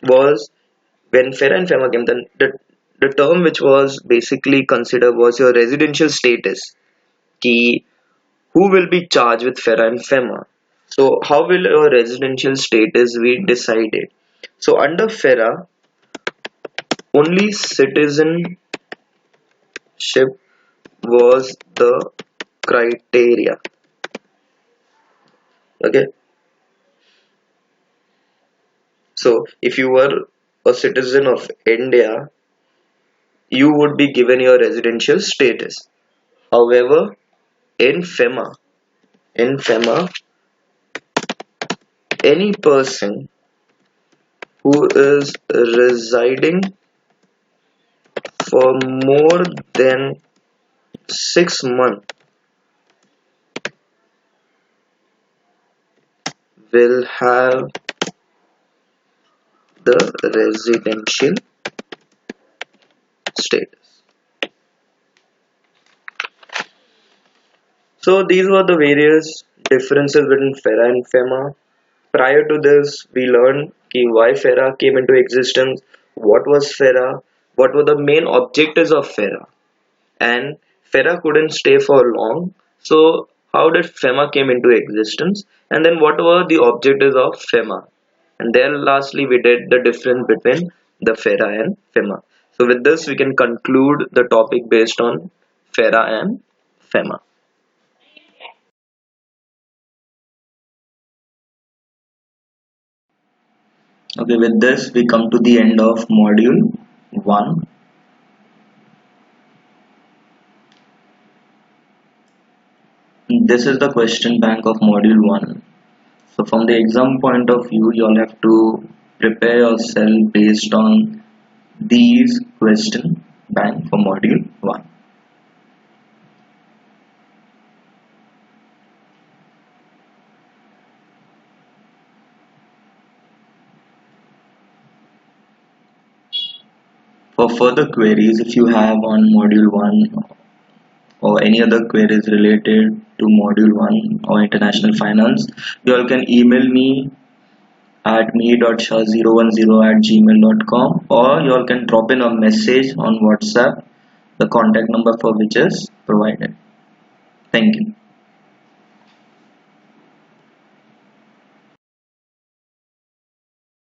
Speaker 1: was when FERA and FEMA came, then the term which was basically considered was your residential status. Ki, who will be charged with FERA and FEMA? So how will your residential status be decided? So under FERA, only citizenship was the criteria. Okay. So if you were a citizen of India, you would be given your residential status. However, in FEMA, in FEMA, any person who is residing for more than 6 months will have the residential status. So these were the various differences between FERA and FEMA. Prior to this, we learned why FERA came into existence, what was FERA, what were the main objectives of FERA, and FERA couldn't stay for long. So how did FEMA came into existence, and then what were the objectives of FEMA, and then lastly we did the difference between the FERA and FEMA. So with this, we can conclude the topic based on FERA and FEMA. Okay, with this, we come to the end of module 1. This is the question bank of module 1. So from the exam point of view, you all have to prepare yourself based on these question bank for module 1. For further queries, if you have on module 1 or any other queries related to module 1 or international finance, you all can email me at me.shah010@gmail.com, or you all can drop in a message on WhatsApp, the contact number for which is provided. Thank you.